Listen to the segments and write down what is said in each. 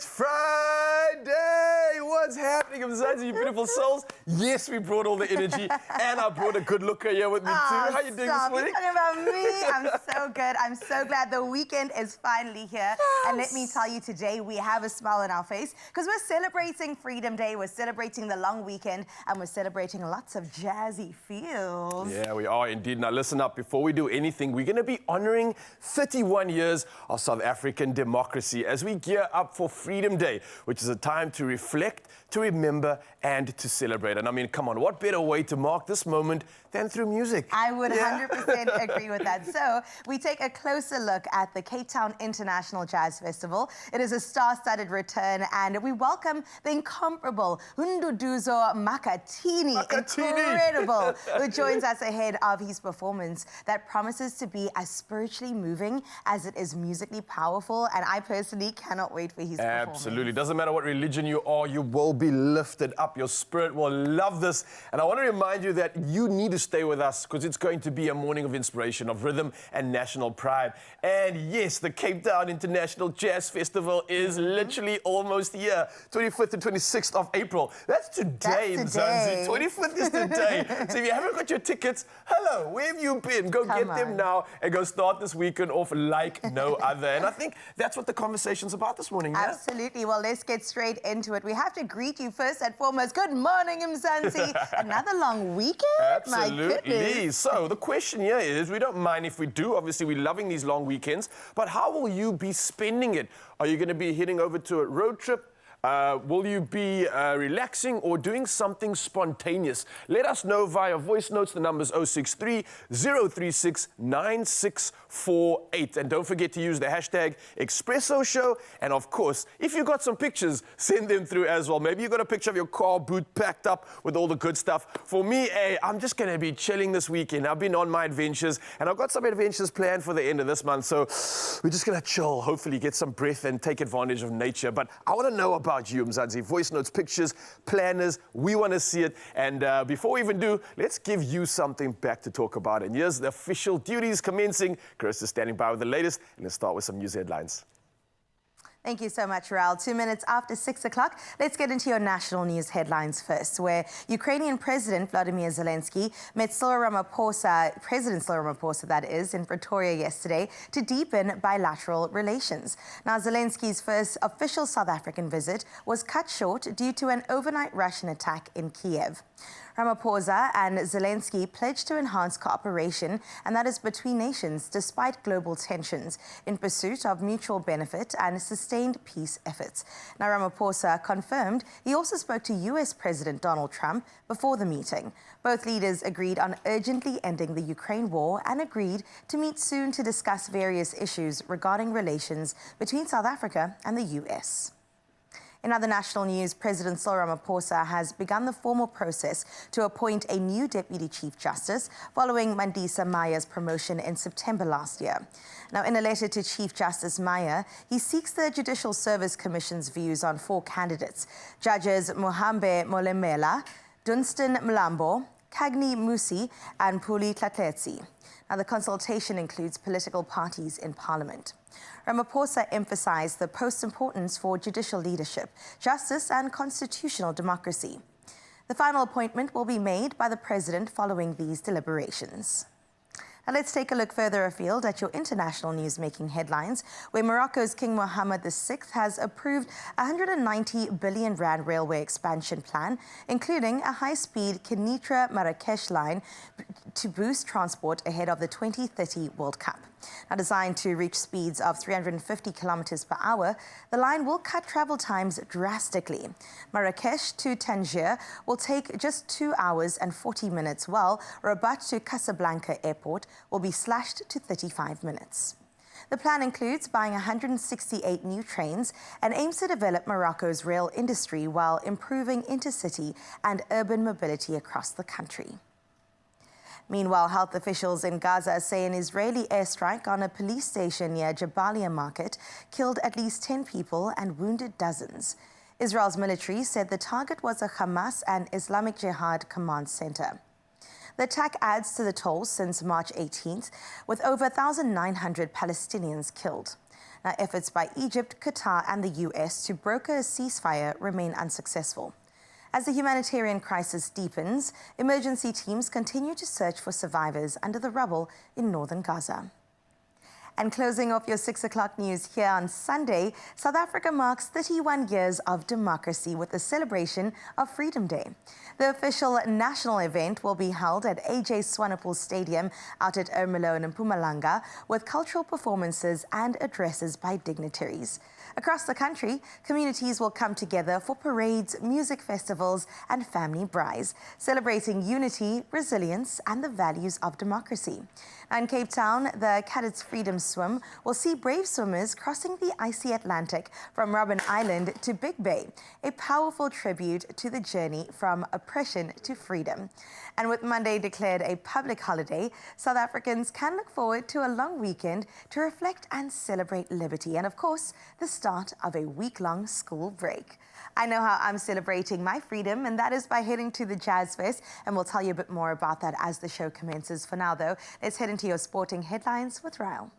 It's Friday! What's happening, Mzansi, you beautiful souls? Yes, we brought all the energy, and I brought a good looker here with me too. How you doing this morning? Talking about me, I'm so good. I'm so glad the weekend is finally here. Yes. And let me tell you, today we have a smile on our face because we're celebrating Freedom Day, we're celebrating the long weekend, and we're celebrating lots of jazzy feels. Yeah, we are indeed. Now listen up, before we do anything, we're going to be honoring 31 years of South African democracy as we gear up for Freedom Day, which is a time to reflect, to remember, and to celebrate. And I mean, come on, what better way to mark this moment than through music? I would 100% agree with that. So we take a closer look at the Cape Town International Jazz Festival. It is a star-studded return, and we welcome the incomparable Hunduduzo Makhathini. Incredible, who joins us ahead of his performance that promises to be as spiritually moving as it is musically powerful, and I personally cannot wait for his performance. Absolutely. Doesn't matter what religion you are, you will be lifted up. Your spirit will love this. And I want to remind you that you need to stay with us because it's going to be a morning of inspiration, of rhythm and national pride. And yes, the Cape Town International Jazz Festival is literally almost here. 25th to 26th of April. That's today, Mzansi. 25th is today. So if you haven't got your tickets, hello, where have you been? Go get them now and go start this weekend off like no other. And I think that's what the conversation's about this morning. Yeah? Absolutely. Well, let's get straight into it. We have to greet you first and foremost. Good morning, Mzansi. Another long weekend? Absolutely. So the question here is, we don't mind if we do. Obviously, we're loving these long weekends. But how will you be spending it? Are you going to be heading over to a road trip? Will you be relaxing or doing something spontaneous? Let us know via voice notes. The number's 063 036 9648. And don't forget to use the hashtag Expresso Show. And of course, if you've got some pictures, send them through as well. Maybe you've got a picture of your car boot packed up with all the good stuff. For me, I'm just going to be chilling this weekend. I've been on my adventures, and I've got some adventures planned for the end of this month. So we're just going to chill, hopefully get some breath and take advantage of nature. But I want to know about you, Mzansi. Voice notes, pictures, planners. We want to see it. And before we even do, let's give you something back to talk about. And here's the official duties commencing. Chris is standing by with the latest. And let's start with some news headlines. Thank you so much, Raul. 2 minutes after 6 o'clock, let's get into your national news headlines first, where Ukrainian President Vladimir Zelensky met President Cyril Ramaphosa, that is, in Pretoria yesterday to deepen bilateral relations. Now, Zelensky's first official South African visit was cut short due to an overnight Russian attack in Kiev. Ramaphosa and Zelensky pledged to enhance cooperation, and that is between nations, despite global tensions, in pursuit of mutual benefit and sustained peace efforts. Now, Ramaphosa confirmed he also spoke to U.S. President Donald Trump before the meeting. Both leaders agreed on urgently ending the Ukraine war and agreed to meet soon to discuss various issues regarding relations between South Africa and the U.S. In other national news, President Cyril Ramaphosa has begun the formal process to appoint a new Deputy Chief Justice following Mandisa Maya's promotion in September last year. Now, in a letter to Chief Justice Maya, he seeks the Judicial Service Commission's views on 4 candidates: Judges Mohambe Molemela, Dunstan Mlambo, Kagni Musi, and Puli Tlatletsi. Now, the consultation includes political parties in Parliament. Ramaphosa emphasized the post's importance for judicial leadership, justice and constitutional democracy. The final appointment will be made by the president following these deliberations. Now let's take a look further afield at your international news-making headlines, where Morocco's King Mohammed VI has approved a 190 billion rand railway expansion plan, including a high-speed Kenitra-Marrakesh line to boost transport ahead of the 2030 World Cup. Now, designed to reach speeds of 350 kilometers per hour, the line will cut travel times drastically. Marrakesh to Tangier will take just 2 hours and 40 minutes, while Rabat to Casablanca Airport will be slashed to 35 minutes. The plan includes buying 168 new trains and aims to develop Morocco's rail industry while improving intercity and urban mobility across the country. Meanwhile, health officials in Gaza say an Israeli airstrike on a police station near Jabalia Market killed at least 10 people and wounded dozens. Israel's military said the target was a Hamas and Islamic Jihad command center. The attack adds to the toll since March 18th, with over 1,900 Palestinians killed. Now, efforts by Egypt, Qatar and the US to broker a ceasefire remain unsuccessful. As the humanitarian crisis deepens, emergency teams continue to search for survivors under the rubble in northern Gaza. And closing off your 6 o'clock news here on Sunday, South Africa marks 31 years of democracy with the celebration of Freedom Day. The official national event will be held at AJ Swanepoel Stadium out at Ermelo in Mpumalanga, with cultural performances and addresses by dignitaries. Across the country, communities will come together for parades, music festivals and family braais, celebrating unity, resilience and the values of democracy. In Cape Town, the Cadets Freedom Swim will see brave swimmers crossing the icy Atlantic from Robben Island to Big Bay, a powerful tribute to the journey from oppression to freedom. And with Monday declared a public holiday, South Africans can look forward to a long weekend to reflect and celebrate liberty and, of course, the start of a week-long school break. I know how I'm celebrating my freedom, and that is by heading to the Jazz Fest, and we'll tell you a bit more about that as the show commences. For now, though, let's head into your sporting headlines with Ryle.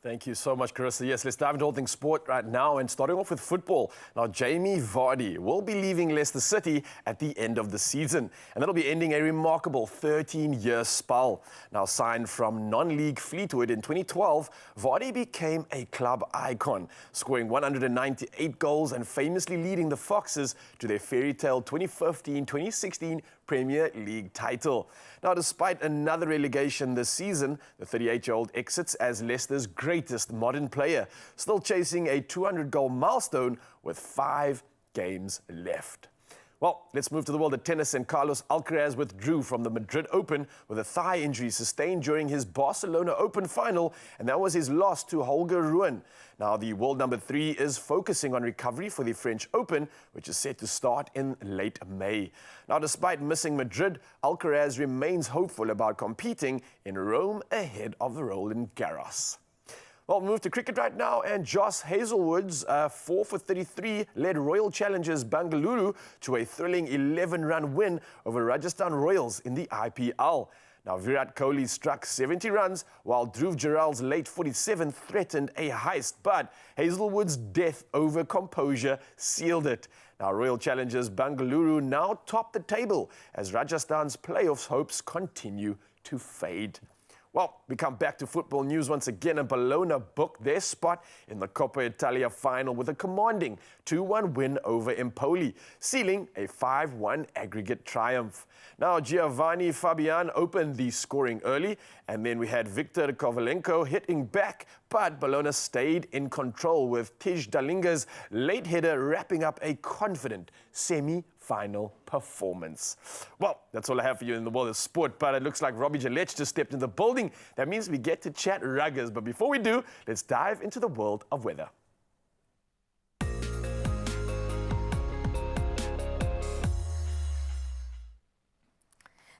Thank you so much, Carissa. Yes, let's dive into all things sport right now, and starting off with football. Now, Jamie Vardy will be leaving Leicester City at the end of the season, and that'll be ending a remarkable 13-year spell. Now, signed from non-league Fleetwood in 2012, Vardy became a club icon, scoring 198 goals and famously leading the Foxes to their fairy tale 2015-2016 Premier League title. Now, despite another relegation this season, the 38-year-old exits as Leicester's greatest modern player, still chasing a 200-goal milestone with 5 games left. Well, let's move to the world of tennis, and Carlos Alcaraz withdrew from the Madrid Open with a thigh injury sustained during his Barcelona Open final, and that was his loss to Holger Rune. Now, the world number 3 is focusing on recovery for the French Open, which is set to start in late May. Now, despite missing Madrid, Alcaraz remains hopeful about competing in Rome ahead of the Roland Garros. Well, we'll move to cricket right now, and Josh Hazlewood's 4 for 33 led Royal Challengers Bengaluru to a thrilling 11-run win over Rajasthan Royals in the IPL. Now, Virat Kohli struck 70 runs, while Dhruv Jural's late 47 threatened a heist, but Hazlewood's death over composure sealed it. Now, Royal Challengers Bengaluru now top the table as Rajasthan's playoffs hopes continue to fade. Well, we come back to football news once again, and Bologna booked their spot in the Coppa Italia final with a commanding 2-1 win over Empoli, sealing a 5-1 aggregate triumph. Now, Giovanni Fabian opened the scoring early, and then we had Victor Kovalenko hitting back, but Bologna stayed in control with Tij Dalinga's late header wrapping up a confident semi-final performance. Well, that's all I have for you in the world of sport, but it looks like Robbie Gillette just stepped in the building. That means we get to chat ruggers, but before we do, let's dive into the world of weather.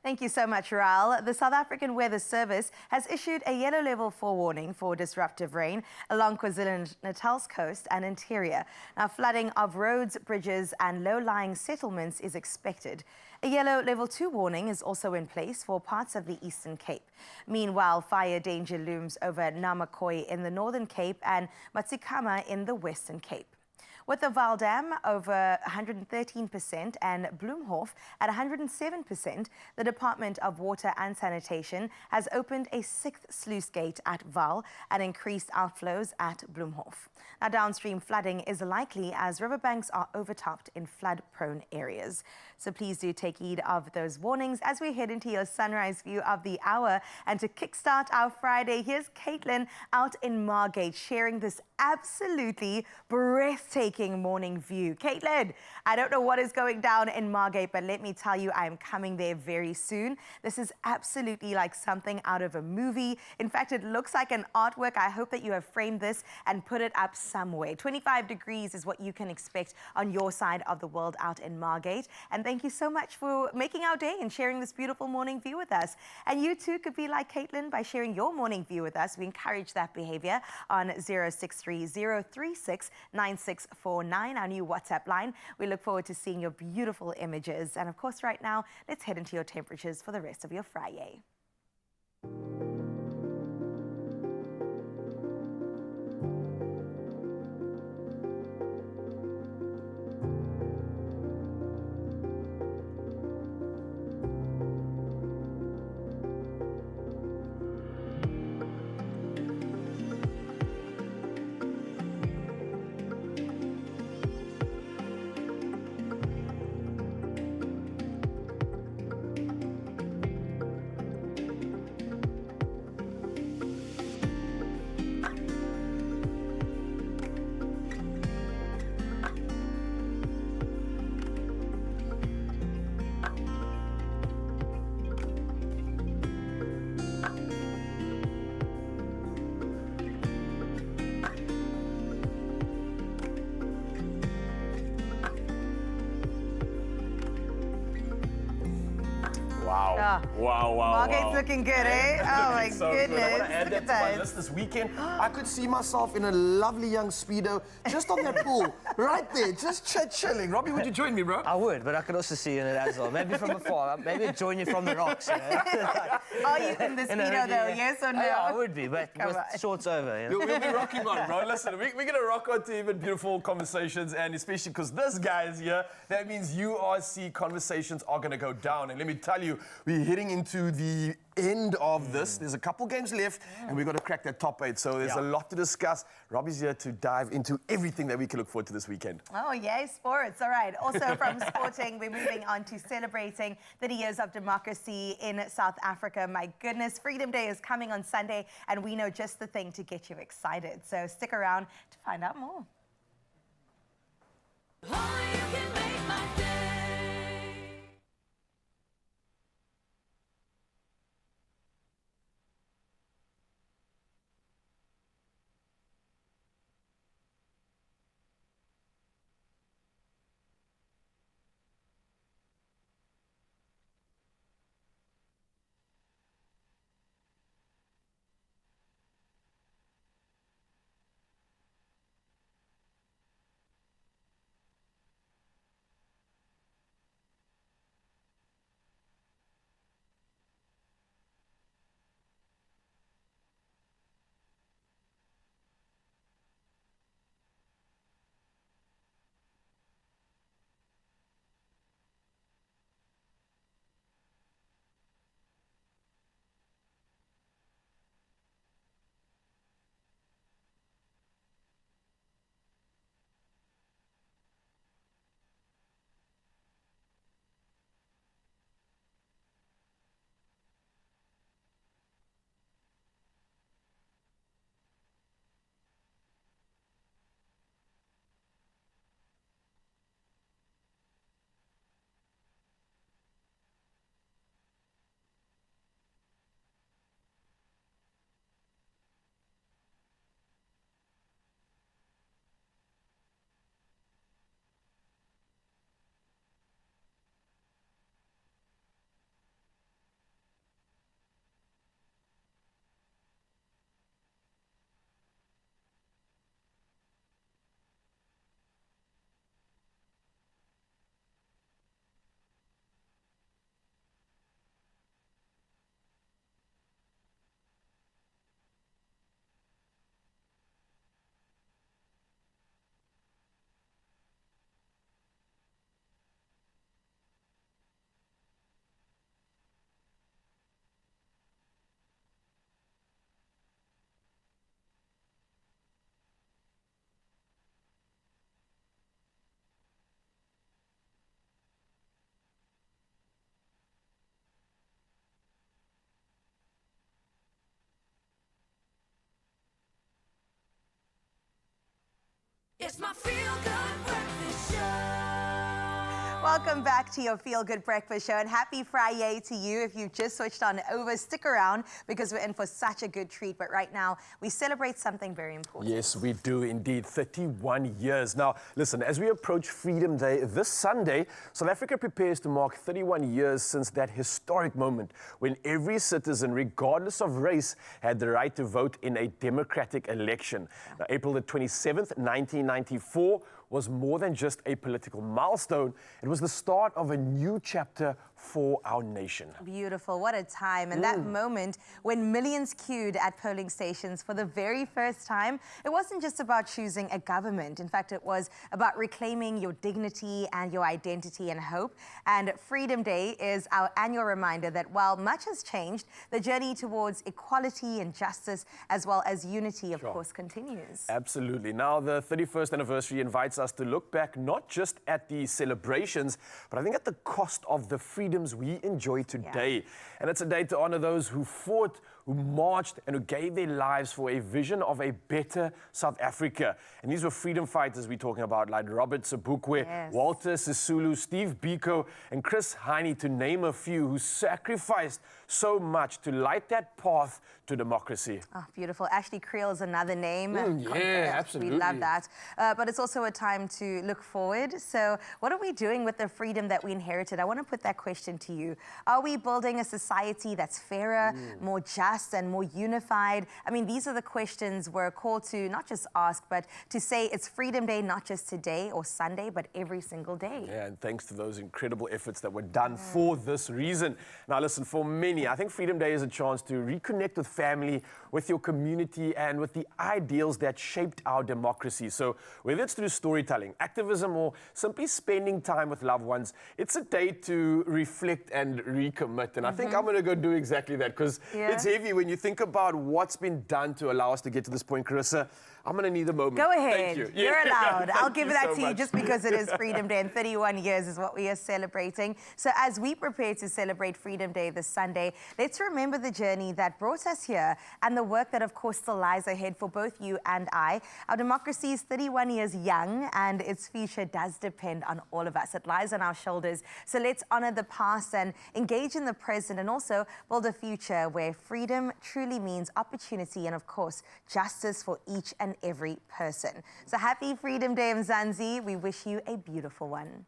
Thank you so much, Ral. The South African Weather Service has issued a yellow level 4 warning for disruptive rain along KwaZulu-Natal's coast and interior. Now, flooding of roads, bridges and low-lying settlements is expected. A yellow level 2 warning is also in place for parts of the Eastern Cape. Meanwhile, fire danger looms over Namakoi in the Northern Cape and Matsikama in the Western Cape. With the Vaal Dam over 113% and Bloemhof at 107%, the Department of Water and Sanitation has opened a 6th sluice gate at Vaal and increased outflows at Bloemhof. Now, downstream flooding is likely as riverbanks are overtopped in flood-prone areas. So please do take heed of those warnings as we head into your sunrise view of the hour. And to kickstart our Friday, here's Caitlin out in Margate sharing this absolutely breathtaking morning view. Caitlin, I don't know what is going down in Margate, but let me tell you, I am coming there very soon. This is absolutely like something out of a movie. In fact, it looks like an artwork. I hope that you have framed this and put it up somewhere. 25 degrees is what you can expect on your side of the world out in Margate. And thank you so much for making our day and sharing this beautiful morning view with us. And you too could be like Caitlin by sharing your morning view with us. We encourage that behavior on 063 036 96 449, our new WhatsApp line. We look forward to seeing your beautiful images. And of course, right now, let's head into your temperatures for the rest of your Friday. Wow. Wow. Margate's looking good, eh? Oh my So goodness. good. I want to add Look that at to my list this weekend. I could see myself in a lovely young Speedo just on that pool, right there, just chilling. Robbie, would you join me, bro? I would, but I could also see you in it as well. Maybe from afar. Maybe I'd join you from the rocks. You know? Are you in the Speedo though, yes or no? Yeah, I would be, but with shorts over. You know? We'll be rocking on, bro. Listen, we're going to rock on to even beautiful conversations, and especially because this guy is here, that means URC conversations are going to go down. And let me tell you, we're heading into the end of this. There's a couple games left, and we've got to crack that top 8. So there's a lot to discuss. Robbie's here to dive into everything that we can look forward to this weekend. Oh, yay, sports. All right. Also from sporting, we're moving on to celebrating 30 years of democracy in South Africa. My goodness, Freedom Day is coming on Sunday, and we know just the thing to get you excited. So stick around to find out more. It's my feel-good breakfast show. Welcome back to your Feel Good Breakfast Show, and happy Friday to you. If you've just switched on over, stick around because we're in for such a good treat. But right now, we celebrate something very important. Yes, we do indeed. 31 years. Now, listen, as we approach Freedom Day this Sunday, South Africa prepares to mark 31 years since that historic moment when every citizen, regardless of race, had the right to vote in a democratic election. Now, April the 27th, 1994, was more than just a political milestone. It was the start of a new chapter for our nation. Beautiful. What a time. And that moment when millions queued at polling stations for the very first time, it wasn't just about choosing a government. In fact, it was about reclaiming your dignity and your identity and hope. And Freedom Day is our annual reminder that while much has changed, the journey towards equality and justice, as well as unity, of course, continues. Absolutely. Now, the 31st anniversary invites us to look back not just at the celebrations, but I think at the cost of the freedoms we enjoy today. And it's a day to honor those who fought, who marched, and who gave their lives for a vision of a better South Africa. And these were freedom fighters we're talking about, like Robert Sobukwe, Walter Sisulu, Steve Biko, and Chris Hani, to name a few, who sacrificed so much to light that path to democracy. Oh, beautiful. Ashley Creel is another name. Yeah, absolutely. We love that. But it's also a time to look forward. So what are we doing with the freedom that we inherited? I want to put that question to you. Are we building a society that's fairer, more just, and more unified? I mean, these are the questions we're called to not just ask, but to say it's Freedom Day, not just today or Sunday, but every single day. Yeah, and thanks to those incredible efforts that were done for this reason. Now, listen, for many, I think Freedom Day is a chance to reconnect with family, with your community, and with the ideals that shaped our democracy. So whether it's through storytelling, activism, or simply spending time with loved ones, it's a day to reflect and recommit. And I think I'm going to go do exactly that, because it's heavy when you think about what's been done to allow us to get to this point. Carissa, I'm going to need a moment. Go ahead. Thank you. You're allowed. I'll Thank give you that so to you much. just because it is Freedom Day, and 31 years is what we are celebrating. So as we prepare to celebrate Freedom Day this Sunday, let's remember the journey that brought us here and the work that, of course, still lies ahead for both you and I. Our democracy is 31 years young, and its future does depend on all of us. It lies on our shoulders. So let's honor the past and engage in the present, and also build a future where freedom truly means opportunity and, of course, justice for each and every person. So happy Freedom Day, Mzansi. We wish you a beautiful one.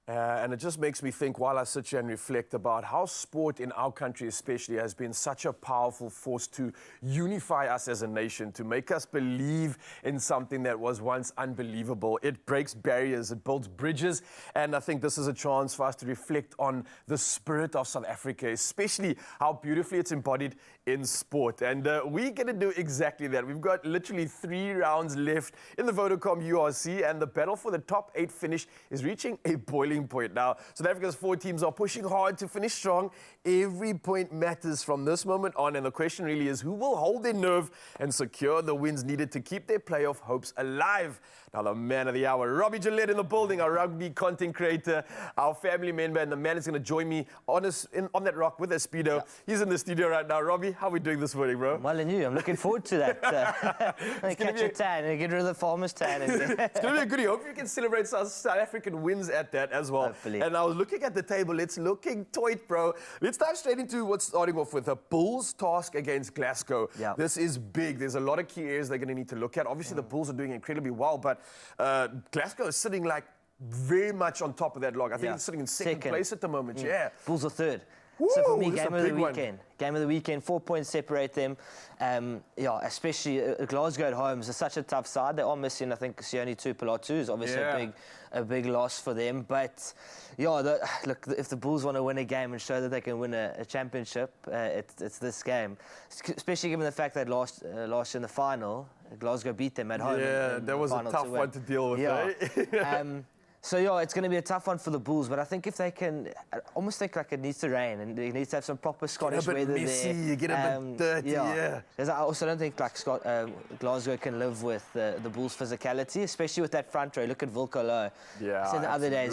And it just makes me think, while I sit here and reflect, about how sport in our country especially has been such a powerful force to unify us as a nation, to make us believe in something that was once unbelievable. It breaks barriers, it builds bridges, and I think this is a chance for us to reflect on the spirit of South Africa, especially how beautifully it's embodied in sport. And we're going to do exactly that. We've got literally 3 rounds left in the Vodacom URC, and the battle for the top 8 finish is reaching a boiling point now. South Africa's 4 teams are pushing hard to finish strong. Every point matters from this moment on, and the question really is, who will hold their nerve and secure the wins needed to keep their playoff hopes alive? Now, the man of the hour, Robbie Gillette in the building, our rugby content creator, our family member, and the man is going to join me on that rock with a speedo. Yeah. He's in the studio right now. Robbie, how are we doing this morning, bro? Well, and you, I'm looking forward to that. Catch a tan and get rid of the farmer's tan. It's going to be a goodie. Hope you can celebrate South African wins at that as well. Hopefully. And I was looking at the table. It's looking tight, bro. Let's dive straight into what's starting off with a Bulls task against Glasgow. Yeah. This is big. There's a lot of key areas they're going to need to look at. Obviously, the Bulls are doing incredibly well, but Glasgow is sitting like very much on top of that log. I think it's sitting in second place at the moment. Yeah. Bulls are third. Woo, so for me, this is game a of the big one. weekend. Game of the weekend, 4 points separate them. Especially Glasgow at home is such a tough side. They are missing, I think, Sione Tuipulotu is obviously a big loss for them. But look, if the Bulls want to win a game and show that they can win a championship, it's this game. Especially given the fact that last year in the final, Glasgow beat them at home. Yeah, in that was a tough one to deal with. So it's going to be a tough one for the Bulls, but I think if they can, I almost think like it needs to rain and they need to have some proper Scottish weather messy, there. Get a bit dirty, Because I also don't think like Glasgow can live with the Bulls' physicality, especially with that front row. Look at Wilco Low. Yeah, I said the other day,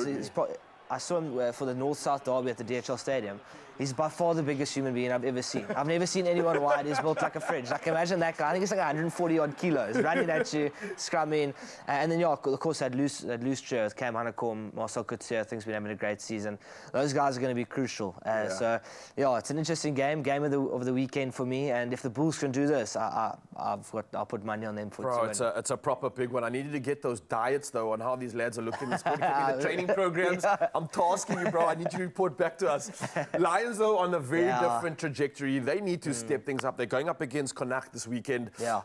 I saw him for the North-South derby at the DHL Stadium. He's by far the biggest human being I've ever seen. I've never seen anyone wide. He's built like a fridge. Like, imagine that guy. I think it's like 140-odd kilos, running at you, scrumming. And then, of course, that loose trio with Cam Hanekom, Marcel Couture. I think he's been having a great season. Those guys are going to be crucial. So, it's an interesting game of the weekend for me. And if the Bulls can do this, I'll put money on them for it. Bro, it's a proper big one. I needed to get those diets, though, on how these lads are looking this morning. The training programs. I'm tasking you, bro. I need you to report back to us. Lions Lions, though, on a very Yeah. different trajectory. They need to step things up. They're going up against Connacht this weekend. Yeah.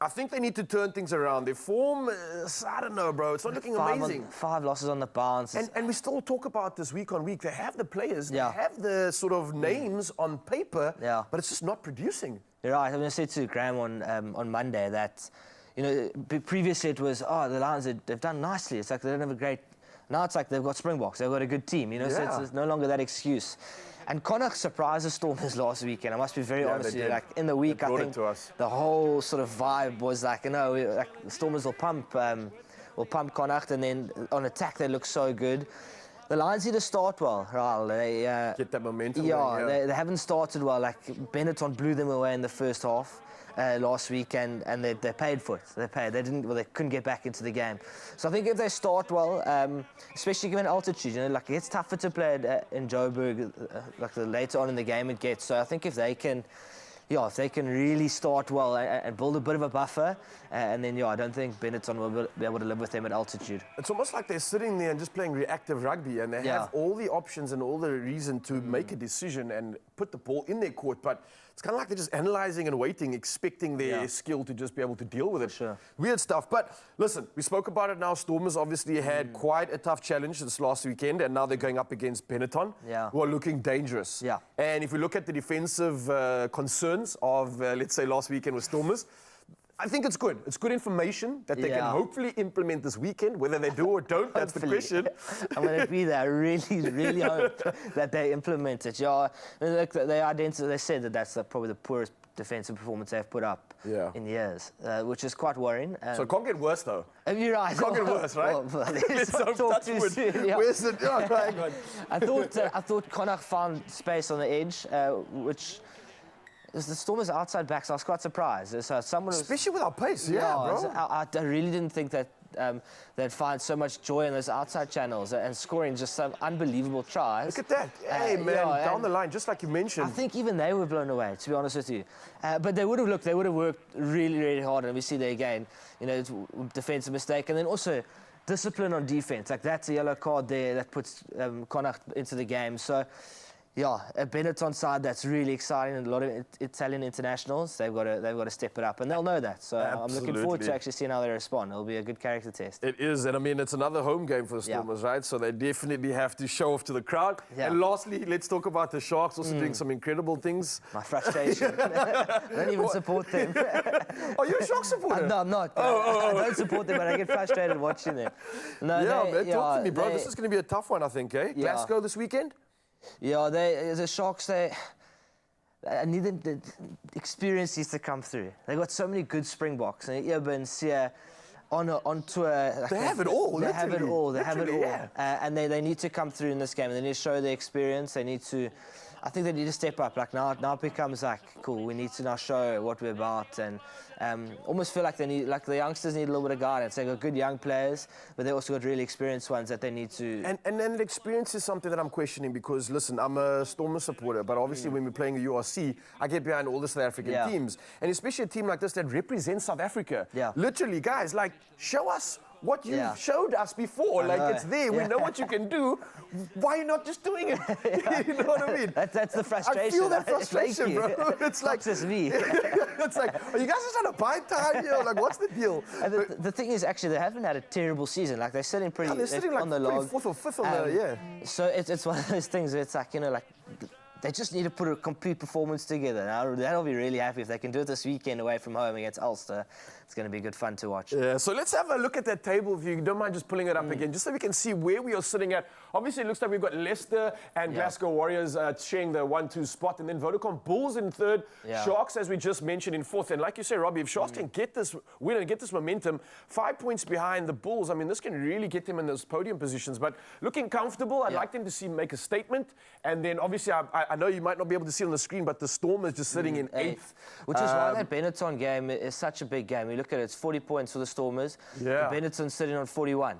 I think they need to turn things around. Their form, I don't know, bro. It's not looking amazing. 5 losses on the bounce. And we still talk about this week on week. They have the players, Yeah. they have the sort of names on paper, Yeah. but it's just not producing. You're right. I'm going to say to Graham on Monday that, you know, previously it was, oh, the Lions, they've done nicely. It's like they don't have a great... Now it's like they've got Springboks. They've got a good team, you know, so Yeah. it's no longer that excuse. And Connacht surprised the Stormers last weekend. I must be very Yeah, honest they with you. did. Like, in the week, They I brought it think to us. the whole sort of vibe was like, you know, like the Stormers will pump Connacht, and then on attack they look so good. The Lions need to start well, Raul. They, Get that momentum yeah, going, yeah. They haven't started well. Like Benetton blew them away in the first half last week, and they paid for it. They paid. They couldn't get back into the game. So I think if they start well, especially given altitude, you know, like it's tougher to play in Joburg, like the later on in the game it gets. So I think if they can really start well and build a bit of a buffer, and then I don't think Benetton will be able to live with them at altitude. It's almost like they're sitting there and just playing reactive rugby, and they Yeah. have all the options and all the reason to make a decision and put the ball in their court, but it's kind of like they're just analysing and waiting, expecting their skill to just be able to deal with it. Sure. Weird stuff. But listen, we spoke about it now. Stormers obviously had quite a tough challenge this last weekend, and now they're going up against Benetton, who are looking dangerous. Yeah. And if we look at the defensive concerns of, let's say, last weekend with Stormers, I think it's good. It's good information that they can hopefully implement this weekend. Whether they do or don't, that's the question. I'm going to be there. I really, really hope that they implement it. Yeah, look, they said that that's probably the poorest defensive performance they've put up in years, which is quite worrying. So it can't get worse, though. You're right. Can't get worse, right? Well, Let's hope talk touch too wood. soon, yeah. Where's it? Oh, hang on. I thought Connacht found space on the edge, which is the Stormers' outside backs. I was quite surprised. So someone was, Especially with our pace, bro. I really didn't think that they'd find so much joy in those outside channels and scoring just some unbelievable tries. Look at that. Hey, man, down the line, just like you mentioned. I think even they were blown away, to be honest with you. But they would have worked really, really hard, and we see there again, you know, it's defensive mistake, and then also discipline on defense. Like that's a yellow card there that puts Connacht into the game. So. Yeah, a Benetton side that's really exciting, and a lot of Italian internationals. They've got to step it up, and they'll know that. So I'm looking forward to actually seeing how they respond. It'll be a good character test. It is, and I mean, it's another home game for the Stormers, right? So they definitely have to show off to the crowd. And lastly, let's talk about the Sharks also doing some incredible things. My frustration. I don't even support them. Are you a Sharks supporter? No, I'm not. I don't support them, but I get frustrated watching them. No, Man, talk to me, bro. This is going to be a tough one, I think, eh? Glasgow this weekend? Yeah, the Sharks, I need the experience needs to come through. They got so many good Springboks, and Eben, Sia, on tour. They have it all. They have it all. They have it all. Yeah. And they need to come through in this game. They need to show their experience. They need to. I think they need to step up. Like now it becomes like cool. We need to now show what we're about, and almost feel like they need, like the youngsters need a little bit of guidance. They got good young players, but they also got really experienced ones that they need to. And then the experience is something that I'm questioning because listen, I'm a Stormers supporter, but obviously when we're playing the URC, I get behind all the South African teams, and especially a team like this that represents South Africa. Yeah. Literally, guys, like show us what you showed us before. Like it's there. We know what you can do. Why are you not just doing it? You know what I mean? That's the frustration. I feel that frustration, Thank you. bro. It's like just me. It's like, are you guys just trying to buy time here? Like, what's the deal? And the thing is, actually, they haven't had a terrible season. Like they're sitting pretty. They're sitting like on the log. fourth or fifth on the So it's one of those things where it's like, you know, like they just need to put a complete performance together. Now that'll be really happy if they can do it this weekend away from home against Ulster. It's going to be good fun to watch. Yeah, so let's have a look at that table if you don't mind just pulling it up again, just so we can see where we are sitting at. Obviously, it looks like we've got Leicester and Glasgow Warriors sharing the 1-2 spot, and then Vodacom Bulls in third, Sharks, as we just mentioned, in fourth. And like you say, Robbie, if Sharks can get this win and get this momentum, 5 points behind the Bulls, I mean, this can really get them in those podium positions. But looking comfortable, I'd like them to make a statement. And then, obviously, I know you might not be able to see it on the screen, but the Stormers just sitting in eighth. Which is why that Benetton game is such a big game. You look at it, it's 40 points for the Stormers. Yeah. Benetton's sitting on 41.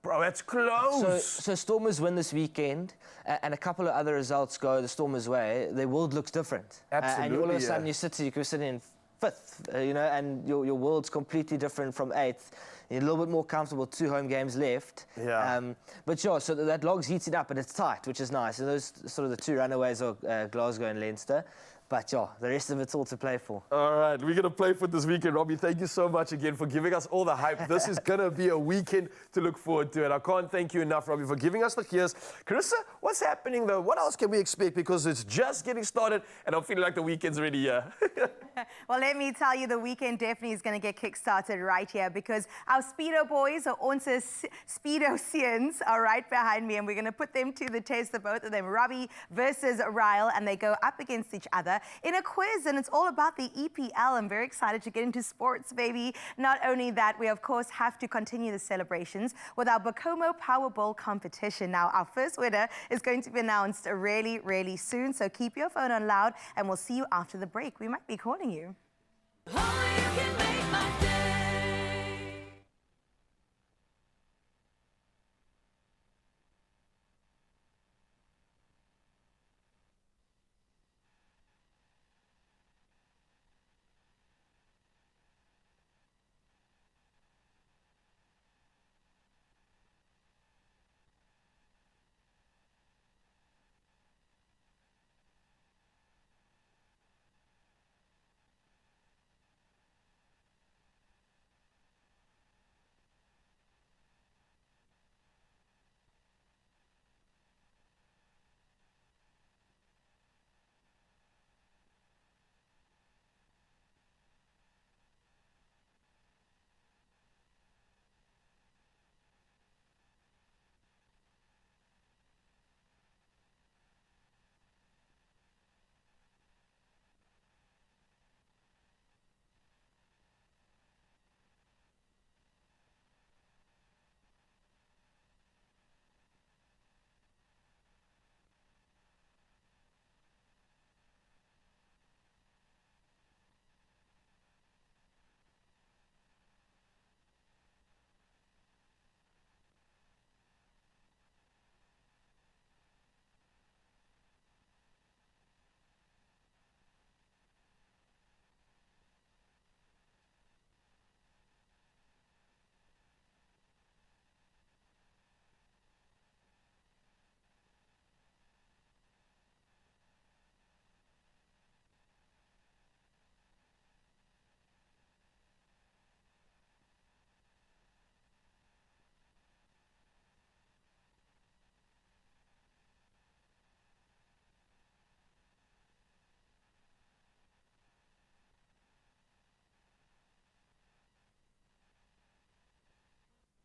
Bro, that's close. So Stormers win this weekend, and a couple of other results go the Stormers' way, their world looks different. Absolutely, and all of a sudden you could sit in fifth, you know, and your world's completely different from eighth. You're a little bit more comfortable, 2 home games left. Yeah. But sure, so that log's heated up, but it's tight, which is nice. And those sort of the 2 runaways are Glasgow and Leinster. But yeah, the rest of it's all to play for. All right, we're going to play for this weekend. Robbie, thank you so much again for giving us all the hype. This is going to be a weekend to look forward to. And I can't thank you enough, Robbie, for giving us the cues. Carissa, what's happening, though? What else can we expect? Because it's just getting started, and I'm feeling like the weekend's already here. Well, let me tell you, the weekend definitely is going to get kick-started right here because our Speedo boys, or onze Speedosians, are right behind me, and we're going to put them to the test, the both of them, Robbie versus Ryle, and they go up against each other in a quiz, and it's all about the EPL. I'm very excited to get into sports, baby. Not only that, we, of course, have to continue the celebrations with our Bacomo Powerball competition. Now, our first winner is going to be announced really, really soon, so keep your phone on loud, and we'll see you after the break. We might be calling you. Only you can make my day.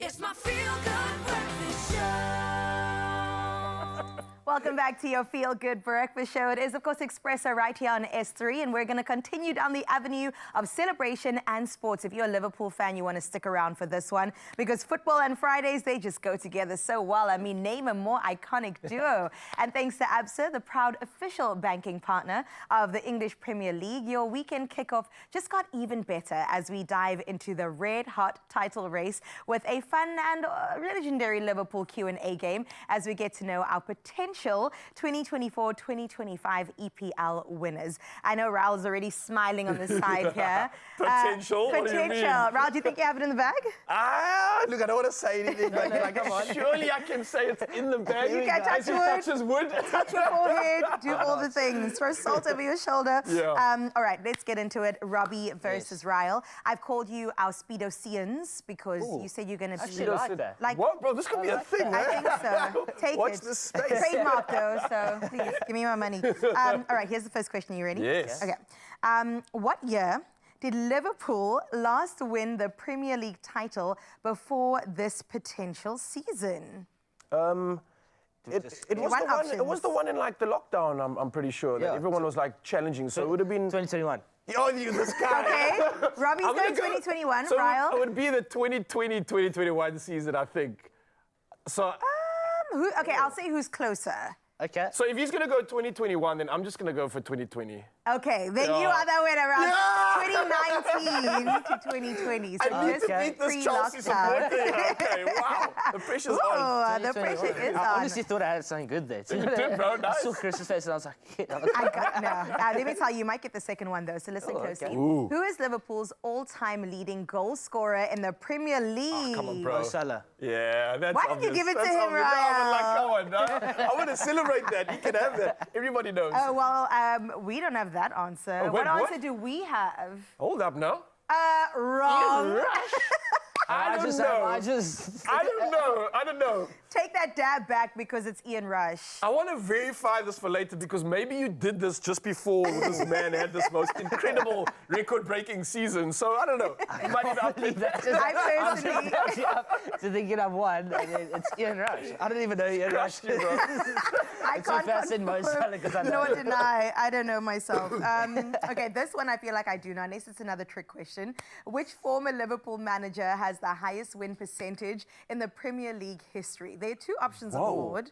It's my feel-good breakfast show. Welcome back to your Feel Good Breakfast Show. It is, of course, Expresso right here on S3, and we're going to continue down the avenue of celebration and sports. If you're a Liverpool fan, you want to stick around for this one because football and Fridays, they just go together so well. I mean, name a more iconic duo. And thanks to ABSA, the proud official banking partner of the English Premier League, your weekend kickoff just got even better as we dive into the red-hot title race with a fun and legendary Liverpool Q&A game as we get to know our potential 2024-2025 EPL winners. I know Raul's already smiling on the side here. Potential? What do you mean? Raul, do you think you have it in the bag? Look, I don't want to say anything, but come on. Surely I can say it's in the bag. You can touch As he wood. touches wood. Touch your forehead, do all the things. Throw salt over your shoulder. Yeah. All right, let's get into it. Robbie versus Ryle. I've called you our Speedosians because you said you're going to be... Actually, like that. What, bro? This could be a thing, I man. think so. Take Watch it. this space. Trademark though, so please give me my money. All right, here's the first question. You ready? Yes. Okay. What year did Liverpool last win the Premier League title before this potential season? It was the one in like the lockdown, I'm pretty sure. That Yeah. everyone was like challenging. So it would have been 2021. Oh, you, this guy. Okay. Robbie's I'm going gonna go- 2021. So Ryle? it would be the 2020-2021 season, I think. So Okay, I'll say who's closer. Okay. So if he's going to go 2021, then I'm just going to go for 2020. Okay, then you are the winner around 2019 to 2020. So I need just to beat this Chelsea pre-lockdown. support thing. Okay, wow. The pressure's on. Oh, the pressure is I on. honestly thought I had something good there. You did, bro. I Nice. saw Chris's face and I was like, I got, no. Let me tell you, you might get the second one though, so listen closely. okay. Who is Liverpool's all-time leading goal scorer in the Premier League? Come on, bro. Mo Salah. Yeah, that's Why did you obvious. give it to That's him, obvious. No, I'm like, come Ryan? on, no. I want to celebrate that. He can have that. Everybody knows. Oh, well, we don't have that answer. Oh, what wait, answer what? do we have? Hold up now. Wrong. I don't know. I don't know. Take that dab back because it's Ian Rush. I want to verify this for later because maybe you did this just before this man had this most incredible record-breaking season. So I don't know. You might have outplayed that. I personally, To thinking I've won, and then it's Ian Rush. I don't even know Ian Rush. You, bro. I It's so fast in Mo Salah because I know. Nor deny. I don't know myself. Okay, this one I feel like I do know, unless it's another trick question. Which former Liverpool manager has the highest win percentage in the Premier League history? There are two options on the Whoa. board.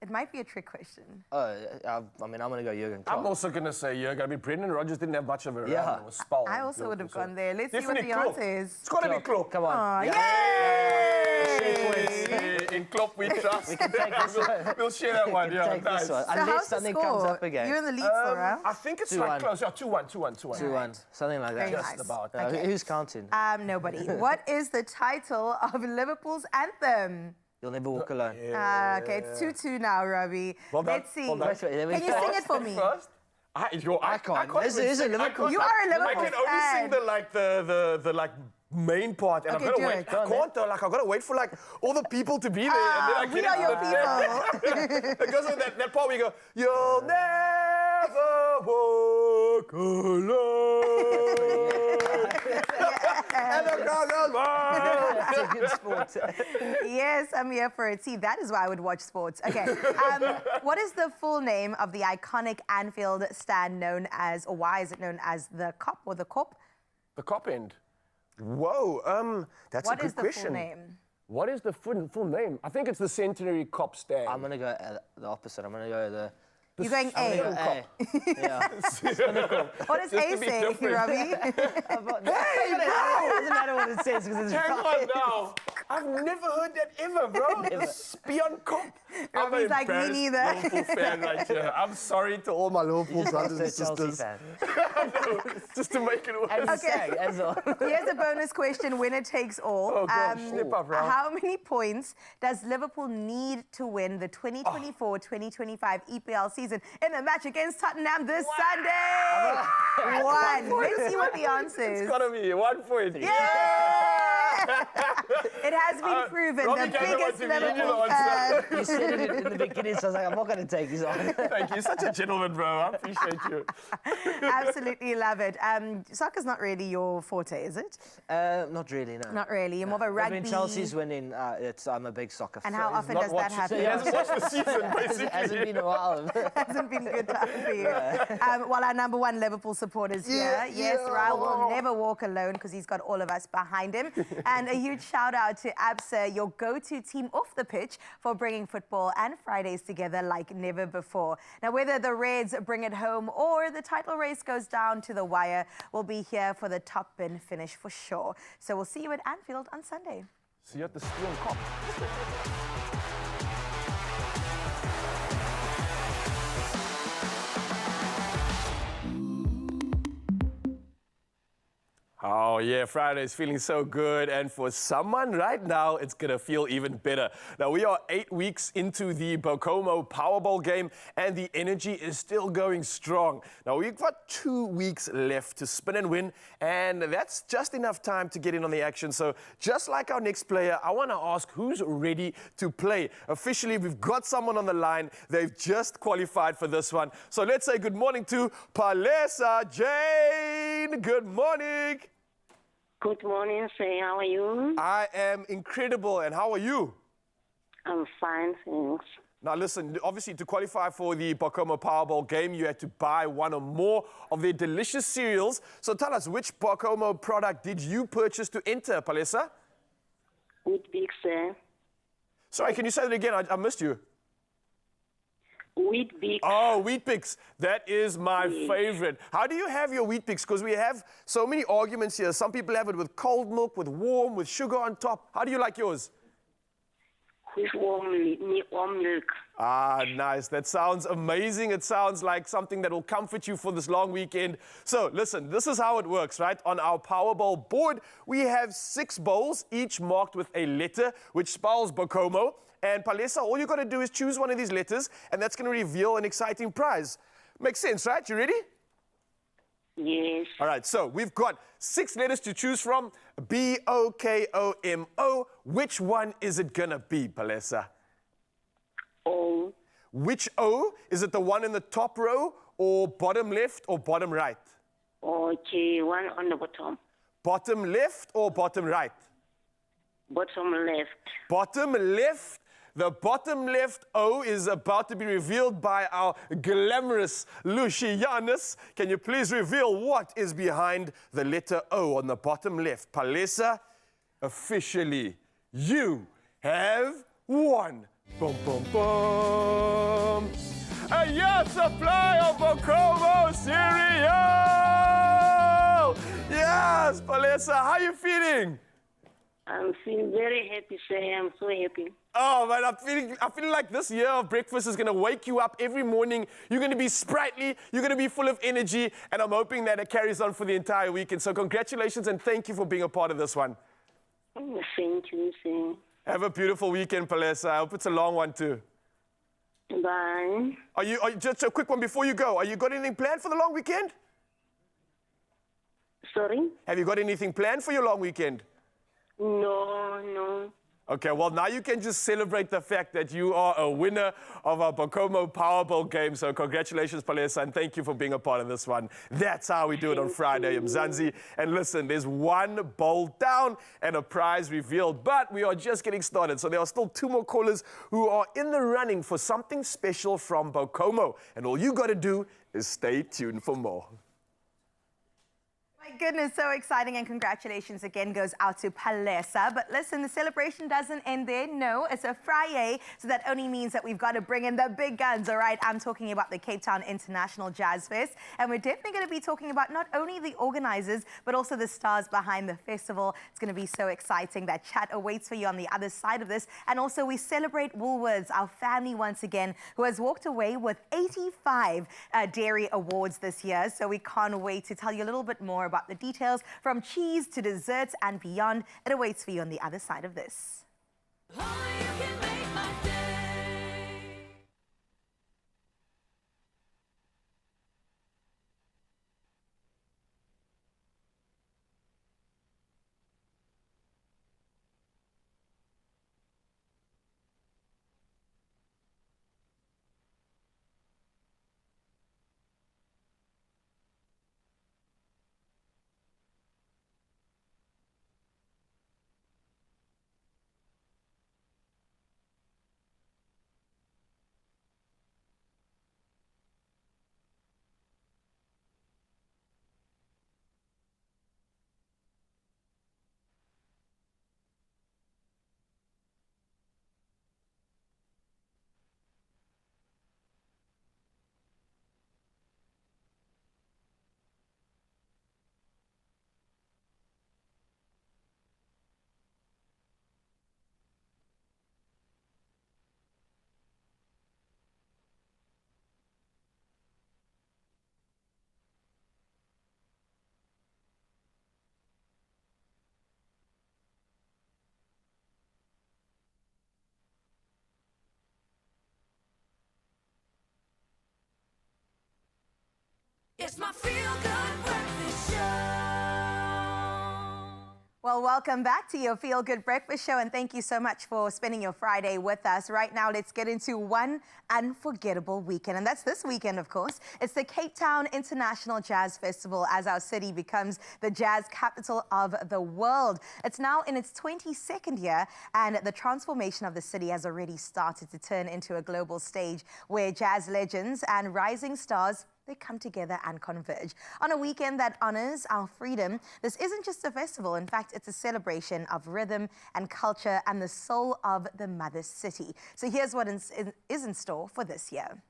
It might be a trick question. I mean, I'm going to go Jurgen I'm Klopp. also going to say you're going to be Brendan Rodgers didn't have much of a run. Yeah. It was Spal. I also would have gone there. Let's see Definitely what the Klopp. answer is. It's got to be Klopp. Come on. Aw, Yay! In Klopp we trust. take this one. We'll share that one. Yeah, Take nice. this one. So Unless how's the something score? comes up again. You're in the lead still, right? I think it's 2-1. like close. Yeah, 2-1, 2-1, 2-1. 2-1, something like that. Very nice. about. Okay. Who's counting? Nobody. What is the title of Liverpool's anthem? You'll never walk alone. Okay, it's 2-2 now, Robbie. Well done, Let's see. well done. Wait, there we Can you go. sing it for me? First? I can't. even This is a sing. Liverpool You are a Liverpool I can only sing fan. the like main part, and Okay, I've got do to wait. it. I can't though. Like I've got to wait for like all the people to be there, and then I We get are into your the people. It goes with that part where you go, you'll never walk alone. And the goggles on. It's a good sport. Yes, I'm here for it. See, that is why I would watch sports. Okay. What is the full name of the iconic Anfield stand known as, or why is it known as the Kop or the Kop? The cop end. Whoa, that's What a good is the question. full name? What is the full name? I think it's the Centenary Cop Stand. I'm going to go the opposite. I'm going to go the... You're going I'm gonna A. go A. Yeah. What does Just A to be say, different. Robbie? Hey, it doesn't matter what it says because it's Hang right. on now. I've never heard that ever, bro. It's beyond cop. I'm Robbie's an like, me embarrassed neither. Liverpool fan right here. I'm sorry to all my Liverpool Just brothers and a Chelsea sisters. fan. Just to make it work. And Okay. Stag as well. Here's a bonus question, winner takes all. Oh, gosh, slip up, Ralph. How many points does Liverpool need to win the 2024-2025 EPL season in the match against Tottenham this Sunday? One. Let's see what the answer is. It's gotta be 1 point. It has been proven. Robbie The gave it biggest to me. You knew the Liverpool answer. fan. You said it in the beginning, so I was like, I'm not going to take this on. Thank you. Such a gentleman, bro. I appreciate you. Absolutely love it. Soccer's not really your forte, is it? Not really, no. Not really. You're more of a But rugby. when Chelsea's winning, I'm a big soccer fan. And how often Not does that watching- happen? He hasn't watched the season, basically. Hasn't been a while. Hasn't been a good time for you. Well, our number one Liverpool supporters here. Yes, Raul will never walk alone because he's got all of us behind him. And a huge shout out to ABSA, your go-to team off the pitch for bringing football and Fridays together like never before. Now, whether the Reds bring it home or the title race goes down to the wire, we'll be here for the top bin finish for sure. So we'll see you at Anfield on Sunday. See you at the Steel Cop. Oh yeah, Friday's feeling so good, and for someone right now, it's gonna feel even better. Now we are 8 weeks into the Bokomo Powerball game, and the energy is still going strong. Now we've got 2 weeks left to spin and win, and that's just enough time to get in on the action. So just like our next player, I wanna ask who's ready to play. Officially, we've got someone on the line. They've just qualified for this one. So let's say good morning to Palesa Jane. Good morning. Good morning, Say. How are you? I am incredible, and how are you? I'm fine, thanks. Now listen, obviously to qualify for the Bokomo Powerball game, you had to buy one or more of their delicious cereals. So tell us, which Bokomo product did you purchase to enter, Palesa? With Big Say. Sorry, can you say that again? I missed you. Wheat bix. Oh, Wheat Bix. That is my Yes. favorite. How do you have your Wheat Bix? Because we have so many arguments here. Some people have it with cold milk, with warm, with sugar on top. How do you like yours? With warm milk. Ah, nice. That sounds amazing. It sounds like something that will comfort you for this long weekend. So, listen, this is how it works, right? On our Powerball board, we have 6 bowls, each marked with a letter, which spells Bokomo. And Palesa, all you got to do is choose one of these letters, and that's going to reveal an exciting prize. Makes sense, right? You ready? Yes. All right, so we've got 6 letters to choose from. Bokomo. Which one is it going to be, Palesa? O. Which O? Is it the one in the top row, or bottom left, or bottom right? Okay, one on the bottom. Bottom left or bottom right? Bottom left. Bottom left. The bottom left O is about to be revealed by our glamorous Lucianus. Can you please reveal what is behind the letter O on the bottom left? Palesa, officially, you have won. Boom, boom, boom. A year supply of Bokomo cereal. Yes, Palesa, how are you feeling? I'm feeling very happy, say I'm so happy. Oh, man, I'm feeling like this year of breakfast is going to wake you up every morning. You're going to be sprightly. You're going to be full of energy. And I'm hoping that it carries on for the entire weekend. So congratulations and thank you for being a part of this one. Thank you, sir. Have a beautiful weekend, Palesa. I hope it's a long one, too. Bye. Are you just a quick one before you go. Are you got anything planned for the long weekend? Sorry? Have you got anything planned for your long weekend? No. Okay, well, now you can just celebrate the fact that you are a winner of our Bokomo Powerball game. So congratulations, Palesa, and thank you for being a part of this one. That's how we do it on Friday, Mzansi. And listen, there's one bowl down and a prize revealed, but we are just getting started. So there are still 2 more callers who are in the running for something special from Bokomo. And all you got to do is stay tuned for more. My goodness, so exciting, and congratulations again goes out to Palesa. But listen, the celebration doesn't end there. No, it's a Friday, so that only means that we've got to bring in the big guns, all right? I'm talking about the Cape Town International Jazz Fest, and we're definitely going to be talking about not only the organizers, but also the stars behind the festival. It's going to be so exciting. That chat awaits for you on the other side of this. And also, we celebrate Woolworths, our family once again, who has walked away with 85 dairy awards this year. So we can't wait to tell you a little bit more about the details, from cheese to desserts and beyond. It awaits for you on the other side of this. Only you can make my day. It's my feel-good breakfast show. Well, welcome back to your Feel Good Breakfast Show, and thank you so much for spending your Friday with us. Right now, let's get into one unforgettable weekend, and that's this weekend, of course. It's the Cape Town International Jazz Festival, as our city becomes the jazz capital of the world. It's now in its 22nd year, and the transformation of the city has already started to turn into a global stage where jazz legends and rising stars, they come together and converge. On a weekend that honors our freedom, this isn't just a festival. In fact, it's a celebration of rhythm and culture and the soul of the mother city. So here's what is in store for this year.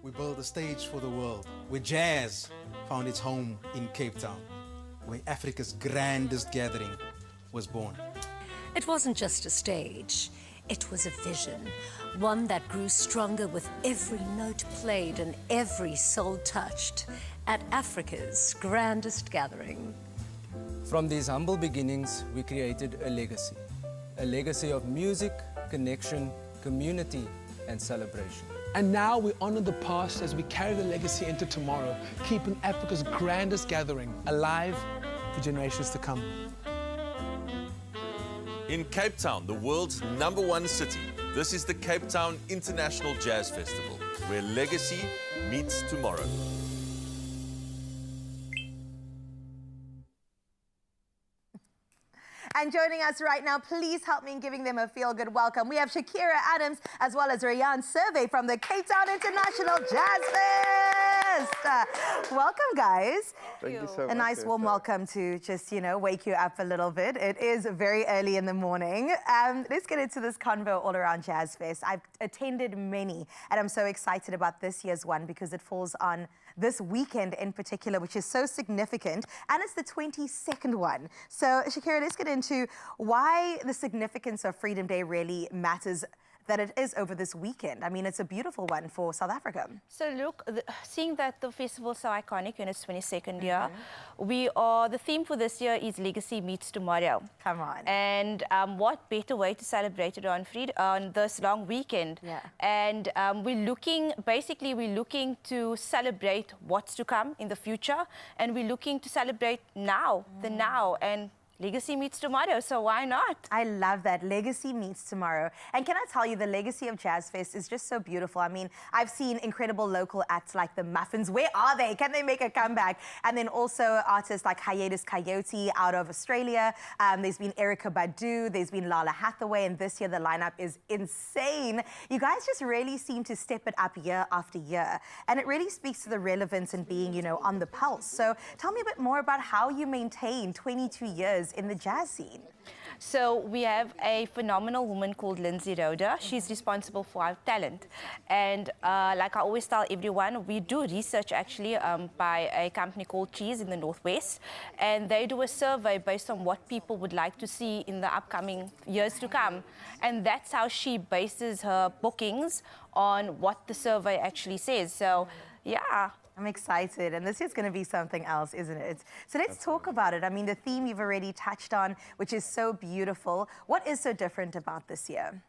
We built a stage for the world where jazz found its home in Cape Town, where Africa's grandest gathering was born. It wasn't just a stage, it was a vision, one that grew stronger with every note played and every soul touched at Africa's grandest gathering. From these humble beginnings, we created a legacy of music, connection, community, and celebration. And now we honor the past as we carry the legacy into tomorrow, keeping Africa's grandest gathering alive for generations to come. In Cape Town, the world's #1 city, this is the Cape Town International Jazz Festival, where legacy meets tomorrow. And joining us right now, please help me in giving them a feel-good welcome. We have Shakira Adams as well as Rayan Survey from the Cape Town International Jazz Fest. Welcome, guys. Thank you so much. A nice warm welcome to just, wake you up a little bit. It is very early in the morning. Let's get into this convo all around Jazz Fest. I've attended many, and I'm so excited about this year's one because it falls on this weekend in particular, which is so significant, and it's the 22nd one. So, Shakira, let's get into why the significance of Freedom Day really matters, that it is over this weekend. I mean, it's a beautiful one for South Africa. So look, seeing that the festival is so iconic in its 22nd year, the theme for this year is Legacy Meets Tomorrow. Come on. And what better way to celebrate it on this long weekend? Yeah. And we're looking to celebrate what's to come in the future, and we're looking to celebrate now, the now, and Legacy meets tomorrow, so why not? I love that. Legacy meets tomorrow. And can I tell you, the legacy of Jazz Fest is just so beautiful. I mean, I've seen incredible local acts like the Muffins. Where are they? Can they make a comeback? And then also artists like Hiatus Coyote out of Australia. There's been Erykah Badu. There's been Lala Hathaway. And this year, the lineup is insane. You guys just really seem to step it up year after year. And it really speaks to the relevance and being, on the pulse. So tell me a bit more about how you maintain 22 years in the jazz scene. So we have a phenomenal woman called Lindsay Roder. She's responsible for our talent. And like I always tell everyone, we do research actually by a company called Cheese in the Northwest. And they do a survey based on what people would like to see in the upcoming years to come. And that's how she bases her bookings on what the survey actually says. So, yeah. I'm excited, and this is going to be something else, isn't it? So let's talk about it. I mean, the theme you've already touched on, which is so beautiful. What is so different about this year?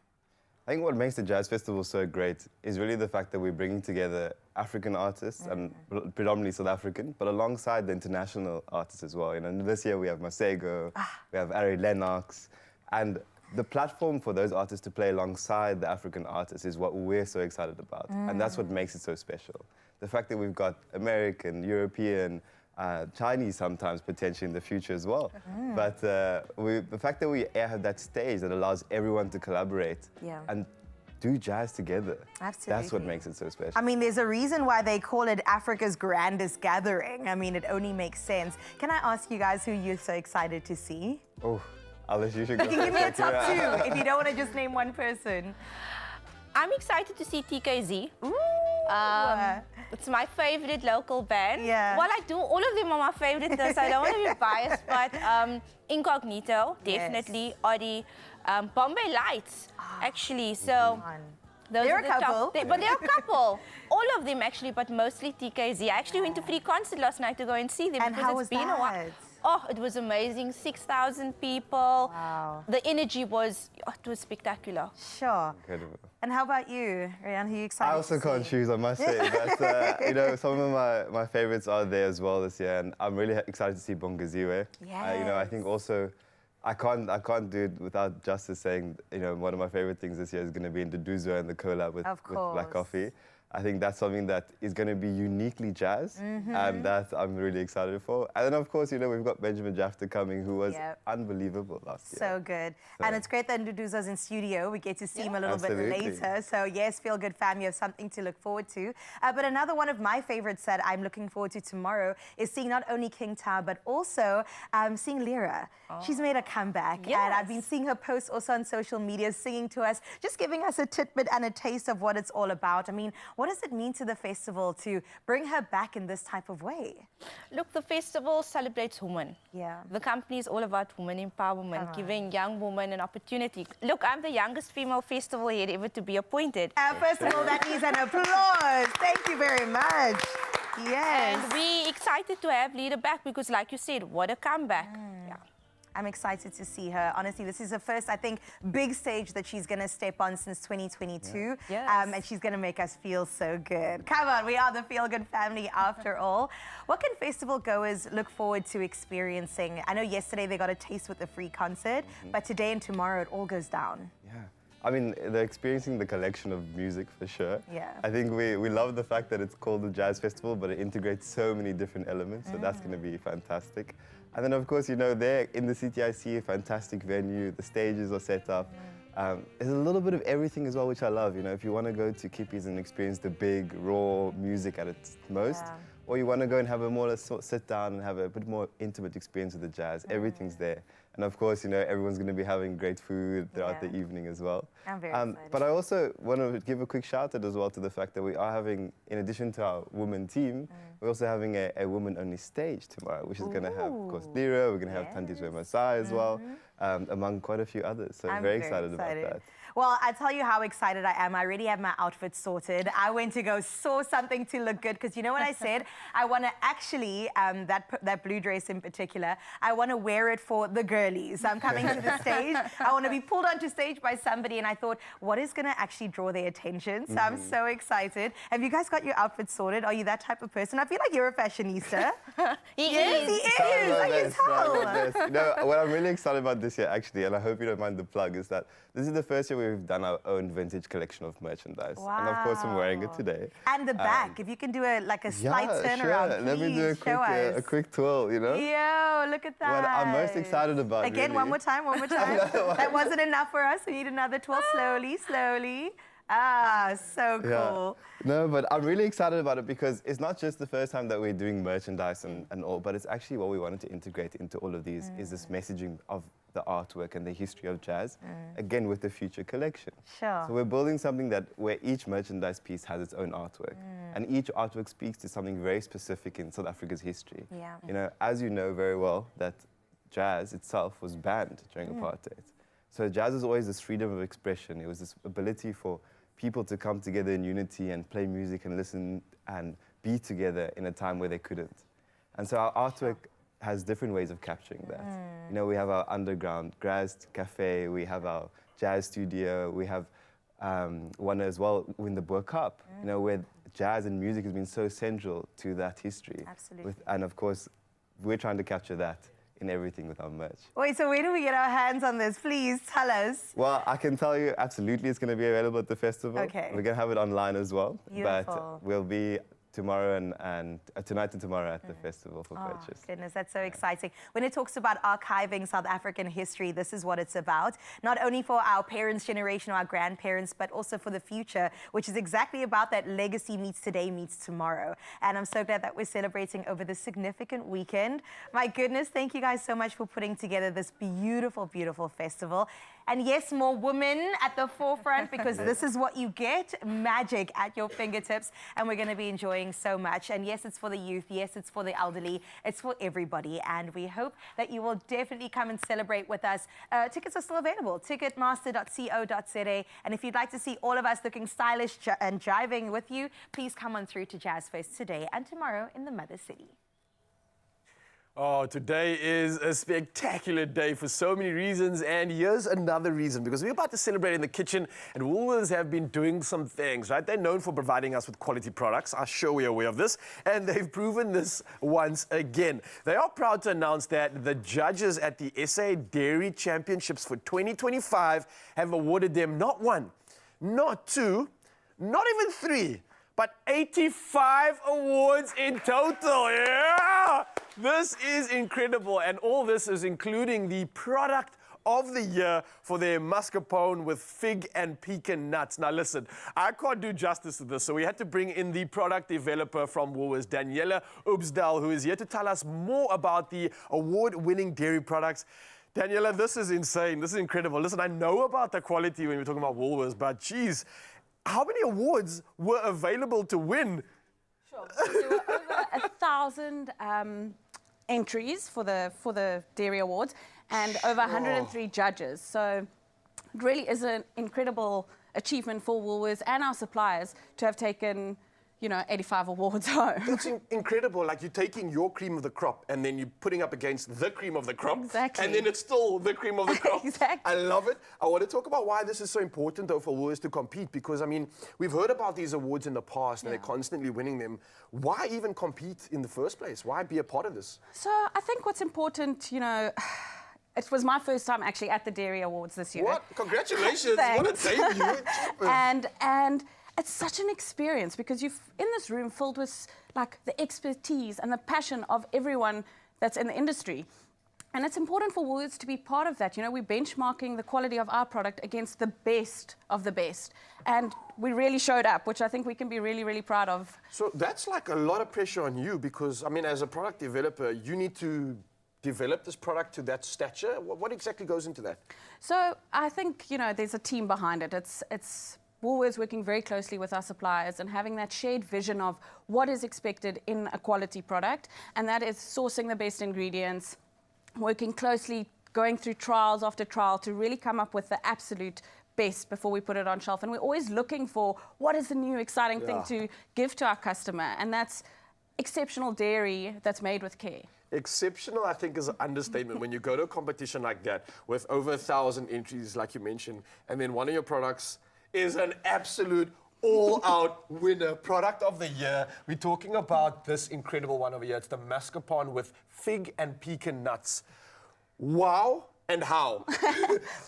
I think what makes the Jazz Festival so great is really the fact that we're bringing together African artists, and predominantly South African, but alongside the international artists as well. This year we have Masego, we have Ari Lennox, and the platform for those artists to play alongside the African artists is what we're so excited about, and that's what makes it so special. The fact that we've got American, European, Chinese sometimes potentially in the future as well. But the fact that we have that stage that allows everyone to collaborate and do jazz together, that's what makes it so special. I mean, there's a reason why they call it Africa's grandest gathering. I mean, it only makes sense. Can I ask you guys who you're so excited to see? Oh, I'll let you go. You can give me a top two if you don't want to just name one person. I'm excited to see TKZ. Ooh. It's my favorite local band. Yeah. Well, all of them are my favorite, though, so I don't want to be biased, but Incognito, definitely, Odi, Bombay Lights, actually, so... They're a couple. But they're a couple. All of them, actually, but mostly TKZ. I actually went to free concert last night to go and see them. And because how was it's been a while. Oh, it was amazing. 6,000 people. Wow. The energy was, it was spectacular. Sure. Incredible. And how about you, Rayan? Who are you excited I also to see? can't choose, I must say. But, some of my favorites are there as well this year, and I'm really excited to see Bongaziwe. Yes. I think also, I can't do it without Justice saying, one of my favorite things this year is going to be Nduduzo and the collab with Black Coffee. I think that's something that is going to be uniquely jazz, and that I'm really excited for. And then, of course, we've got Benjamin Jafta coming, who was unbelievable last year. So good. And it's great that Nduduzo's in studio. We get to see him a little bit later. So, yes, Feel Good fam, you have something to look forward to. But another one of my favorites that I'm looking forward to tomorrow is seeing not only King Tao, but also seeing Lyra. She's made a comeback. Yes. And I've been seeing her posts also on social media, singing to us, just giving us a tidbit and a taste of what it's all about. I mean, What does it mean to the festival to bring her back in this type of way? Look, the festival celebrates women. Yeah. The company is all about women empowerment, giving young women an opportunity. Look, I'm the youngest female festival head ever to be appointed. First of all, that needs an applause. Thank you very much. Yes. And we're excited to have Leader back because, like you said, what a comeback. Yeah. I'm excited to see her. Honestly, this is the first, I think, big stage that she's going to step on since 2022. Yes. And she's going to make us feel so good. Come on, we are the Feel Good family after all. What can festival goers look forward to experiencing? I know yesterday they got a taste with the free concert, but today and tomorrow it all goes down. Yeah. I mean, they're experiencing the collection of music for sure. Yeah. I think we love the fact that it's called the Jazz Festival, but it integrates so many different elements, so that's going to be fantastic. And then, of course, you know, there in the CTIC, a fantastic venue, the stages are set up. There's a little bit of everything as well, which I love. You know, if you want to go to Kippies and experience the big, raw music at its most, or you want to go and have a more sit down and have a bit more intimate experience with the jazz, everything's there. And of course, you know, everyone's going to be having great food throughout the evening as well. I'm very excited. But I also want to give a quick shout out as well to the fact that we are having, in addition to our women team, we're also having a woman-only stage tomorrow, which is going to have, of course, Lira, we're going to have Tandiswe Masai as well, among quite a few others. So I'm very excited about that. Well, I tell you how excited I am. I already have my outfit sorted. I went to go saw something to look good because you know what I said? I want to actually, that blue dress in particular, I want to wear it for the girlies. I'm coming to the stage. I want to be pulled onto stage by somebody and I thought, what is going to actually draw their attention? So I'm so excited. Have you guys got your outfit sorted? Are you that type of person? I feel like you're a fashionista. He Yes, he is. I can tell. You know, what I'm really excited about this year, actually, and I hope you don't mind the plug, is that this is the first year we've done our own vintage collection of merchandise. Wow. And of course, I'm wearing it today. And the back, if you can do a slight turnaround, sure. Let me do a quick twirl, you know? Yo, look at that. What I'm most excited about, Again, really. one more time. That wasn't enough for us. We need another twirl. Slowly. Ah, so cool. Yeah. No, but I'm really excited about it because it's not just the first time that we're doing merchandise and all, but it's actually what we wanted to integrate into all of these is this messaging of the artwork and the history of jazz, again with the future collection. Sure. So we're building something that where each merchandise piece has its own artwork, and each artwork speaks to something very specific in South Africa's history. Yeah. You know, as you know very well, that jazz itself was banned during apartheid. So jazz is always this freedom of expression. It was this ability for people to come together in unity and play music and listen and be together in a time where they couldn't. And so our artwork has different ways of capturing that. You know, we have our underground Graz Cafe, we have our jazz studio, we have one as well in the Boer Cup, you know, where jazz and music has been so central to that history. Absolutely. And of course, we're trying to capture that in everything with our merch. Wait, so where do we get our hands on this? Please tell us. Well, I can tell you absolutely it's going to be available at the festival. Okay. We're going to have it online as well. Beautiful. But we'll be tomorrow and tonight and tomorrow at the festival for purchase. Goodness, that's so exciting. When it talks about archiving South African history, this is what it's about. Not only for our parents' generation or our grandparents, but also for the future, which is exactly about that legacy meets today, meets tomorrow. And I'm so glad that we're celebrating over this significant weekend. My goodness, thank you guys so much for putting together this beautiful, beautiful festival. And yes, more women at the forefront because this is what you get, magic at your fingertips. And we're going to be enjoying so much. And yes, it's for the youth. Yes, it's for the elderly. It's for everybody. And we hope that you will definitely come and celebrate with us. Tickets are still available, ticketmaster.co.za. And if you'd like to see all of us looking stylish and jiving with you, please come on through to Jazz Fest today and tomorrow in the Mother City. Oh, today is a spectacular day for so many reasons, and here's another reason, because we're about to celebrate in the kitchen, and Woolworths have been doing some things, right? They're known for providing us with quality products. I'm sure we're aware of this, and they've proven this once again. They are proud to announce that the judges at the SA Dairy Championships for 2025 have awarded them not one, not two, not even three, but 85 awards in total. Yeah! This is incredible, and all this is including the product of the year for their mascarpone with fig and pecan nuts. Now listen, I can't do justice to this, so we had to bring in the product developer from Woolworths, Daniela Oobsdal, who is here to tell us more about the award-winning dairy products. Daniela, this is insane. This is incredible. Listen, I know about the quality when we're talking about Woolworths, but geez, how many awards were available to win? Sure. So there were over 1,000 entries for the Dairy Awards and over 103 judges. So it really is an incredible achievement for Woolworths and our suppliers to have taken, 85 awards home. It's incredible. Like, you're taking your cream of the crop and then you're putting up against the cream of the crop. Exactly. And then it's still the cream of the crop. Exactly. I love it. I want to talk about why this is so important, though, for Woolworths to compete. Because, I mean, we've heard about these awards in the past and they're constantly winning them. Why even compete in the first place? Why be a part of this? So I think what's important, it was my first time actually at the Dairy Awards this year. What? Congratulations. What a debut. and it's such an experience because you're in this room filled with like the expertise and the passion of everyone that's in the industry. And it's important for Woolworths to be part of that. We're benchmarking the quality of our product against the best of the best. And we really showed up, which I think we can be really, really proud of. So that's like a lot of pressure on you because, I mean, as a product developer, you need to develop this product to that stature. What exactly goes into that? So I think, there's a team behind it. It's Woolworths working very closely with our suppliers and having that shared vision of what is expected in a quality product. And that is sourcing the best ingredients, working closely, going through trials after trial to really come up with the absolute best before we put it on shelf. And we're always looking for what is the new exciting thing to give to our customer. And that's exceptional dairy that's made with care. Exceptional, I think, is an understatement. When you go to a competition like that with over 1,000 entries, like you mentioned, and then one of your products is an absolute all-out winner, product of the year. We're talking about this incredible one over here. It's the mascarpone with fig and pecan nuts. Wow, and how?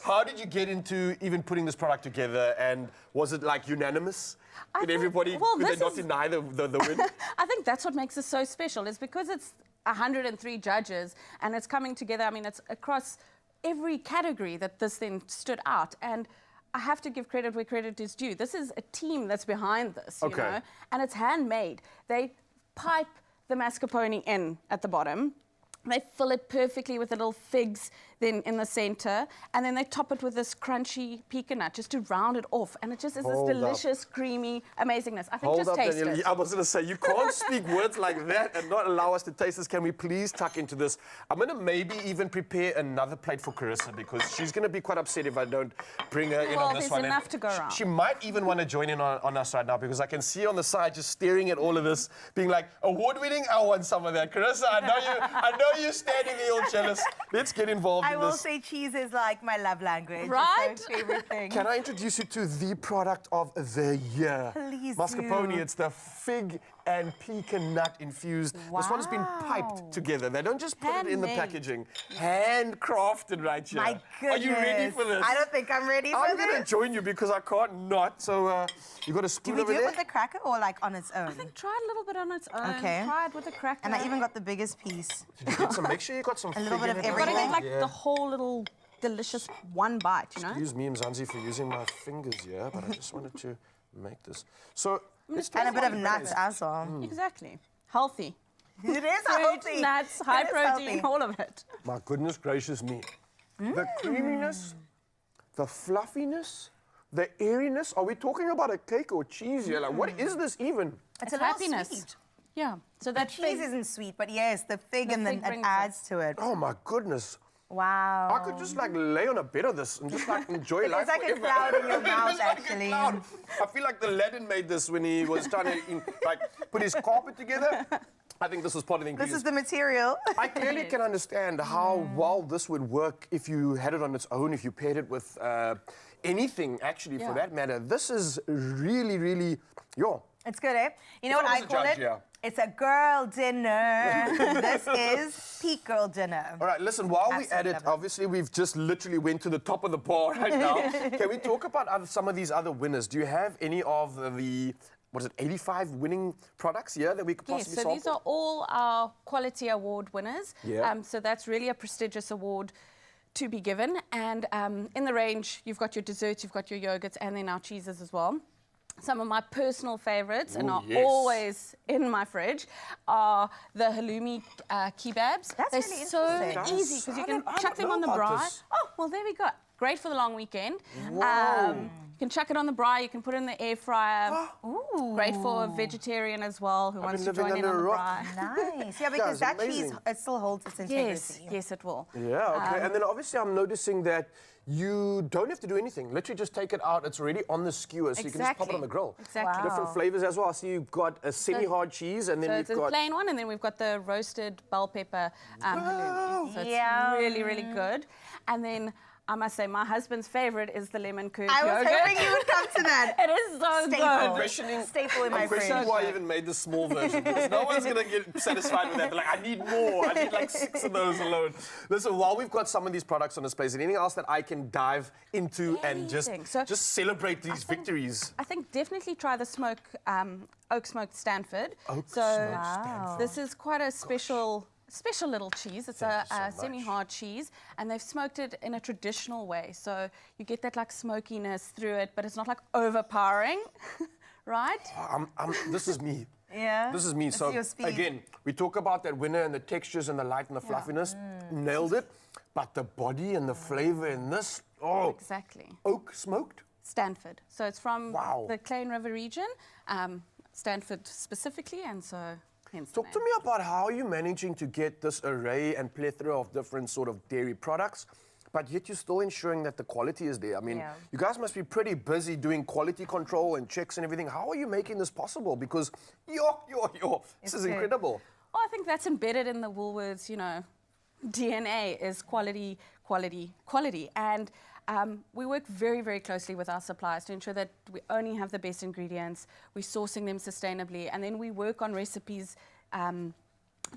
How did you get into even putting this product together? And was it like unanimous? Did everybody, could they not deny the win? I think that's what makes it so special, is because it's 103 judges and it's coming together. I mean, it's across every category that this then stood out. And I have to give credit where credit is due. This is a team that's behind this, you know, and it's handmade. They pipe the mascarpone in at the bottom. They fill it perfectly with the little figs then in the center, and then they top it with this crunchy pecan nut just to round it off, and it just is this delicious, creamy amazingness. I think just taste it. I was going to say, you can't speak words like that and not allow us to taste this. Can we please tuck into this? I'm going to maybe even prepare another plate for Carissa because she's going to be quite upset if I don't bring her in on this one. There's enough to go around. She might even want to join in on us right now because I can see on the side just staring at all of this, being like, award-winning, I want some of that. Carissa, I know you're standing there all jealous. Let's get involved in I will this. say cheese is like my love language. Right? It's my favorite thing. Can I introduce you to the product of the year? Please Mascarpone, do. it's the fig and pecan nut infused. This one has been piped together. They don't just put it in the packaging. Handcrafted right here. My goodness. Are you ready for this? I don't think I'm ready for I'm this. going to join you because I can't not. So you got a spoon Do we over do there? it with the cracker or like on its own? I think try it a little bit on its own. Okay. Try it with a cracker. And I even got the biggest piece. Make sure you got some A little fig bit in of it. You've got to everything. get like the whole little delicious one bite, you know? Excuse me, Mzansi, for using my fingers here, but I just wanted to make this. So, let's And a talk bit of about nuts the as well. Exactly. Healthy. It is Fruit, healthy. nuts, It high is protein, healthy. all of it. My goodness gracious me. The creaminess, the fluffiness, the airiness. Are we talking about a cake or cheese here? Like, what is this even? It's It's a little happiness. sweet. Yeah. So The that cheese isn't sweet, but yes, the fig and then fig it brings adds to it. Oh my goodness. Wow. I could just like lay on a bed of this and just like enjoy life It's like a forever. cloud in your mouth, It's like a actually. cloud. I feel like the Aladdin made this when he was trying to put his carpet together. I think this was part of the This ingredients. is the material. I clearly can understand how well this would work if you had it on its own, if you paired it with anything, actually, for that matter. This is really, really, It's good, eh? You know what I call it? It's a girl dinner. This is peak girl dinner. All right, listen, while we're at it, obviously we've just literally went to the top of the bar right now. Can we talk about some of these other winners? Do you have any of the, 85 winning products here that we could possibly Yes, so these are all our quality award winners. Yeah. So that's really a prestigious award to be given. And in the range, you've got your desserts, you've got your yogurts, and then our cheeses as well. Some of my personal favorites, and are always in my fridge, are the halloumi kebabs. That's They're really so interesting. easy because you can I chuck don't them on the know about braai. this. Oh, well, there we go. Great for the long weekend. Whoa. You can chuck it on the braai, you can put it in the air fryer. Ooh. Great for a vegetarian as well who wants to living join in under on a the rock. braai. Nice. Yeah, because Guys, that cheese, amazing. it still holds its integrity. Yes, yes, it will. Yeah, okay. And then obviously I'm noticing that you don't have to do anything. Literally just take it out. It's already on the skewer, so you can just pop it on the grill. Exactly. Different flavors as well. I see you've got a semi-hard cheese, and then So you've it's a got... plain one, and then we've got the roasted bell pepper halloumi. So it's Yum. really, really good. And then I must say, my husband's favorite is the lemon curd I was yogurt. hoping you would come to that. It is so Staple. good. Staple in my I'm questioning fridge. why I even made the small version, because no one's going to get satisfied with that. They're like, I need more. I need like 6 of those alone. Listen, while we've got some of these products on display, is there anything else that I can dive into and just celebrate these victories? I think definitely try the oak smoked Stanford. This is quite a special little cheese. It's a semi-hard cheese, and they've smoked it in a traditional way. So you get that like smokiness through it, but it's not like overpowering, right? This is me. Yeah. This is me. It's So your speed. again, we talk about that winner and the textures and the light and the fluffiness. Nailed it. But the body and the flavor in this, Exactly. Oak smoked? Stanford. So it's from the Klein River region, Stanford specifically, and so hence the Talk to me about how you're managing to get this array and plethora of different sort of dairy products, but yet you're still ensuring that the quality is there. I mean, you guys must be pretty busy doing quality control and checks and everything. How are you making this possible? Because, this is incredible. Well, I think that's embedded in the Woolworths, DNA is quality, quality, quality. And we work very, very closely with our suppliers to ensure that we only have the best ingredients, we're sourcing them sustainably, and then we work on recipes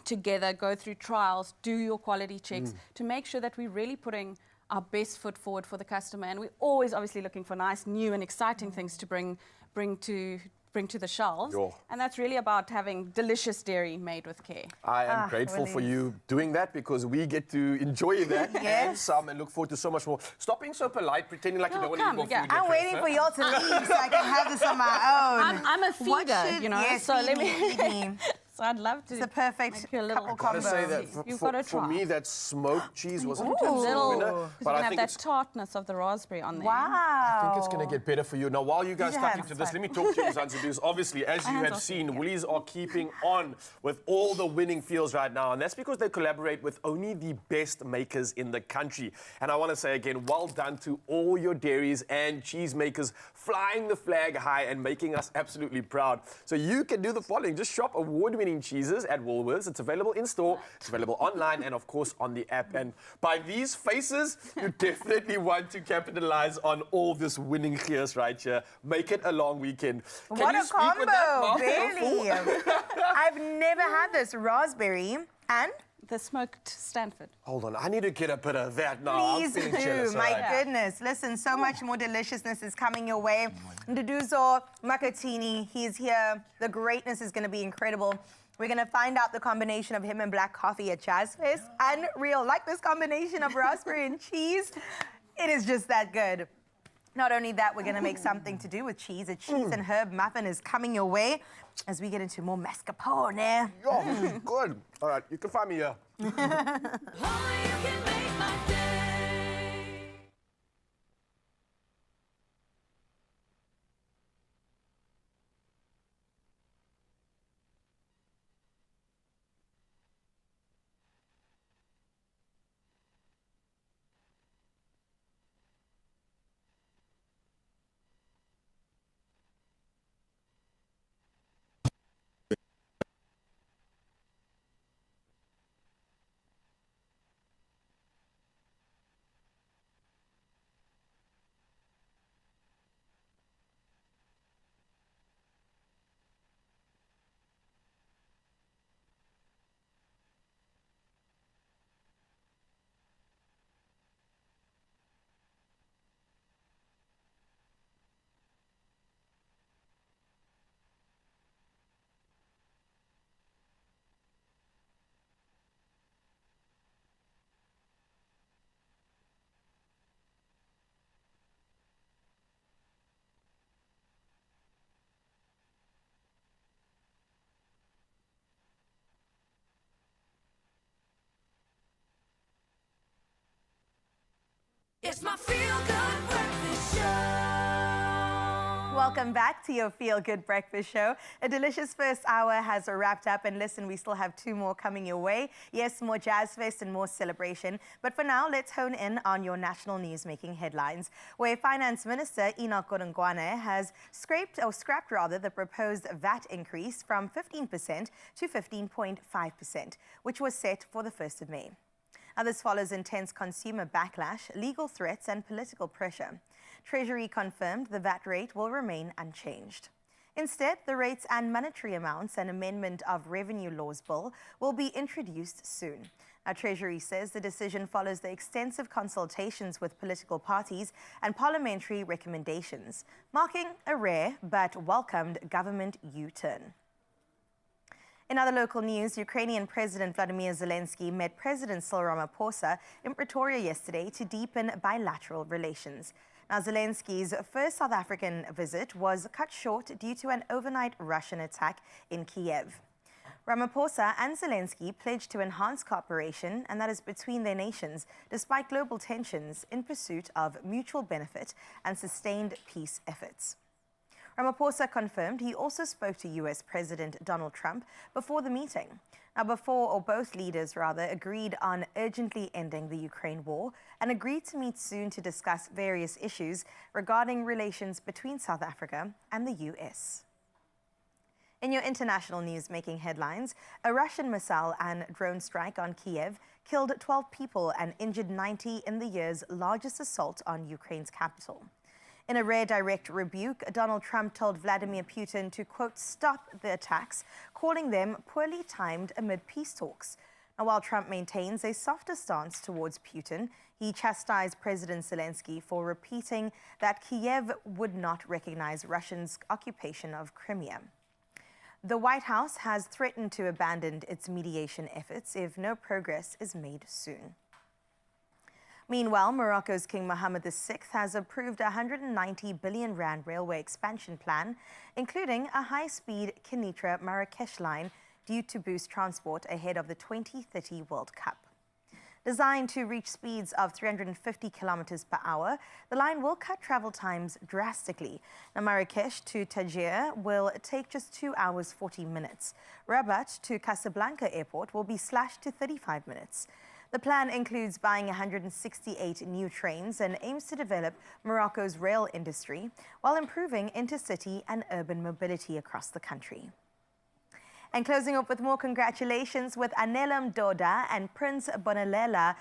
together, go through trials, do your quality checks to make sure that we're really putting our best foot forward for the customer. And we're always obviously looking for nice, new and exciting things to bring to the shelves. And that's really about having delicious dairy made with care. I am grateful for you doing that, because we get to enjoy that and some, and look forward to so much more. Stop being so polite, pretending like you don't want to eat more food. I'm waiting for y'all to leave so I can have this on my own. I'm a feeder, Yes, so feed me. So I'd love to. It's a perfect couple I've got combo. to say that for me, that smoked cheese was a little, winner. because But you I can think have that tartness of the raspberry on there. Wow. I think it's going to get better for you. Now, while you guys You stuck have into this, fun. let me talk to you, Zanzibar. Obviously, as you hands have off seen, Woolies are keeping on with all the winning fields right now, and that's because they collaborate with only the best makers in the country. And I want to say again, well done to all your dairies and cheese makers flying the flag high and making us absolutely proud. So you can do the following. Just shop award-winning cheeses at Woolworths. It's available in store, it's available online, and of course on the app. And by these faces, you definitely want to capitalize on all this winning gears right here. Make it a long weekend. Can What you a speak with that combo, mouthful? really. I've never had this raspberry and The smoked Stanford. Hold on, I need to get a bit of that now. please I'm feeling jealous. do. My all right. goodness. Listen, so much more deliciousness is coming your way. Nduduzo Makatini, he's here. The greatness is going to be incredible. We're going to find out the combination of him and black coffee at Jazz Fest. Unreal. Like this combination of raspberry and cheese. It is just that good. Not only that, we're going to make something to do with cheese. A cheese and herb muffin is coming your way as we get into more mascarpone. Oh, good. All right, you can find me here. It's my feel-good breakfast show. Welcome back to your Feel Good Breakfast Show. A delicious first hour has wrapped up, and listen, we still have 2 more coming your way. Yes, more Jazz Fest and more celebration. But for now, let's hone in on your national news-making headlines, where Finance Minister Enoch Godongwana has scrapped the proposed VAT increase from 15% to 15.5%, which was set for the 1st of May. Now, this follows intense consumer backlash, legal threats, and political pressure. Treasury confirmed the VAT rate will remain unchanged. Instead, the rates and monetary amounts and amendment of Revenue Laws Bill will be introduced soon. Now, Treasury says the decision follows the extensive consultations with political parties and parliamentary recommendations, marking a rare but welcomed government U-turn. In other local news, Ukrainian President Vladimir Zelensky met President Cyril Ramaphosa in Pretoria yesterday to deepen bilateral relations. Now, Zelensky's first South African visit was cut short due to an overnight Russian attack in Kiev. Ramaphosa and Zelensky pledged to enhance cooperation, and that is between their nations, despite global tensions, in pursuit of mutual benefit and sustained peace efforts. Ramaphosa confirmed he also spoke to U.S. President Donald Trump before the meeting. Now, both leaders agreed on urgently ending the Ukraine war and agreed to meet soon to discuss various issues regarding relations between South Africa and the U.S. In your international news-making headlines, a Russian missile and drone strike on Kiev killed 12 people and injured 90 in the year's largest assault on Ukraine's capital. In a rare direct rebuke, Donald Trump told Vladimir Putin to, quote, stop the attacks, calling them poorly timed amid peace talks. Now, while Trump maintains a softer stance towards Putin, he chastised President Zelensky for repeating that Kiev would not recognize Russia's occupation of Crimea. The White House has threatened to abandon its mediation efforts if no progress is made soon. Meanwhile, Morocco's King Mohammed VI has approved a 190 billion rand railway expansion plan, including a high-speed Kenitra-Marrakesh line due to boost transport ahead of the 2030 World Cup. Designed to reach speeds of 350 kilometers per hour, the line will cut travel times drastically. Now, Marrakesh to Tangier will take just 2 hours 40 minutes. Rabat to Casablanca Airport will be slashed to 35 minutes. The plan includes buying 168 new trains and aims to develop Morocco's rail industry while improving intercity and urban mobility across the country. And closing up with more congratulations with Anela Mdoda and Prince Bonalela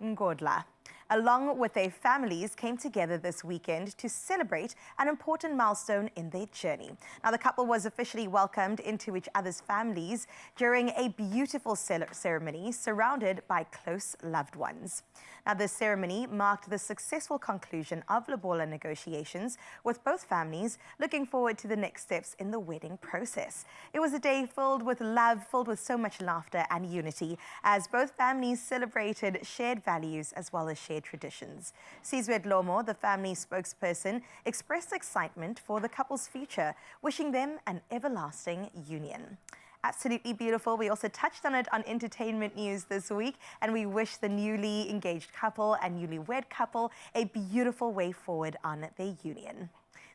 Ngodla, along with their families, came together this weekend to celebrate an important milestone in their journey. Now, the couple was officially welcomed into each other's families during a beautiful ceremony surrounded by close loved ones. Now, this ceremony marked the successful conclusion of lobola negotiations, with both families looking forward to the next steps in the wedding process. It was a day filled with love, filled with so much laughter and unity, as both families celebrated shared values as well as shared traditions. Sizwe Lomo, the family spokesperson, expressed excitement for the couple's future, wishing them an everlasting union. Absolutely beautiful. We also touched on it on entertainment news this week, and we wish the newly engaged couple and newlywed couple a beautiful way forward on their union.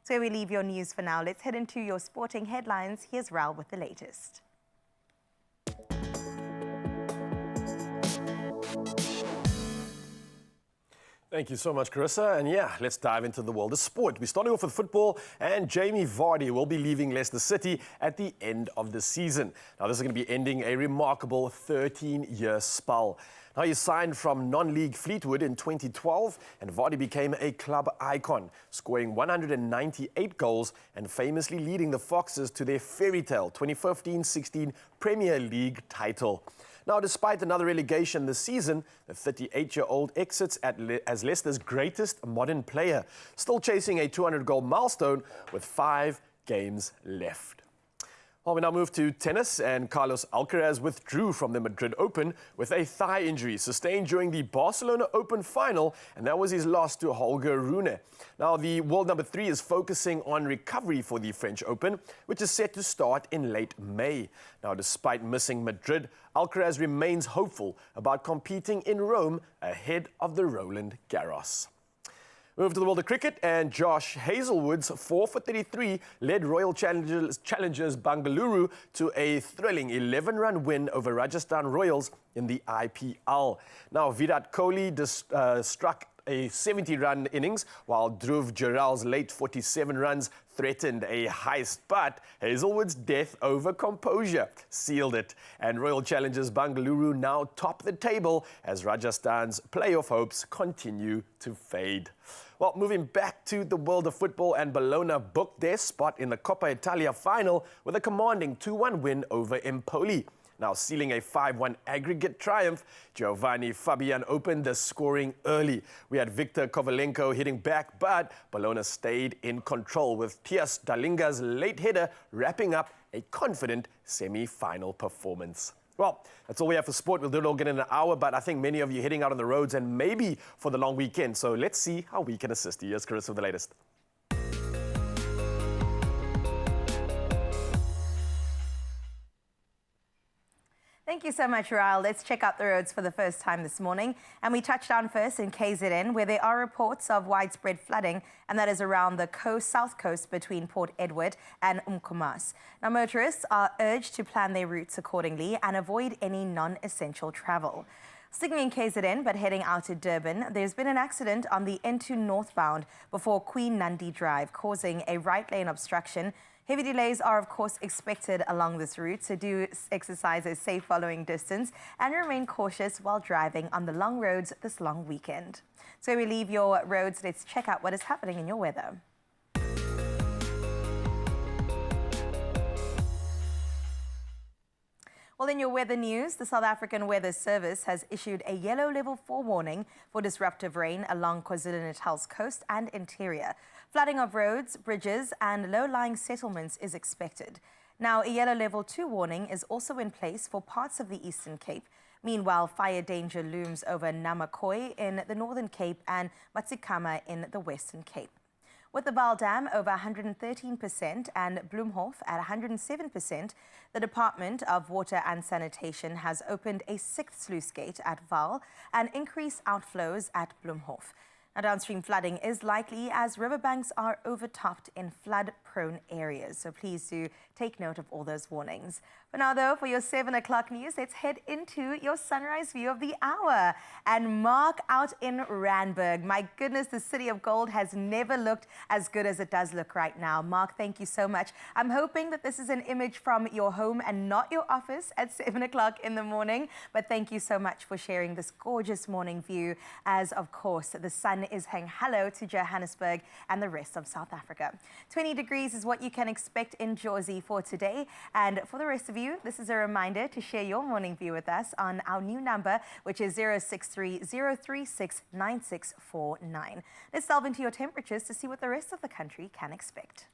So we leave your news for now. Let's head into your sporting headlines. Here's Raul with the latest. Thank you so much, Carissa. And yeah, let's dive into the world of sport. We're starting off with football, and Jamie Vardy will be leaving Leicester City at the end of the season. Now, this is going to be ending a remarkable 13-year spell. Now, he signed from non-league Fleetwood in 2012, and Vardy became a club icon, scoring 198 goals and famously leading the Foxes to their fairy tale 2015-16 Premier League title. Now, despite another relegation this season, the 38-year-old exits as Leicester's greatest modern player, still chasing a 200-goal milestone with 5 games left. Well, we now move to tennis, and Carlos Alcaraz withdrew from the Madrid Open with a thigh injury sustained during the Barcelona Open final, and that was his loss to Holger Rune. Now, the world number 3 is focusing on recovery for the French Open, which is set to start in late May. Now, despite missing Madrid, Alcaraz remains hopeful about competing in Rome ahead of the Roland Garros. Move to the world of cricket, and Josh Hazlewood's 4 for 33 led Royal Challengers Bengaluru to a thrilling 11-run win over Rajasthan Royals in the IPL. Now, Virat Kohli struck a 70-run innings, while Dhruv Jural's late 47 runs threatened a heist, but Hazlewood's death over composure sealed it. And Royal Challengers Bengaluru now top the table as Rajasthan's playoff hopes continue to fade. Well, moving back to the world of football, and Bologna booked their spot in the Coppa Italia final with a commanding 2-1 win over Empoli. Now sealing a 5-1 aggregate triumph, Giovanni Fabian opened the scoring early. We had Victor Kovalenko hitting back, but Bologna stayed in control with Tias Dalinga's late header wrapping up a confident semi-final performance. Well, that's all we have for sport. We'll do it all again in an hour, but I think many of you are heading out on the roads and maybe for the long weekend. So let's see how we can assist you. Here's Chris with the latest. Thank you so much, Raul. Let's check out the roads for the first time this morning. And we touch down first in KZN, where there are reports of widespread flooding, and that is around the south coast between Port Edward and Umkomaas. Now, motorists are urged to plan their routes accordingly and avoid any non-essential travel. Sticking in KZN, but heading out to Durban, there's been an accident on the N2 northbound before Queen Nandi Drive, causing a right lane obstruction. Heavy delays are, of course, expected along this route, so do exercise a safe following distance and remain cautious while driving on the long roads this long weekend. So we leave your roads, let's check out what is happening in your weather. Well, in your weather news, the South African Weather Service has issued a yellow level 4 warning for disruptive rain along KwaZulu-Natal's coast and interior. Flooding of roads, bridges and low-lying settlements is expected. Now, a yellow level 2 warning is also in place for parts of the Eastern Cape. Meanwhile, fire danger looms over Namakoi in the Northern Cape and Matsikama in the Western Cape. With the Vaal Dam over 113% and Bloemhof at 107%, the Department of Water and Sanitation has opened a 6th sluice gate at Vaal and increased outflows at Bloemhof. Now, downstream flooding is likely as riverbanks are overtopped in flood-prone areas, so please do take note of all those warnings. For now, though, for your 7 o'clock news, let's head into your sunrise view of the hour. And Mark out in Randburg. My goodness, the city of gold has never looked as good as it does look right now. Mark, thank you so much. I'm hoping that this is an image from your home and not your office at 7 o'clock in the morning. But thank you so much for sharing this gorgeous morning view, as, of course, the sun is saying hello to Johannesburg and the rest of South Africa. 20 degrees is what you can expect in Jersey for today. And for the rest of you, this is a reminder to share your morning view with us on our new number, which is 063-036-9649. Let's delve into your temperatures to see what the rest of the country can expect.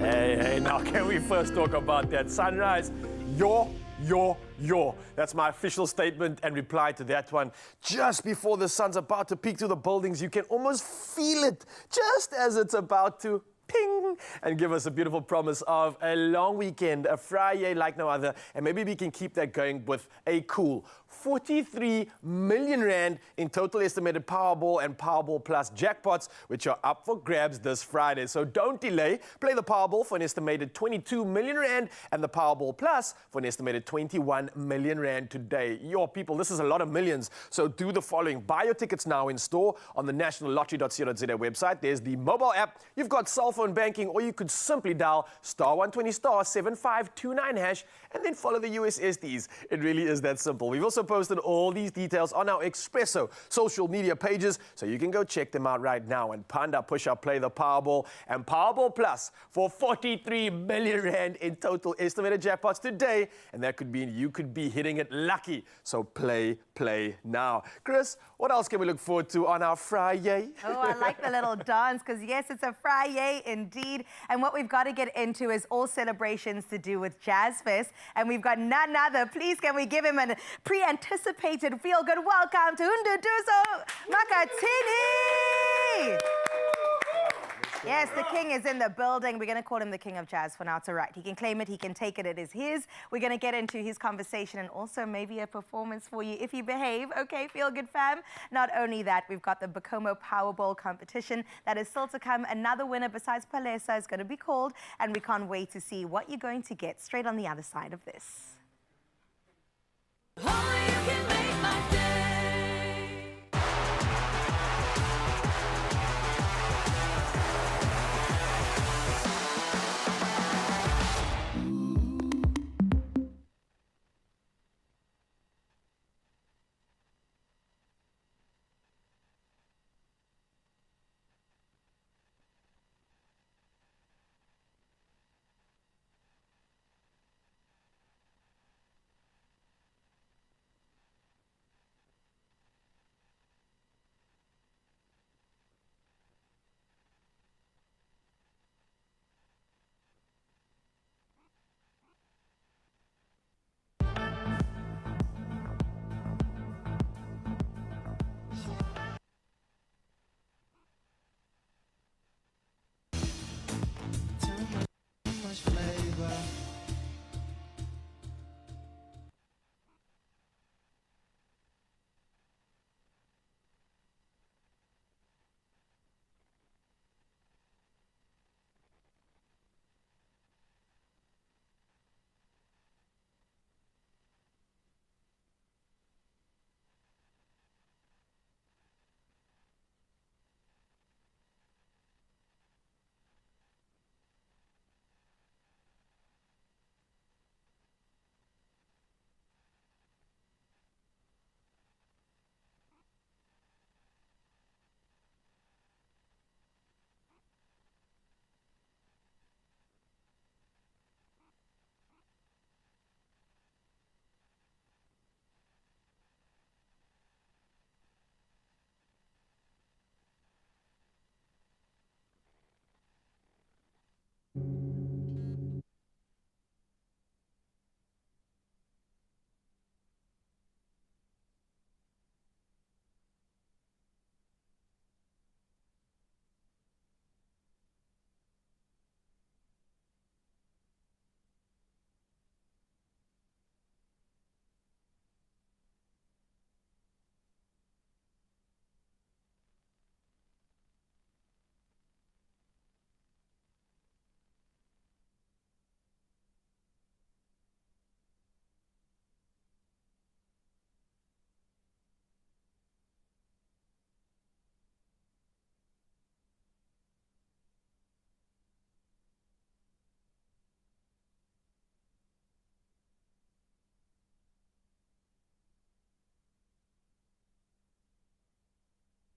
Hey, now can we first talk about that sunrise? Your. That's my official statement and reply to that one. Just before the sun's about to peek through the buildings, you can almost feel it just as it's about to ping and give us a beautiful promise of a long weekend, a Friday like no other, and maybe we can keep that going with a cool 43 million rand in total estimated Powerball and Powerball Plus jackpots, which are up for grabs this Friday. So don't delay. Play the Powerball for an estimated 22 million rand and the Powerball Plus for an estimated 21 million rand today. Your people, this is a lot of millions. So do the following. Buy your tickets now in store on the nationallottery.co.za website. There's the mobile app. You've got cell phone banking, or you could simply dial *120 *7529 hash and then follow the USSDs. It really is that simple. We've also posted all these details on our Expresso social media pages, so you can go check them out right now. And Panda, push up, play the Powerball and Powerball Plus for 43 million rand in total estimated jackpots today, and that could mean you could be hitting it lucky. So play now. Chris, what else can we look forward to on our Friday? Oh, I like the little dance, because yes, it's a Friday indeed. And what we've got to get into is all celebrations to do with Jazz Fest. And we've got none other. Please, can we give him a pre-anticipated feel-good welcome to Nduduzo Makatini? Yes, the king is in the building. We're going to call him the king of jazz for now. It's all right. He can claim it. He can take it. It is his. We're going to get into his conversation and also maybe a performance for you if you behave. Okay, feel good, fam. Not only that, we've got the Bakomo Powerball competition that is still to come. Another winner besides Palesa is going to be called, and we can't wait to see what you're going to get straight on the other side of this.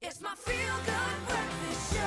It's my feel-good breakfast show.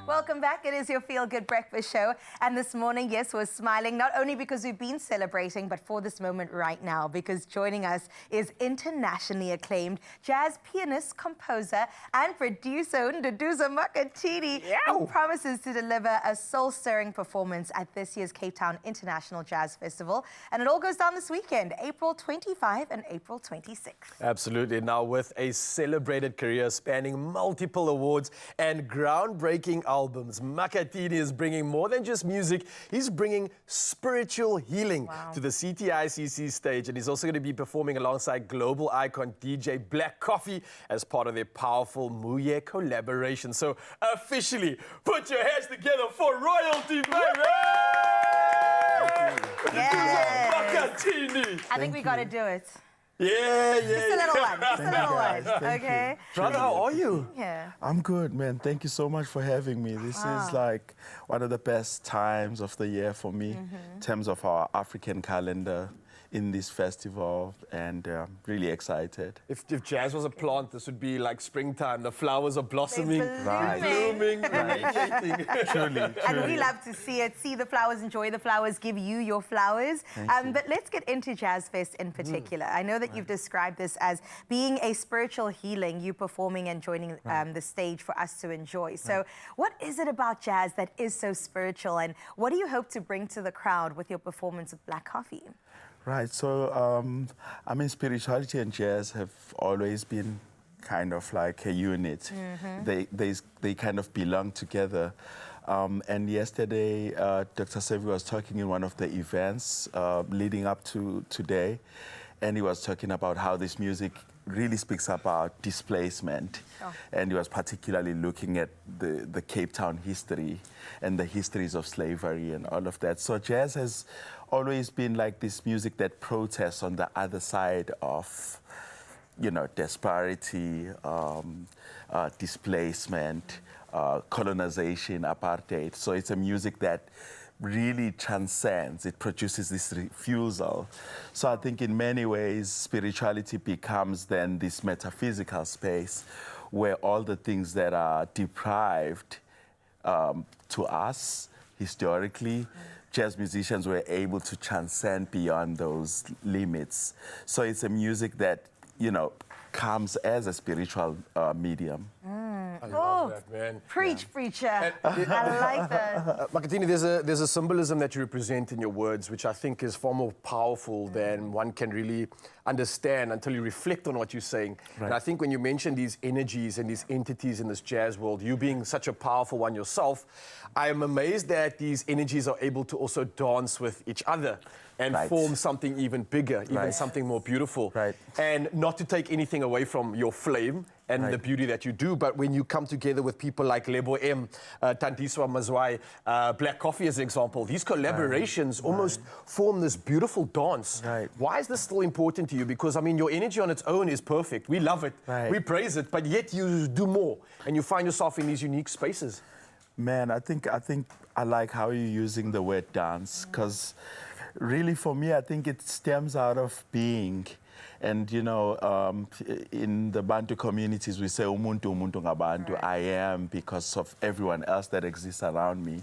Welcome back. It is your Feel Good Breakfast Show. And this morning, yes, we're smiling, not only because we've been celebrating, but for this moment right now, because joining us is internationally acclaimed jazz pianist, composer, and producer Nduduzo Makatini, who promises to deliver a soul-stirring performance at this year's Cape Town International Jazz Festival. And it all goes down this weekend, April 25 and April 26. Absolutely. Now, with a celebrated career spanning multiple awards and groundbreaking albums, albums. Makatini is bringing more than just music. He's bringing spiritual healing to the CTICC stage, and he's also going to be performing alongside global icon DJ Black Coffee as part of their powerful Muye collaboration. So officially, put your hands together for royalty, baby! Makatini. I think we got to do it. Yeah. Just a little one. Just a little one. Thank Okay. Brother, how are you? Yeah. I'm good, man. Thank you so much for having me. This is like one of the best times of the year for me in terms of our African calendar in this festival, and really excited. If jazz was a plant, this would be like springtime. The flowers are blossoming, blooming, radiating. Truly. And we love to see it, see the flowers, enjoy the flowers, give you your flowers. But let's get into Jazz Fest in particular. I know that you've described this as being a spiritual healing, you performing and joining the stage for us to enjoy. So what is it about jazz that is so spiritual, and what do you hope to bring to the crowd with your performance of Black Coffee? Right, so I mean, spirituality and jazz have always been kind of like a unit. They kind of belong together. And yesterday, Dr. Sevi was talking in one of the events leading up to today, and he was talking about how this music really speaks about displacement. And he was particularly looking at the Cape Town history and the histories of slavery and all of that. So jazz has always been like this music that protests on the other side of, you know, disparity, displacement, colonization, apartheid. So it's a music that really transcends. It produces this refusal. So I think in many ways, spirituality becomes then this metaphysical space where all the things that are deprived to us historically, jazz musicians were able to transcend beyond those limits. So it's a music that, you know, comes as a spiritual medium. I love that, man. Preach, preacher. I like that. Makatini, there's a symbolism that you represent in your words, which I think is far more powerful than one can really understand until you reflect on what you're saying. And I think when you mention these energies and these entities in this jazz world, you being such a powerful one yourself, I am amazed that these energies are able to also dance with each other and form something even bigger, even something more beautiful. And not to take anything away from your flame and the beauty that you do, but when you come together with people like Lebo M, Tandiswa Mazwai, Black Coffee as an example, these collaborations almost form this beautiful dance. Why is this still important to you? Because, I mean, your energy on its own is perfect. We love it. We praise it, but yet you do more, and you find yourself in these unique spaces. Man, I think I like how you're using the word dance, because really for me, I think it stems out of being. And, you know, in the Bantu communities, we say, umuntu, umuntu ngabantu. I am because of everyone else that exists around me.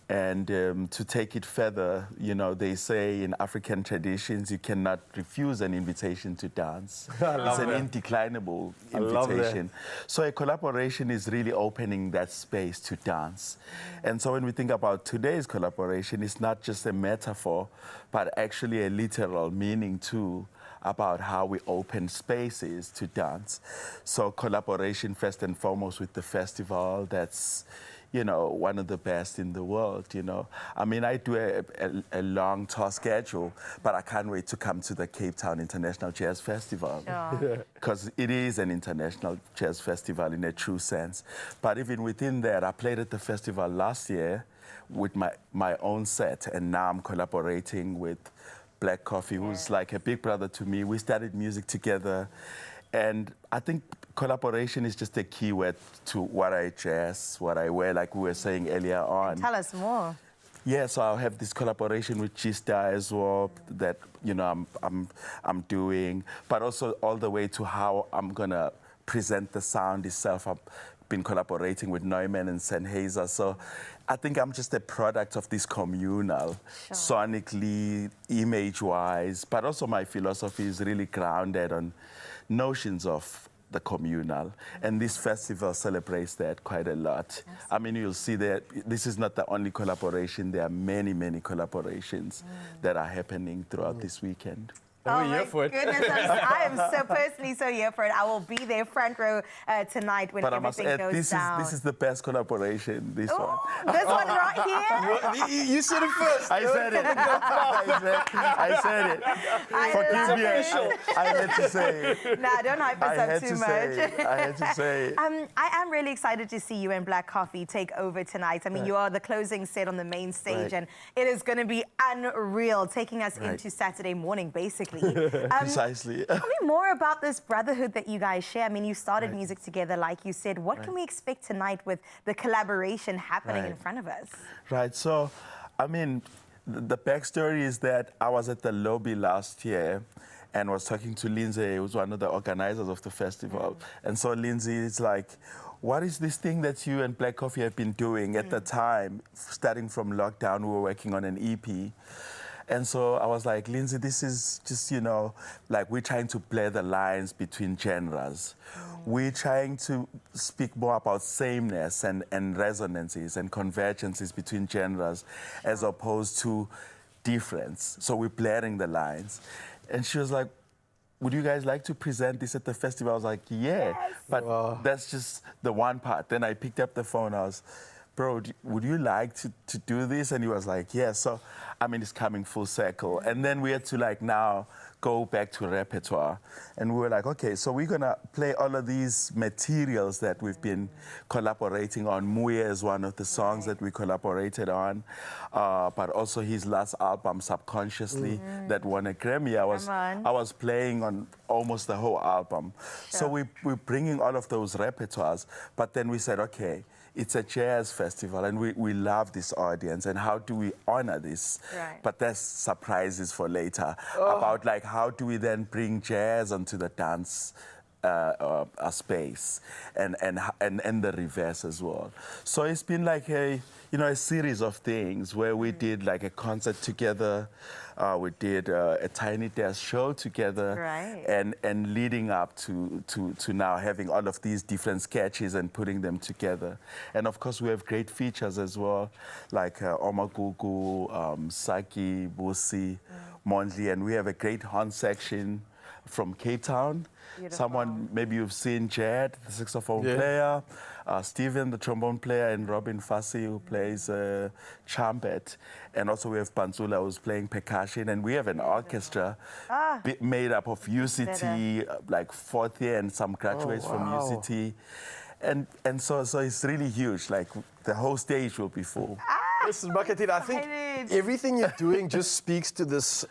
And to take it further, you know, they say in African traditions, you cannot refuse an invitation to dance. It's an indeclinable invitation. So a collaboration is really opening that space to dance. And so when we think about today's collaboration, it's not just a metaphor, but actually a literal meaning too, about how we open spaces to dance. So collaboration first and foremost with the festival, that's, you know, one of the best in the world, you know. I mean, I do a long tour schedule, but I can't wait to come to the Cape Town International Jazz Festival. Because it is an international jazz festival in a true sense. But even within that, I played at the festival last year with my own set, and now I'm collaborating with Black Coffee, who's like a big brother to me. We started music together, and I think collaboration is just a key word to what I jazz, what I wear, like we were saying earlier on. Tell us more. Yeah, so I'll have this collaboration with Chista as well that, you know, I'm doing, but also all the way to how I'm gonna present the sound itself. I've been collaborating with Neumann and Sennheiser, so I think I'm just a product of this communal, sonically, image-wise, but also my philosophy is really grounded on notions of the communal, and this festival celebrates that quite a lot. I mean, you'll see that this is not the only collaboration. There are many, many collaborations that are happening throughout this weekend. We're here for it. Goodness, I am so personally so here for it. I will be there front row tonight when But I must everything add, goes down. this is the best collaboration, this one. This one right here? You said it first. I said it. I said it. Forgive me. I had to say it. Nah, don't hype us up too much. I had to say it. I am really excited to see you and Black Coffee take over tonight. I mean, you are the closing set on the main stage, and it is going to be unreal, taking us into Saturday morning, basically. Precisely. Tell me more about this brotherhood that you guys share. I mean, you started music together, like you said. What can we expect tonight with the collaboration happening in front of us? Right. So, I mean, the backstory is that I was at the lobby last year and was talking to Lindsay, who's one of the organizers of the festival. And so Lindsay is like, what is this thing that you and Black Coffee have been doing? At the time, starting from lockdown, we were working on an EP. And so I was like, Lindsay, this is just, you know, like we're trying to blur the lines between genres. We're trying to speak more about sameness and resonances and convergences between genres as opposed to difference. So we're blurring the lines. And she was like, would you guys like to present this at the festival? I was like, yeah, but that's just the one part. Then I picked up the phone, I was, bro, would you like to do this? And he was like, yeah. So, I mean, it's coming full circle. And then we had to like now go back to repertoire. And we were like, okay, so we're gonna play all of these materials that we've been collaborating on. Muye is one of the songs that we collaborated on, but also his last album, Subconsciously, that won a Grammy. I was playing on almost the whole album. So we're bringing all of those repertoires, but then we said, okay, it's a jazz festival, and we love this audience, and how do we honor this? Right. But there's surprises for later about like how do we then bring jazz onto the dance space, and the reverse as well. So it's been like a series of things where we did like a concert together, we did a Tiny Desk show together, and leading up to now having all of these different sketches and putting them together. And of course we have great features as well, like Omagugu, Saki, Busi, Mondli, and we have a great horn section from Cape Town. Beautiful. Someone, maybe you've seen Jad, the saxophone player, Steven, the trombone player, and Robin Fassi, who plays trumpet. And also we have Panzula, who's playing percussion. And we have an orchestra made up of UCT, like fourth year, and some graduates from UCT. And so it's really huge. Like, the whole stage will be full. Listen, Makatina, I think everything you're doing just speaks to this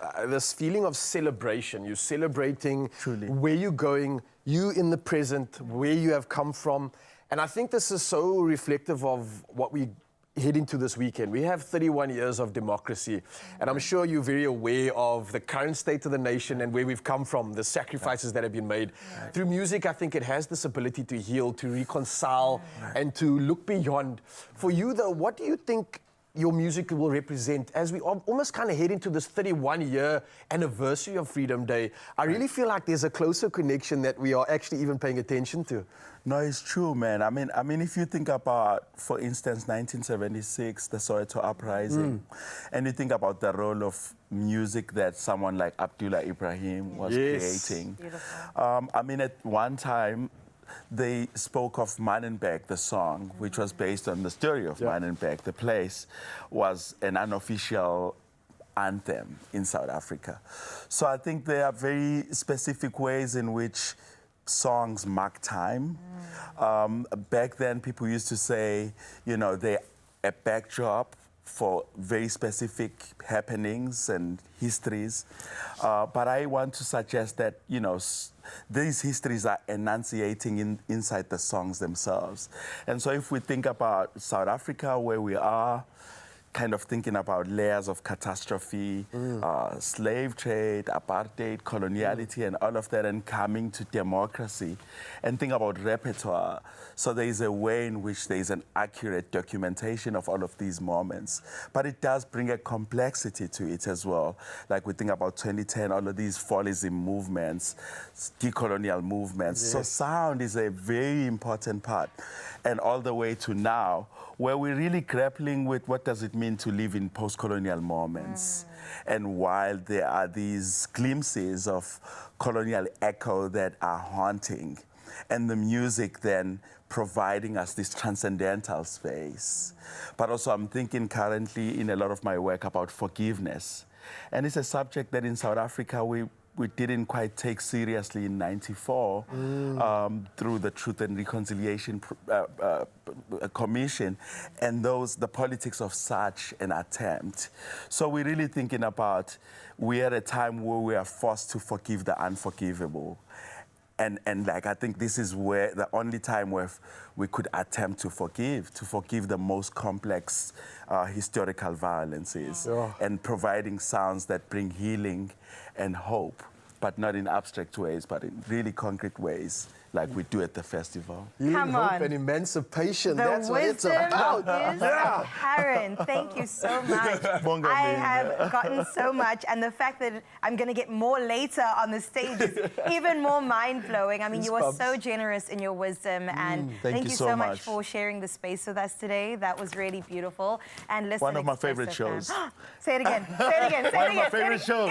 feeling of celebration. You're celebrating where you're going, you in the present, where you have come from. And I think this is so reflective of what we head into this weekend. We have 31 years of democracy, and I'm sure you're very aware of the current state of the nation and where we've come from, the sacrifices that have been made. Through music, I think it has this ability to heal, to reconcile, and to look beyond. For you, though, what do you think your music will represent as we almost kind of head into this 31-year anniversary of Freedom Day? I really feel like there's a closer connection that we are actually even paying attention to. No, it's true, man. I mean, if you think about, for instance, 1976, the Soweto uprising, and you think about the role of music that someone like Abdullah Ibrahim was creating. I mean, at one time, they spoke of Manenberg, the song, which was based on the story of Manenberg. The place was an unofficial anthem in South Africa. So I think there are very specific ways in which songs mark time. Back then, people used to say, you know, they're a backdrop for very specific happenings and histories. But I want to suggest that, you know, these histories are enunciating inside the songs themselves. And so if we think about South Africa, where we are, kind of thinking about layers of catastrophe, slave trade, apartheid, coloniality, and all of that, and coming to democracy, and think about repertoire. So there is a way in which there is an accurate documentation of all of these moments. But it does bring a complexity to it as well. Like we think about 2010, all of these fallism movements, decolonial movements. So sound is a very important part. And all the way to now, where we're really grappling with what does it mean to live in post-colonial moments. And while there are these glimpses of colonial echo that are haunting, and the music then providing us this transcendental space. But also I'm thinking currently in a lot of my work about forgiveness. And it's a subject that in South Africa we didn't quite take seriously in '94 through the Truth and Reconciliation Commission and the politics of such an attempt. So we're really thinking about, we're at a time where we are forced to forgive the unforgivable. And like, I think this is where the only time where we could attempt to forgive the most complex historical violences, and providing sounds that bring healing and hope, but not in abstract ways, but in really concrete ways, like we do at the festival. Healing, Come hope, on. and emancipation. The That's what it's wisdom about. is apparent. Thank you so much. Bonga I man. have gotten so much, and the fact that I'm going to get more later on the stage is even more mind-blowing. I mean, you are so generous in your wisdom, and thank you so much for sharing the space with us today. That was really beautiful. And listen, One of my favorite Expresso shows. fam. Say it again. Say it again. Say One it of my again. favorite shows.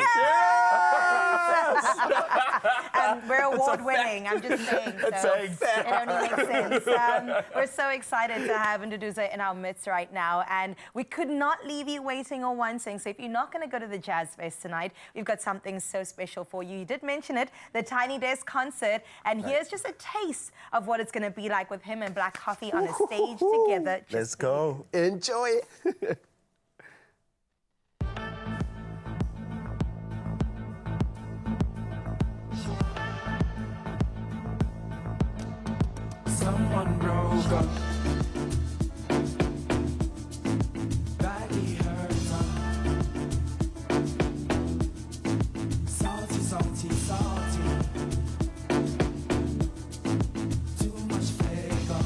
We're award-winning. I'm just saying. So it only makes sense. We're so excited to have Nduduzo in our midst right now, and we could not leave you waiting or wanting. So if you're not going to go to the Jazz Fest tonight, we've got something so special for you. You did mention it, the Tiny Desk concert, and here's just a taste of what it's going to be like with him and Black Coffee on a stage together. Let's go. Enjoy. Someone broke up. Body hurts. Salty, salty, salty. Too much flavor.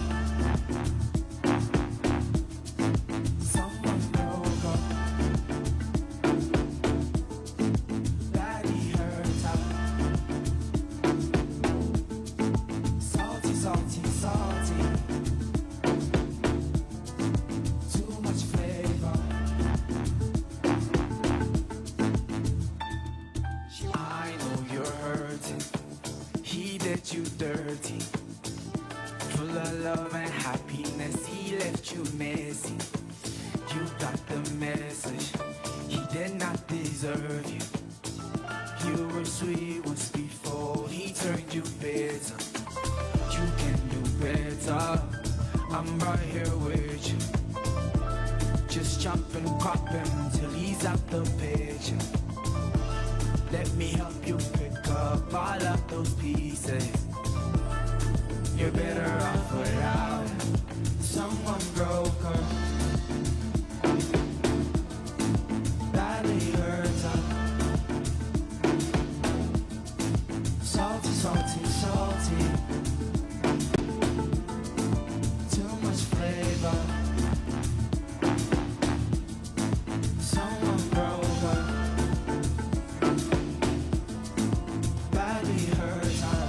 Someone broke up. Body hurts. Salty, salty, salty. Too much flavor. I know you're hurting. He did you dirty. Full of love and happiness, he left you messy. You got the message. He did not deserve you. You were sweet once before he turned you bitter. You can do better. I'm right here with you. Just jump and crop him till he's out the picture. Let me help you pick up all of those pieces. You're better off without him. Someone broke her. Badly hurt her. Salty, salty, salty. Too much flavor. Someone broke her. Badly hurt her.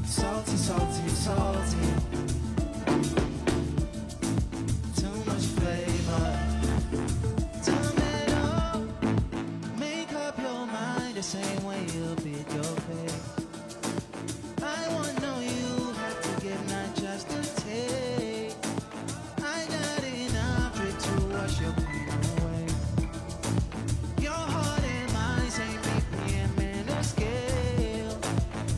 Salty, salty, salty. Too much flavor. Tomato. Make up your mind the same way you beat your face. I want to know you have to give not just a take. I got enough drip to wash your pain away. Your heart and mind same BPM and a scale.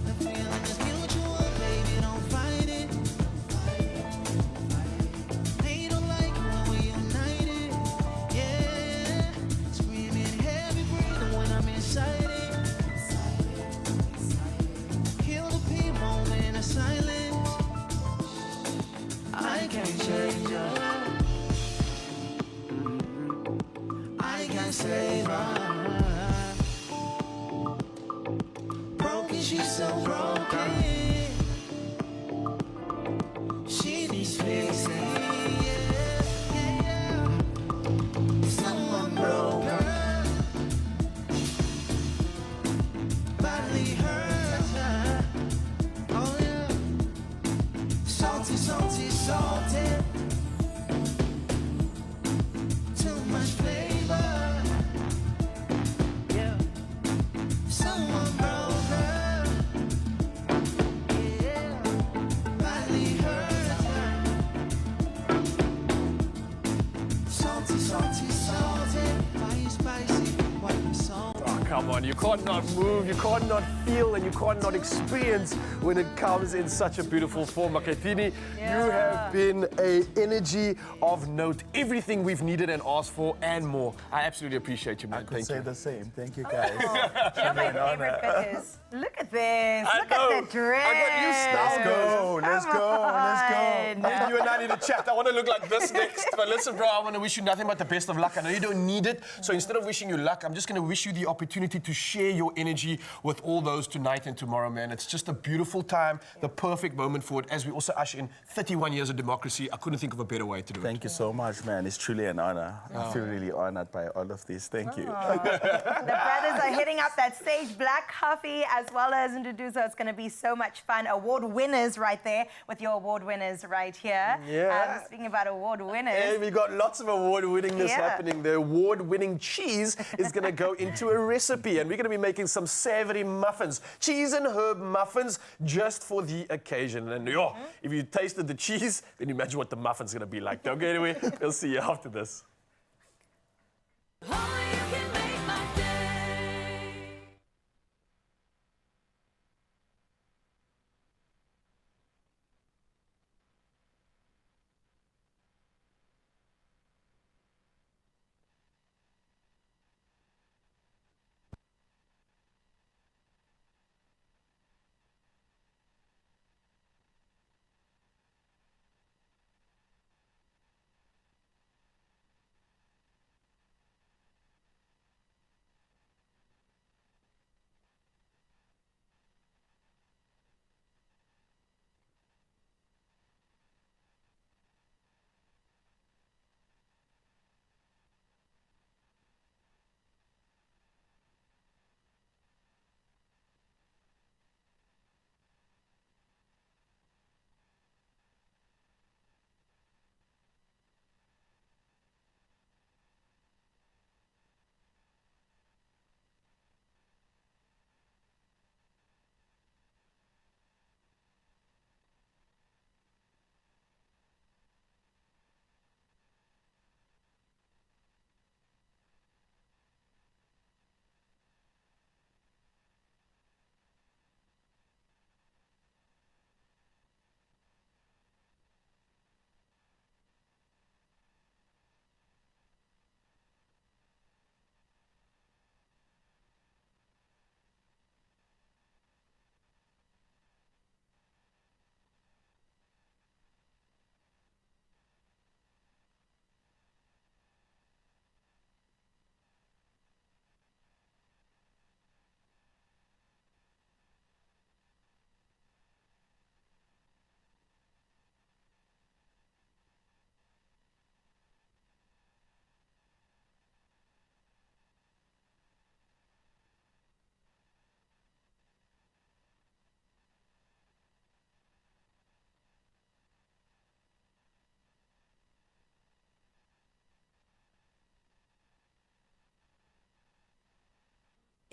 The feeling is mutual, baby, don't fight it. Salty, salty, salty. Too much flavor. Yeah. Someone broke her. Yeah. Badly hurt her. Salty, salty, salty. Why you spicy? Why you salty? Oh, come on, you can't not move, you can't not feel, and you can't not experience when it comes in such a beautiful form. Makethini, you have been an energy of note, everything we've needed and asked for and more. I absolutely appreciate you, man. I could Thank say you. the same. Thank you, guys. You know my favorite bit is, look at this. I Look know. at the dress. I got new style. Let's go, let's Come go, let's go. on. I think you and I need to chat. I want to look like this next. But listen, bro, I want to wish you nothing but the best of luck. I know you don't need it. So instead of wishing you luck, I'm just going to wish you the opportunity to share your energy with all those tonight and tomorrow, man. It's just a beautiful time, the perfect moment for it. As we also usher in 31 years of democracy, I couldn't think of a better way to do it. Thank you so much, man. It's truly an honor. I feel really honored by all of this. Thank you. The brothers are hitting up that stage, Black Coffee as well as Nduduzo. It's going to be so much fun. Award winners right there with your award winners right here. Yeah. Speaking about award winners. Hey, we got lots of award-winningness Yeah. happening. The award-winning cheese is going to go into a recipe, and we're going to be making some savory muffins, cheese and herb muffins, just for the occasion. And if you tasted the cheese, then imagine what the muffin's going to be like. Don't go anywhere. We'll see you after this.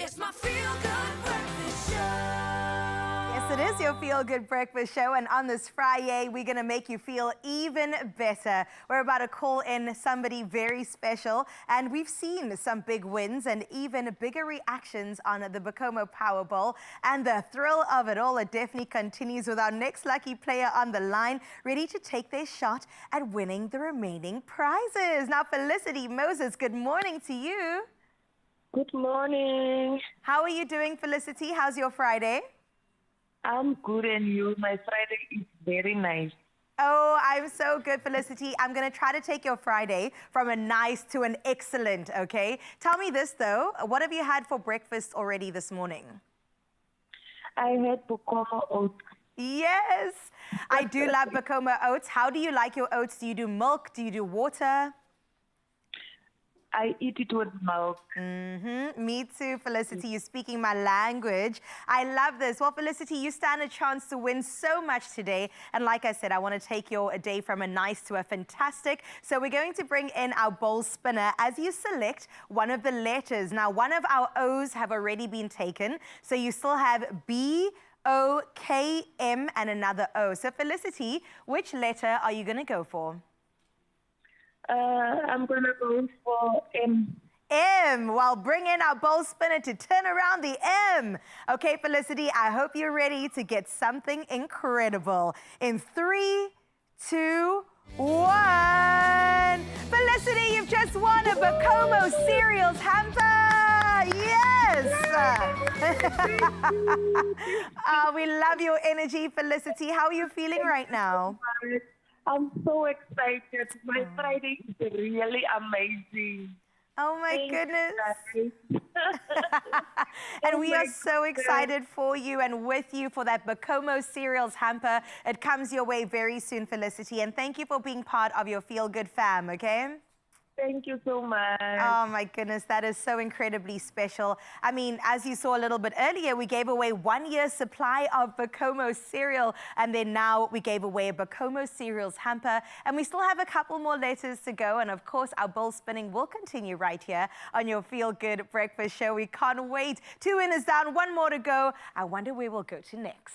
It's my feel-good breakfast show. Yes, it is your Feel Good Breakfast Show, and on this Friday, we're going to make you feel even better. We're about to call in somebody very special, and we've seen some big wins and even bigger reactions on the Bacomo Powerball, and the thrill of it all, it definitely continues with our next lucky player on the line, ready to take their shot at winning the remaining prizes. Now, Felicity Moses, good morning to you. Good morning. How are you doing, Felicity? How's your Friday? I'm good, and you? My Friday is very nice. Oh, I'm so good, Felicity. I'm going to try to take your Friday from a nice to an excellent, okay? Tell me this, though. What have you had for breakfast already this morning? I had Bacomo oats. Yes, I do love Bacomo oats. How do you like your oats? Do you do milk? Do you do water? I eat it with milk. Me too, Felicity. You're speaking my language. I love this. Well, Felicity, you stand a chance to win so much today. And like I said, I want to take your day from a nice to a fantastic. So we're going to bring in our bowl spinner as you select one of the letters. Now, one of our O's have already been taken. So you still have B, O, K, M, and another O. So Felicity, which letter are you going to go for? I'm going to go for M. M. Well, bring in our bowl spinner to turn around the M. Okay, Felicity, I hope you're ready to get something incredible. In 3, 2, 1. Felicity, you've just won a Bacomo cereals hamper. Yes. Oh, we love your energy, Felicity. How are you feeling right now? I'm so excited. My Friday is really amazing. Oh my goodness. And Oh we my are so goodness. excited for you and with you for that Bacomo cereals hamper. It comes your way very soon, Felicity. And thank you for being part of your Feel Good fam, okay? Thank you so much. Oh my goodness, that is so incredibly special. I mean, as you saw a little bit earlier, we gave away 1 year's supply of Bacomo cereal, and then now we gave away a Bacomo cereals hamper, and we still have a couple more letters to go, and of course, our bowl spinning will continue right here on your Feel Good Breakfast Show. We can't wait. 2 winners down, 1 more to go. I wonder where we'll go to next.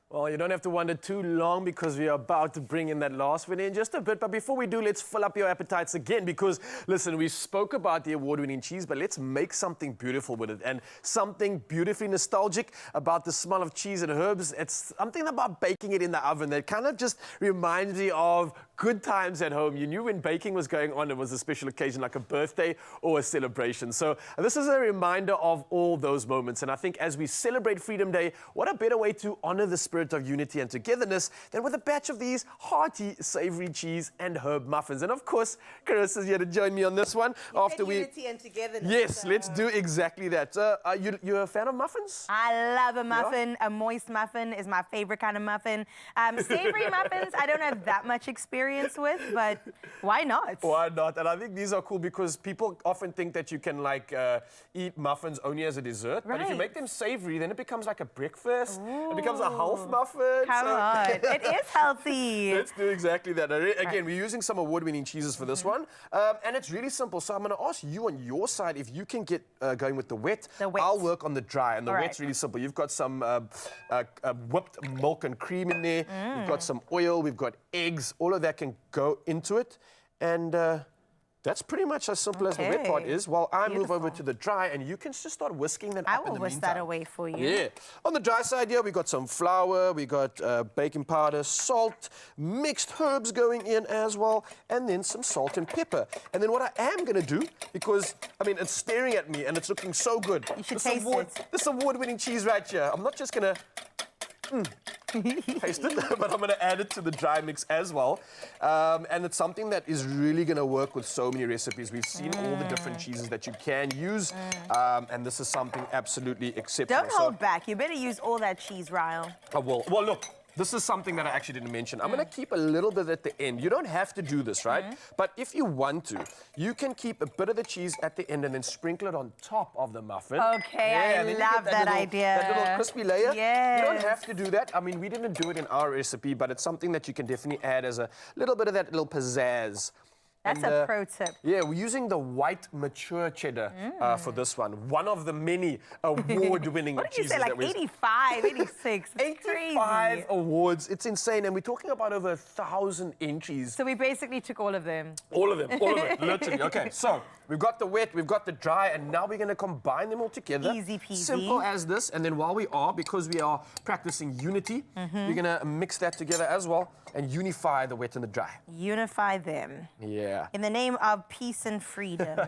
Well, you don't have to wonder too long because we are about to bring in that last winner in just a bit. But before we do, let's fill up your appetites again because, listen, we spoke about the award-winning cheese, but let's make something beautiful with it and something beautifully nostalgic about the smell of cheese and herbs. It's something about baking it in the oven that kind of just reminds me of good times at home. You knew when baking was going on, it was a special occasion like a birthday or a celebration. So this is a reminder of all those moments. And I think as we celebrate Freedom Day, what a better way to honor the spirit of unity and togetherness than with a batch of these hearty, savory cheese and herb muffins. And of course, Carissa's here to join me on this one. Unity and togetherness. Yes, let's do exactly that. Are you a fan of muffins? I love a muffin. A moist muffin is my favorite kind of muffin. Savory muffins, I don't have that much experience with, but why not? Why not? And I think these are cool because people often think that you can eat muffins only as a dessert. But if you make them savory, then it becomes like a breakfast. Ooh. It becomes a health muffin. Come on. It is healthy. Let's do exactly that. Again, we're using some award-winning cheeses for this one. And it's really simple. So I'm going to ask you on your side if you can get going with the wet. I'll work on the dry. And the wet's really simple. You've got some whipped milk and cream in there. We've got some oil. We've got eggs. All of that can go into it. And that's pretty much as simple as the wet part is. While I move over to the dry, and you can just start whisking that up in the meantime. I will whisk that away for you. Yeah. On the dry side here, we got some flour, we got baking powder, salt, mixed herbs going in as well, and then some salt and pepper. And then what I am going to do, because, I mean, it's staring at me and it's looking so good. You should taste it. This award-winning cheese right here. I'm not just going to taste it, but I'm going to add it to the dry mix as well. And it's something that is really going to work with so many recipes. We've seen all the different cheeses that you can use, and this is something absolutely exceptional. Don't hold back. You better use all that cheese, Ryle. I will. Well, look. This is something that I actually didn't mention. I'm going to keep a little bit at the end. You don't have to do this, right? But if you want to, you can keep a bit of the cheese at the end and then sprinkle it on top of the muffin. Okay, I love that idea. That little crispy layer. Yes. You don't have to do that. I mean, we didn't do it in our recipe, but it's something that you can definitely add as a little bit of that little pizzazz. That's a pro tip. Yeah, we're using the white mature cheddar for this one. One of the many award-winning What did you cheeses say, like 85, 86? 85 awards. It's insane. And we're talking about over 1,000 entries. So we basically took all of them. All of them, literally. Okay, so we've got the wet, we've got the dry, and now we're going to combine them all together. Easy peasy. Simple as this. And then while we are, because we are practicing unity, we're going to mix that together as well and unify the wet and the dry. Unify them. Yeah. In the name of peace and freedom.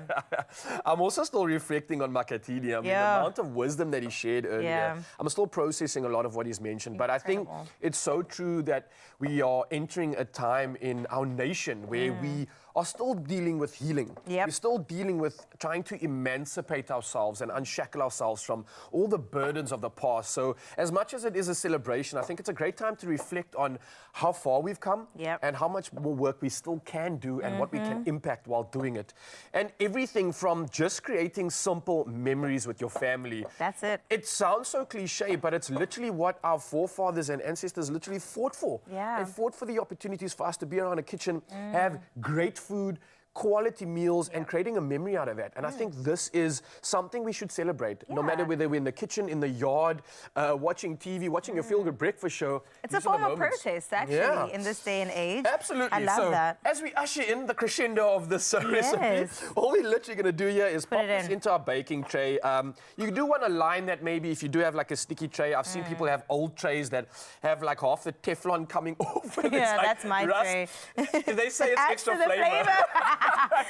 I'm also still reflecting on Makatini. I mean, the amount of wisdom that he shared earlier. I'm still processing a lot of what he's mentioned. But I think it's so true that we are entering a time in our nation where we are still dealing with healing. Yep. We're still dealing with trying to emancipate ourselves and unshackle ourselves from all the burdens of the past. So as much as it is a celebration, I think it's a great time to reflect on how far we've come and how much more work we still can do and what we can impact while doing it. And everything from just creating simple memories with your family. That's it. It sounds so cliche, but it's literally what our forefathers and ancestors literally fought for. Yeah. They fought for the opportunities for us to be around a kitchen, have great food, quality meals, and creating a memory out of that. And I think this is something we should celebrate, no matter whether we're in the kitchen, in the yard, watching TV, watching your feel-good breakfast show. It's a form of protest, actually, in this day and age. Absolutely. I love that. As we usher in the crescendo of this recipe, all we're literally going to do here is pop this into our baking tray. You do want to line that maybe if you do have like a sticky tray. I've seen people have old trays that have like half the Teflon coming off. And Yeah, it's like that's my tray. They say it's extra flavor.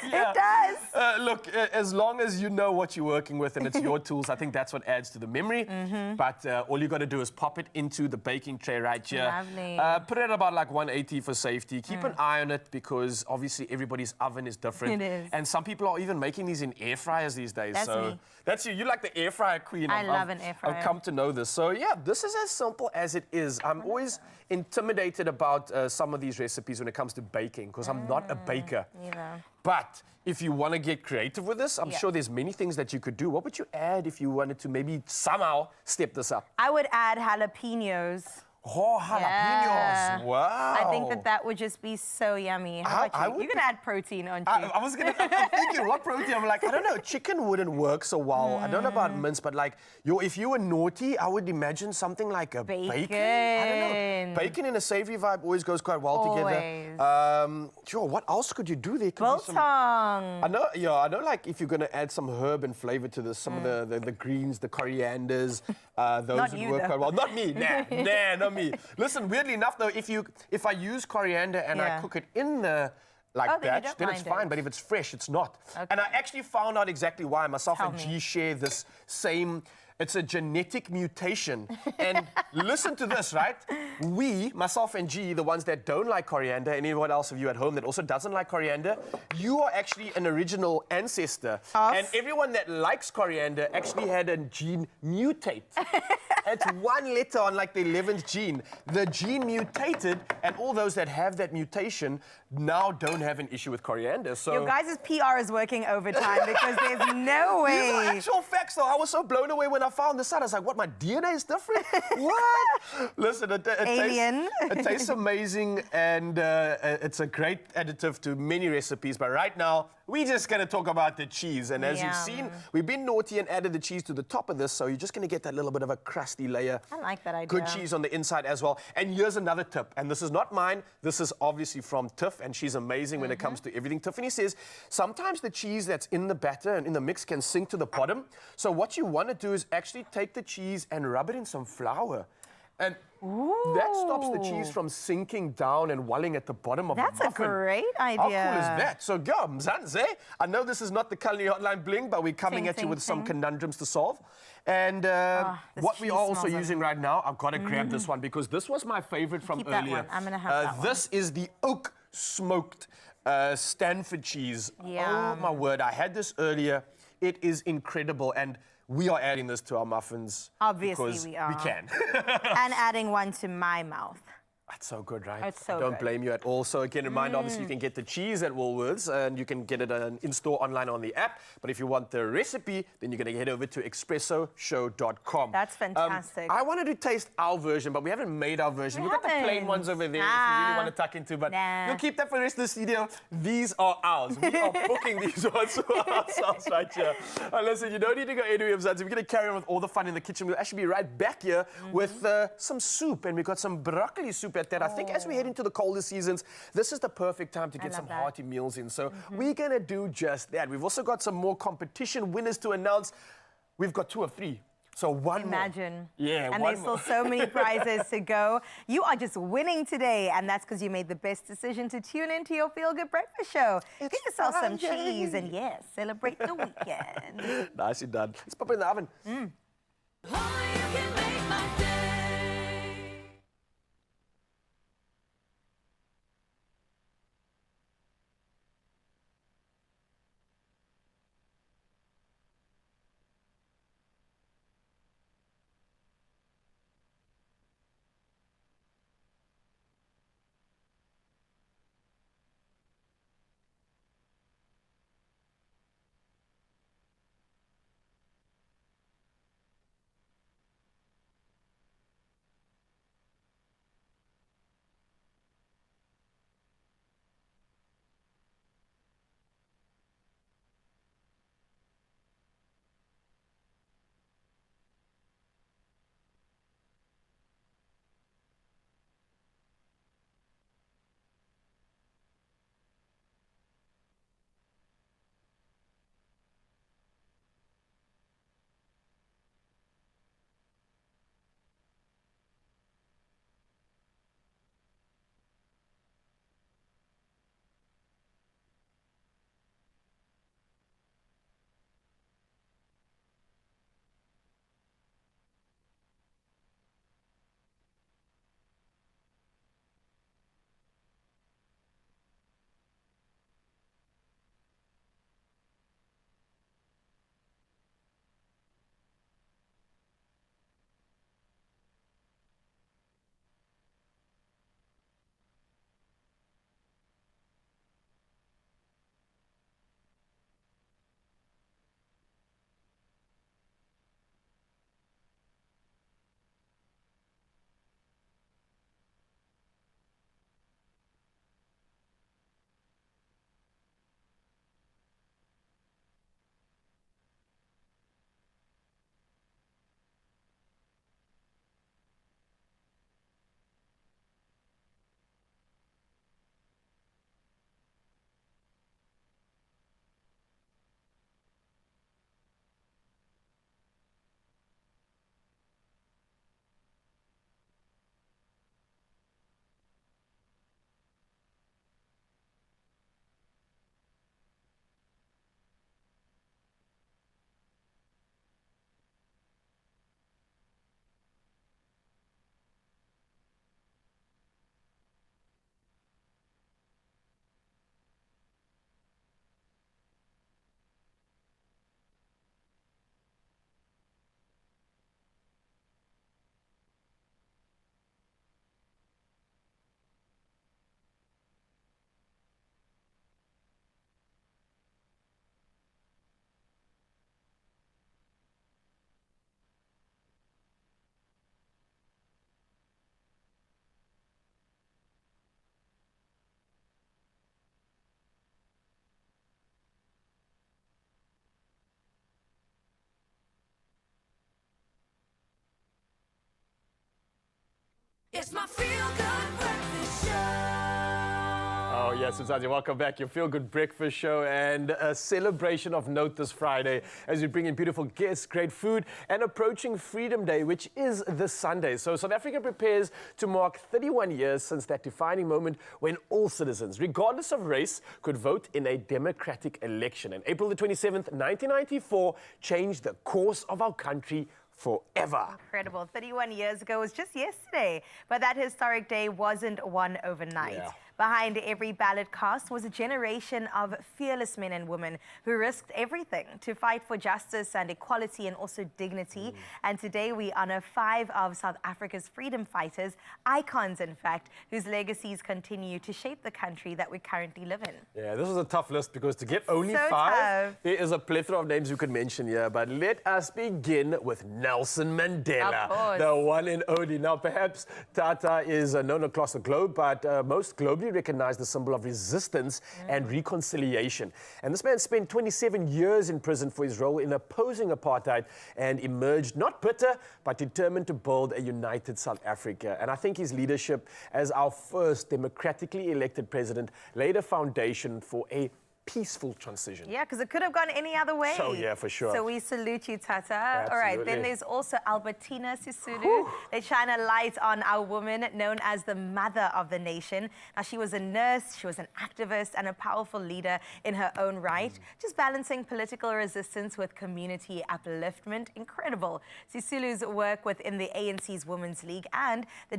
It does. Look, as long as you know what you're working with and it's your tools, I think that's what adds to the memory. But all you got to do is pop it into the baking tray right here. Lovely. Put it at about like 180 for safety. Keep an eye on it because obviously everybody's oven is different. It is. And some people are even making these in air fryers these days. That's so me. that's you. You're like the air fryer queen. I love an air fryer. I've come to know this. So yeah, this is as simple as it is. I'm always intimidated about some of these recipes when it comes to baking because I'm not a baker. Neither. But if you want to get creative with this, I'm sure there's many things that you could do. What would you add if you wanted to maybe somehow step this up? I would add jalapenos. Oh, jalapenos. Yeah. Wow. I think that would just be so yummy. How about you? You're going to add protein, aren't you? I was going to, I'm thinking, what protein? I'm like, I don't know, chicken wouldn't work so well. I don't know about mince, but like, if you were naughty, I would imagine something like a bacon. I don't know. Bacon and a savory vibe always goes quite well together. Sure, what else could you do? There could be some... Biltong. I know like if you're going to add some herb and flavor to this, some of the greens, the corianders, those would work quite well. Not me, nah, not me. Listen, weirdly enough though, if I use coriander and I cook it in the batch, then it's fine. But if it's fresh, it's not. And I actually found out exactly why. Myself and G share this same. It's a genetic mutation. And listen to this, right? We, myself and G, the ones that don't like coriander, and anyone else of you at home that also doesn't like coriander, you are actually an original ancestor. And everyone that likes coriander actually had a gene mutate. It's one letter on like the 11th gene. The gene mutated, and all those that have that mutation now don't have an issue with coriander. So your guys' PR is working overtime because there's no way. These are actual facts, though. I was so blown away when I found this out. I was like, what, my DNA is different? What? Listen, it tastes amazing, and it's a great additive to many recipes. But right now, we're just going to talk about the cheese. And as you've seen, we've been naughty and added the cheese to the top of this, so you're just going to get that little bit of a crusty layer. I like that idea. Good cheese on the inside as well. And here's another tip, and this is not mine. This is obviously from Tiff, and she's amazing when it comes to everything. Tiffany says, sometimes the cheese that's in the batter and in the mix can sink to the bottom. So what you want to do is actually take the cheese and rub it in some flour. And that stops the cheese from sinking down and welling at the bottom of the muffin. That's a great idea. How cool is that? So go, Mzanze. I know this is not the culinary hotline bling, but we're coming at you with some conundrums to solve. And what we are also using right now, I've got to grab this one because this was my favorite from earlier. That one. I'm going to have that one. This is the oak smoked Stanford cheese. Oh my word, I had this earlier. It is incredible, and we are adding this to our muffins. Obviously because we are. we can. And adding one to my mouth. That's so good, right? It's so I don't good. blame you at all. So again, reminder, obviously you can get the cheese at Woolworths and you can get it in-store online on the app. But if you want the recipe, then you're going to head over to expressoshow.com. That's fantastic. I wanted to taste our version, but we haven't made our version. We've got the plain ones over there if you really want to tuck into, but you'll keep that for the rest of the studio. These are ours. We are booking these ones for ourselves right here. Listen, you don't need to go anywhere, Mzansi. We're going to carry on with all the fun in the kitchen. We'll actually be right back here with some soup, and we've got some broccoli soup at that. I think as we head into the colder seasons, this is the perfect time to get some hearty meals in. So we're going to do just that. We've also got some more competition winners to announce. We've got 2 of 3. So one Imagine. more. Yeah, and one there's more. still so many prizes to go. You are just winning today, and that's because you made the best decision to tune into your Feel Good Breakfast Show. Get yourself some cheese and, yes, celebrate the weekend. Nicely done. Let's pop it in the oven. It's my feel-good breakfast show. Oh, yes, Suzazi, welcome back. Your Feel Good Breakfast Show and a celebration of note this Friday as we bring in beautiful guests, great food, and approaching Freedom Day, which is this Sunday. So South Africa prepares to mark 31 years since that defining moment when all citizens, regardless of race, could vote in a democratic election. And April the 27th, 1994, changed the course of our country forever. Incredible. 31 years ago was just yesterday, but that historic day wasn't won overnight. Yeah. Behind every ballot cast was a generation of fearless men and women who risked everything to fight for justice and equality and also dignity. And today we honor 5 of South Africa's freedom fighters, icons in fact, whose legacies continue to shape the country that we currently live in. Yeah, this was a tough list because to get only So 5, tough. there is a plethora of names you could mention here. But let us begin with Nelson Mandela, Of course. the one and only. Now, perhaps Tata is known across the globe, but most globally recognized the symbol of resistance and reconciliation. And this man spent 27 years in prison for his role in opposing apartheid and emerged not bitter, but determined to build a united South Africa. And I think his leadership as our first democratically elected president laid a foundation for a peaceful transition. Yeah, because it could have gone any other way. So, yeah, for sure. So we salute you, Tata. All right, then Absolutely. there's also Albertina Sisulu. They shine a light on our woman known as the mother of the nation. Now, she was a nurse, she was an activist, and a powerful leader in her own right, just balancing political resistance with community upliftment. Incredible. Sisulu's work within the ANC's Women's League and the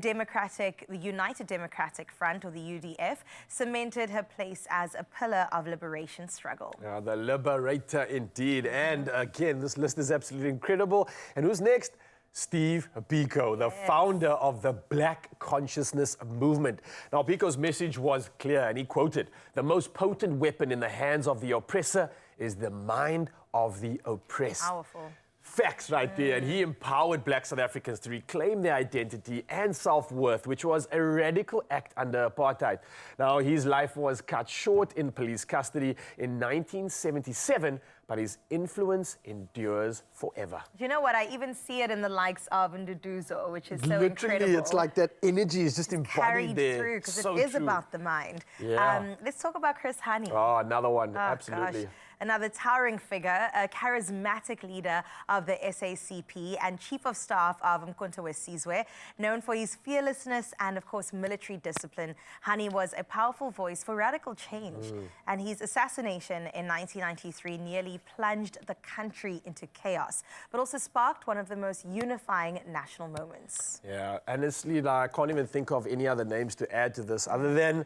United Democratic Front, or the UDF, cemented her place as a pillar of liberation struggle. Yeah, the liberator indeed. And again, this list is absolutely incredible. And who's next? Steve Biko, the founder of the Black Consciousness Movement. Now, Biko's message was clear, and he quoted, "The most potent weapon in the hands of the oppressor is the mind of the oppressed." Powerful. Facts right there. And he empowered Black South Africans to reclaim their identity and self-worth, which was a radical act under apartheid. Now, his life was cut short in police custody in 1977, but his influence endures forever. Do you know what? I even see it in the likes of Nduduzo, which is so Literally, incredible. it's like that energy is just embodied Carried there. through, because So it is true. about the mind. Yeah. Let's talk about Chris Hani. Oh, another one. Oh, Absolutely. gosh. Another towering figure, a charismatic leader of the SACP and chief of staff of Mkhonto Wesizwe, known for his fearlessness and, of course, military discipline. Hani was a powerful voice for radical change, and his assassination in 1993 nearly plunged the country into chaos, but also sparked one of the most unifying national moments. Yeah, honestly, I can't even think of any other names to add to this other than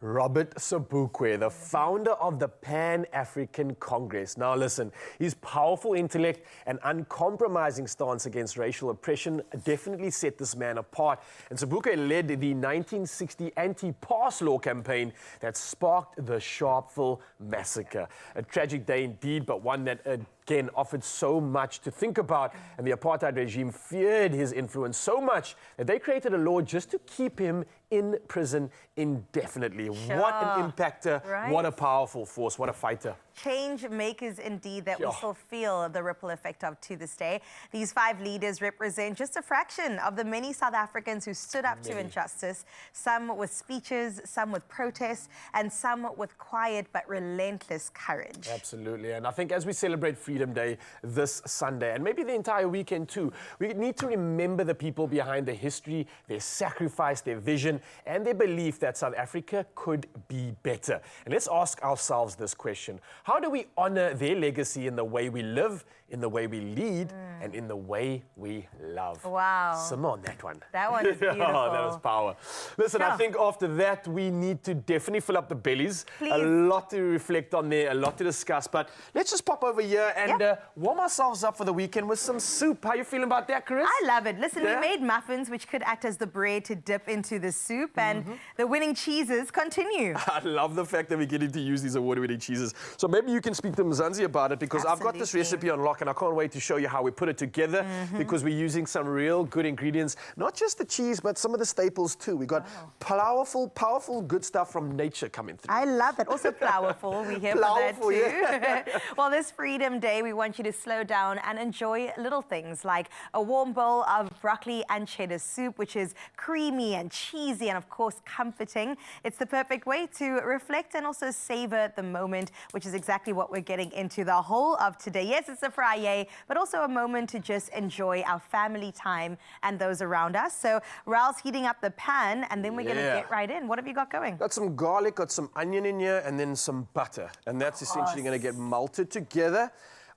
Robert Sobukwe, the founder of the Pan-African Congress. Now listen, his powerful intellect and uncompromising stance against racial oppression definitely set this man apart. And Sobukwe led the 1960 anti-pass law campaign that sparked the Sharpeville massacre. A tragic day indeed, but one that again offered so much to think about, and the apartheid regime feared his influence so much that they created a law just to keep him in prison indefinitely. What an impactor, what a powerful force, what a fighter. Change makers indeed that we Yeah. still feel the ripple effect of to this day. These 5 leaders represent just a fraction of the many South Africans who stood up to injustice, some with speeches, some with protests, and some with quiet but relentless courage. Absolutely, and I think as we celebrate Freedom Day this Sunday, and maybe the entire weekend too, we need to remember the people behind the history, their sacrifice, their vision, and their belief that South Africa could be better. And let's ask ourselves this question: how do we honor their legacy in the way we live, in the way we lead, and in the way we love? Wow. Simone, that one. That one is beautiful. Oh, that was power. Listen, I Yeah. think after that, we need to definitely fill up the bellies. Please. A lot to reflect on there, a lot to discuss. But let's just pop over here and warm ourselves up for the weekend with some soup. How you feeling about that, Chris? I love it. Listen, Yeah? we made muffins, which could act as the bread to dip into the soup, and the winning cheeses continue. I love the fact that we're getting to use these award-winning cheeses. So maybe you can speak to Mzansi about it, because I've got this Absolutely. recipe on lock and I can't wait to show you how we put it together, because we're using some real good ingredients. Not just the cheese, but some of the staples too. We got powerful, good stuff from nature coming through. I love it. Also powerful. We're here Powerful, for that too. yeah. Well, this Freedom Day, we want you to slow down and enjoy little things like a warm bowl of broccoli and cheddar soup, which is creamy and cheesy and, of course, comforting. It's the perfect way to reflect and also savor the moment, which is exactly what we're getting into the whole of today. Yes, it's a Friday, but also a moment to just enjoy our family time and those around us. So Raul's heating up the pan, and then we're going to get right in. What have you got going? Got some garlic, got some onion in here, and then some butter. And that's essentially going to get melted together.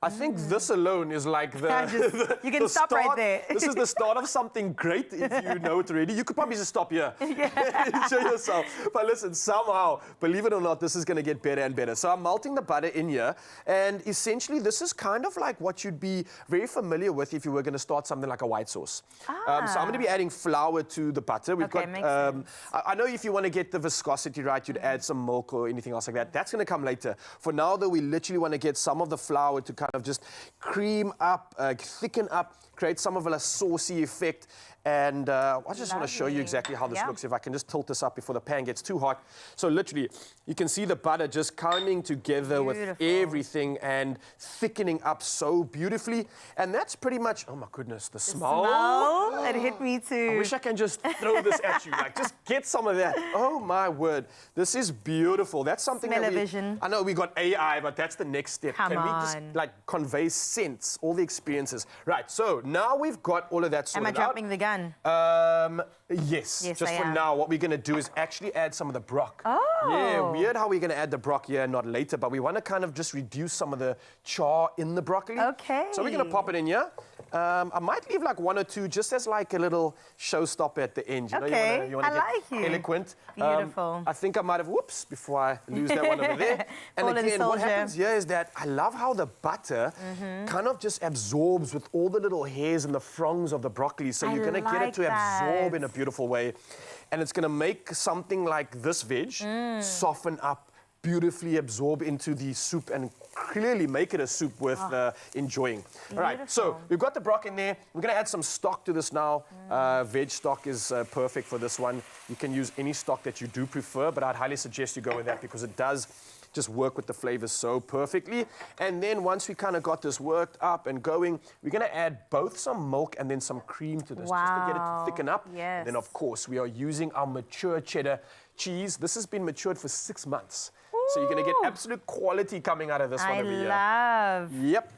I think this alone is like You can stop right there. This is the start of something great if you know it already. You could probably just stop here. Enjoy yourself. But listen, somehow, believe it or not, this is going to get better and better. So I'm melting the butter in here. And essentially, this is kind of like what you'd be very familiar with if you were going to start something like a white sauce. So I'm going to be adding flour to the butter. We've got, makes sense. I know if you want to get the viscosity right, you'd add some milk or anything else like that. That's going to come later. For now, though, we literally want to get some of the flour to kind of just cream up, thicken up, create some of a saucy effect. And I just want to show you exactly how this looks. If I can just tilt this up before the pan gets too hot. So literally, you can see the butter just coming together with everything and thickening up so beautifully. And that's pretty much, oh my goodness, the smell. It hit me too. I wish I can just throw this at you. Like, just get some of that. Oh my word. This is beautiful. That's something that Smell-o-vision. I know we got AI, but that's the next step. Come Can we just on. like convey sense, all the experiences? Right, so now we've got all of that Am sorted I out. jumping the gun? Yes. Yes, Just I for am. now, what we're going to do is actually add some of the brock. Yeah, weird how we're going to add the brock here and not later, but we want to kind of just reduce some of the char in the broccoli. Okay. So we're going to pop it in here. I might leave like one or two just as like a little showstopper at the end. You know, Okay, you wanna I get like you. eloquent. Beautiful. I think I might have, whoops, before I lose that one over there. And Fallen again, what soldier. happens here is that I love how the butter kind of just absorbs with all the little hairs and the fronds of the broccoli. So you're going to get it to absorb in a beautiful way. And it's going to make something like this veg soften up, beautifully absorb into the soup and clearly make it a soup worth enjoying. All right, so we've got the brock in there. We're going to add some stock to this now. Veg stock is perfect for this one. You can use any stock that you do prefer, but I'd highly suggest you go with that because it does just work with the flavors so perfectly. And then once we kind of got this worked up and going, we're going to add both some milk and then some cream to this just to get it to thicken up. Yes. And then, of course, we are using our mature cheddar cheese. This has been matured for 6 months. So you're going to get absolute quality coming out of this one over here. love. Yep.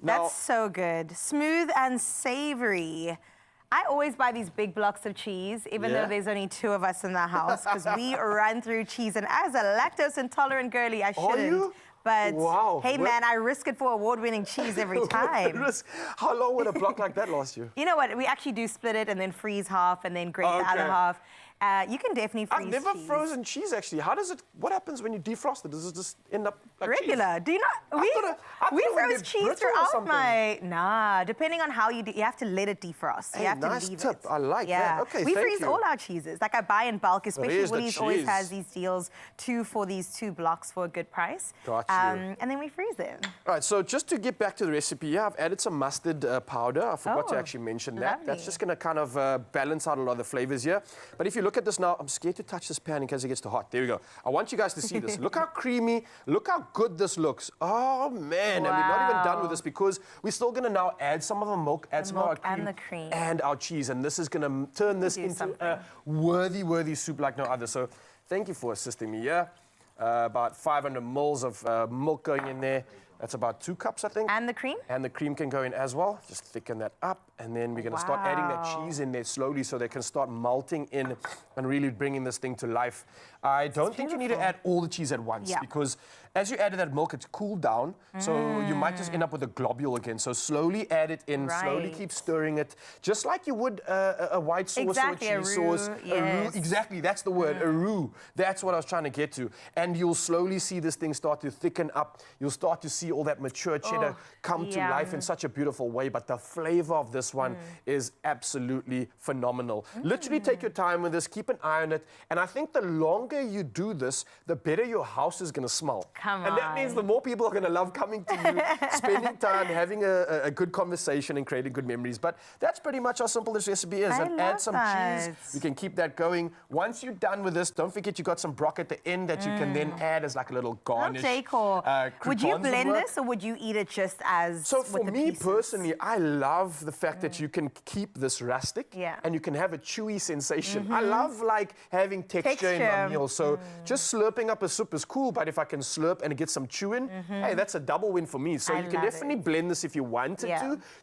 Now, That's so good. Smooth and savory. I always buy these big blocks of cheese, even though there's only 2 of us in the house, because we run through cheese. And as a lactose intolerant girly, I shouldn't. you? But Wow. hey, man, I risk it for award-winning cheese every time. How long would a block like that last you? You know what? We actually do split it and then freeze half and then grate the other Okay. half. You can definitely freeze I've never cheese. frozen cheese, actually. How does it, what happens when you defrost it? Does it just end up like Regular. cheese? Do you not? I We thought it froze would get cheese brittle or throughout something. my. Nah, depending on how you do, you have to let it defrost. Hey, you have nice to leave tip. it. I like yeah. that. Okay, we thank freeze you. all our cheeses. Like I buy in bulk, especially There's the Woolies always cheese. has these deals, 2 for these 2 blocks for a good price. Got you. And then we freeze them. All right, so just to get back to the recipe, yeah, I've added some mustard powder. I forgot to Oh, actually mention that. That's lovely. just going to kind of balance out a lot of the flavors here. But if you look at this now, I'm scared to touch this pan in case it gets too hot. There we go. I want you guys to see this. Look how creamy, look how good this looks. Oh, man. And we're not even done with this because we're still going to now add some of our milk, add some of our milk cream, and the cream. and our cheese. And this is going to turn this Do into something. a worthy soup like no other. So thank you for assisting me here. About 500 mils of milk going in there. That's about 2 cups, I think. And the cream? And the cream can go in as well. Just thicken that up. And then we're going to start adding that Wow. cheese in there slowly so they can start melting in and really bringing this thing to life. I don't think you need to add all the cheese at once Yeah. because as you added that milk, it's cooled down. So you might just end up with a globule again. So slowly add it in, slowly Right. keep stirring it, just like you would a white sauce Exactly, or a a cheese sauce. roux, A roux, yes. exactly, that's the word, a roux. That's what I was trying to get to. And you'll slowly see this thing start to thicken up. You'll start to see see all that mature cheddar come to life in such a beautiful way. But the flavor of this one is absolutely phenomenal. Literally take your time with this, keep an eye on it. And I think the longer you do this, the better your house is going to smell. And that means the more people are going to love coming to you, spending time, having a good conversation and creating good memories. But that's pretty much how simple this recipe is. And add some cheese. We can keep that going. Once you're done with this, don't forget you got some brock at the end that you can then add as like a little garnish. Would you blend this or would you eat it just as So for me personally, I love the fact that you can keep this rustic and you can have a chewy sensation. I love like having texture in my meal. So just slurping up a soup is cool, but if I can slurp and get some chew in, hey, that's a double win for me. So you can definitely blend this if you wanted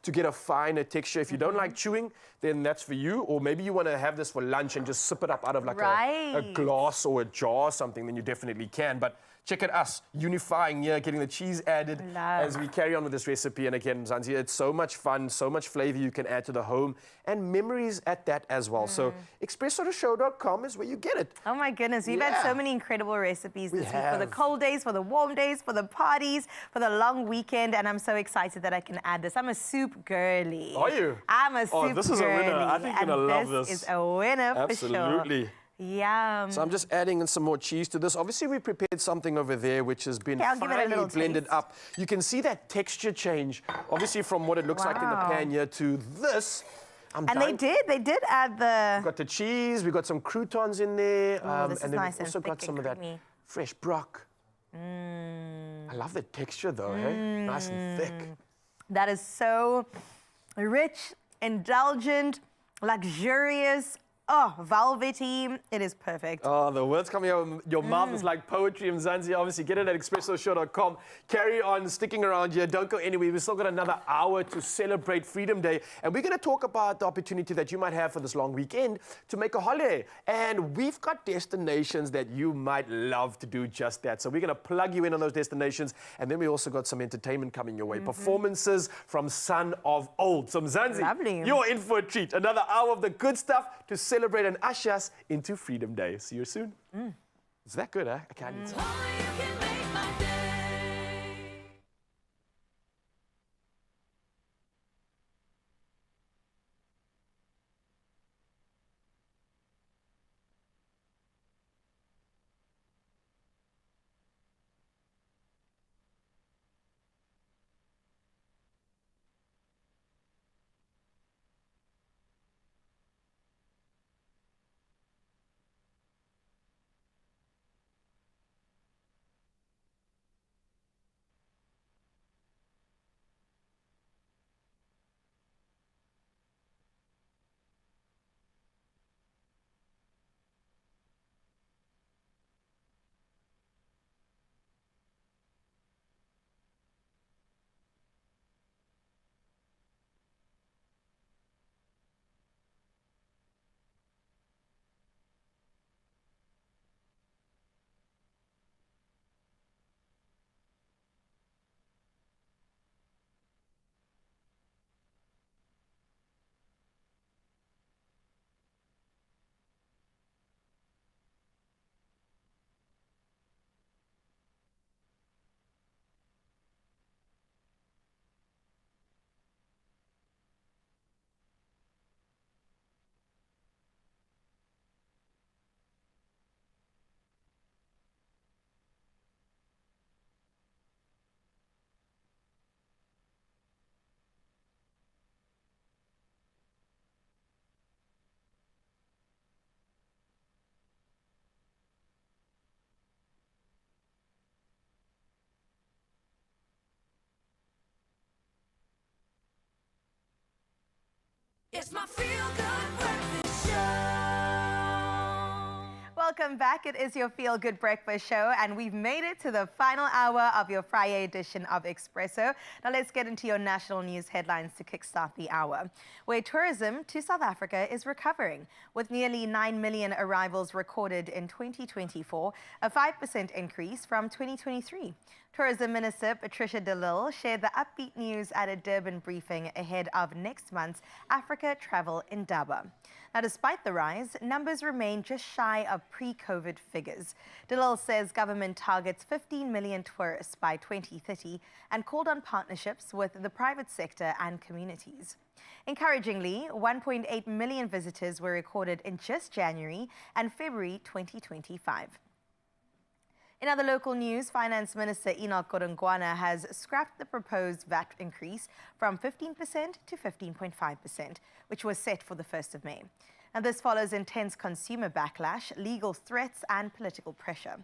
to get a finer texture. If you don't like chewing, then that's for you. Or maybe you want to have this for lunch and just sip it up out of like a glass or a jar or something, then you definitely can. But check at us, unifying here, getting the cheese added as we carry on with this recipe. And again, Zanzi, it's so much fun, so much flavor you can add to the home and memories at that as well. So expressotoshow.com is where you get it. Oh my goodness, we've had so many incredible recipes this week for the cold days, for the warm days, for the parties, for the long weekend, and I'm so excited that I can add this. I'm a soup girly. Are you? I'm a soup girly. Oh, this is a winner. I think you're going to love this. This is a winner for sure. Absolutely. Yum. So I'm just adding in some more cheese to this. Obviously, we prepared something over there which has been finely blended up. You can see that texture change, obviously, from what it looks like in the pan here to this. They did add the... We've got the cheese, we've got some croutons in there. This and is then nice we've also got some of that fresh brock. I love the texture though, hey? Nice and thick. That is so rich, indulgent, luxurious. Oh, velvety. It is perfect. Oh, the words coming out of your mouth is like poetry, Mzansi. Obviously, get it at expressoshow.com. Carry on sticking around here. Don't go anywhere. We've still got another hour to celebrate Freedom Day. And we're going to talk about the opportunity that you might have for this long weekend to make a holiday. And we've got destinations that you might love to do just that. So we're going to plug you in on those destinations. And then we also got some entertainment coming your way. Performances from Son of Old. So Mzansi, you're in for a treat. Another hour of the good stuff to celebrate and usher us into Freedom Day. See you soon. Is that good, huh? I can't eat some. It's my feel-good breakfast show. Welcome back. It is your Feel Good Breakfast Show, and we've made it to the final hour of your Friday edition of Expresso. Now let's get into your national news headlines to kickstart the hour, where tourism to South Africa is recovering, with nearly 9 million arrivals recorded in 2024, a 5% increase from 2023. Tourism Minister Patricia de Lille shared the upbeat news at a Durban briefing ahead of next month's Africa Travel Indaba. Now, despite the rise, numbers remain just shy of pre-COVID figures. Dalil says government targets 15 million tourists by 2030 and called on partnerships with the private sector and communities. Encouragingly, 1.8 million visitors were recorded in just January and February 2025. In other local news, Finance Minister Enoch Godongwana has scrapped the proposed VAT increase from 15% to 15.5%, which was set for the 1st of May. And this follows intense consumer backlash, legal threats and political pressure.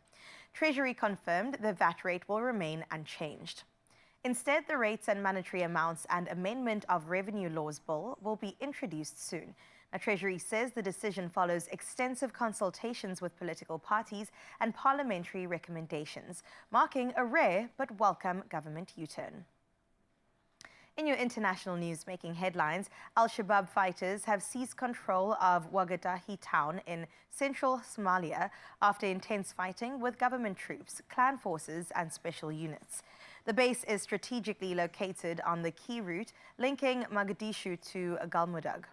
Treasury confirmed the VAT rate will remain unchanged. Instead, the rates and monetary amounts and amendment of revenue laws bill will be introduced soon. Now, Treasury says the decision follows extensive consultations with political parties and parliamentary recommendations, marking a rare but welcome government U-turn. In your international news making headlines, Al-Shabaab fighters have seized control of Wagadahi town in central Somalia after intense fighting with government troops, clan forces and special units. The base is strategically located on the key route linking Mogadishu to Galmudug.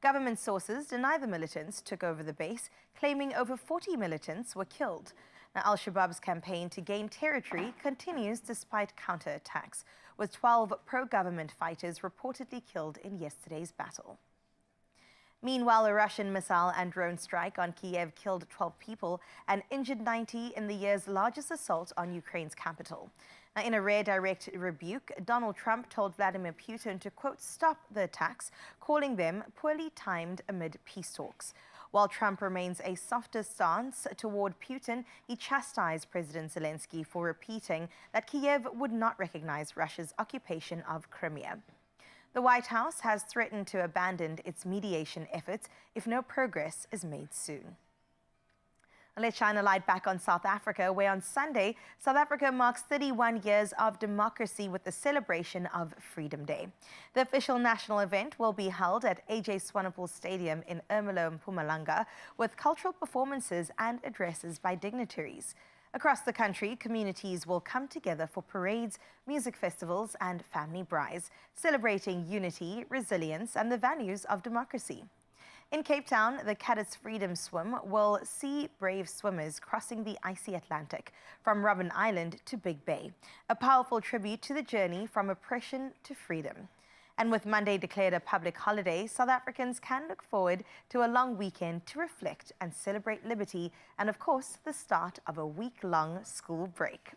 Government sources deny the militants took over the base, claiming over 40 militants were killed. Now, Al-Shabaab's campaign to gain territory continues despite counterattacks, with 12 pro-government fighters reportedly killed in yesterday's battle. Meanwhile, a Russian missile and drone strike on Kiev killed 12 people and injured 90 in the year's largest assault on Ukraine's capital. Now, in a rare direct rebuke, Donald Trump told Vladimir Putin to, quote, stop the attacks, calling them poorly timed amid peace talks. While Trump remains a softer stance toward Putin, he chastised President Zelensky for repeating that Kiev would not recognize Russia's occupation of Crimea. The White House has threatened to abandon its mediation efforts if no progress is made soon. Let's shine a light back on South Africa, where on Sunday, South Africa marks 31 years of democracy with the celebration of Freedom Day. The official national event will be held at AJ Swanepoel Stadium in Ermelo, Mpumalanga, with cultural performances and addresses by dignitaries. Across the country, communities will come together for parades, music festivals and family braais, celebrating unity, resilience and the values of democracy. In Cape Town, the Cadets Freedom Swim will see brave swimmers crossing the icy Atlantic from Robben Island to Big Bay, a powerful tribute to the journey from oppression to freedom. And with Monday declared a public holiday, South Africans can look forward to a long weekend to reflect and celebrate liberty and, of course, the start of a week-long school break.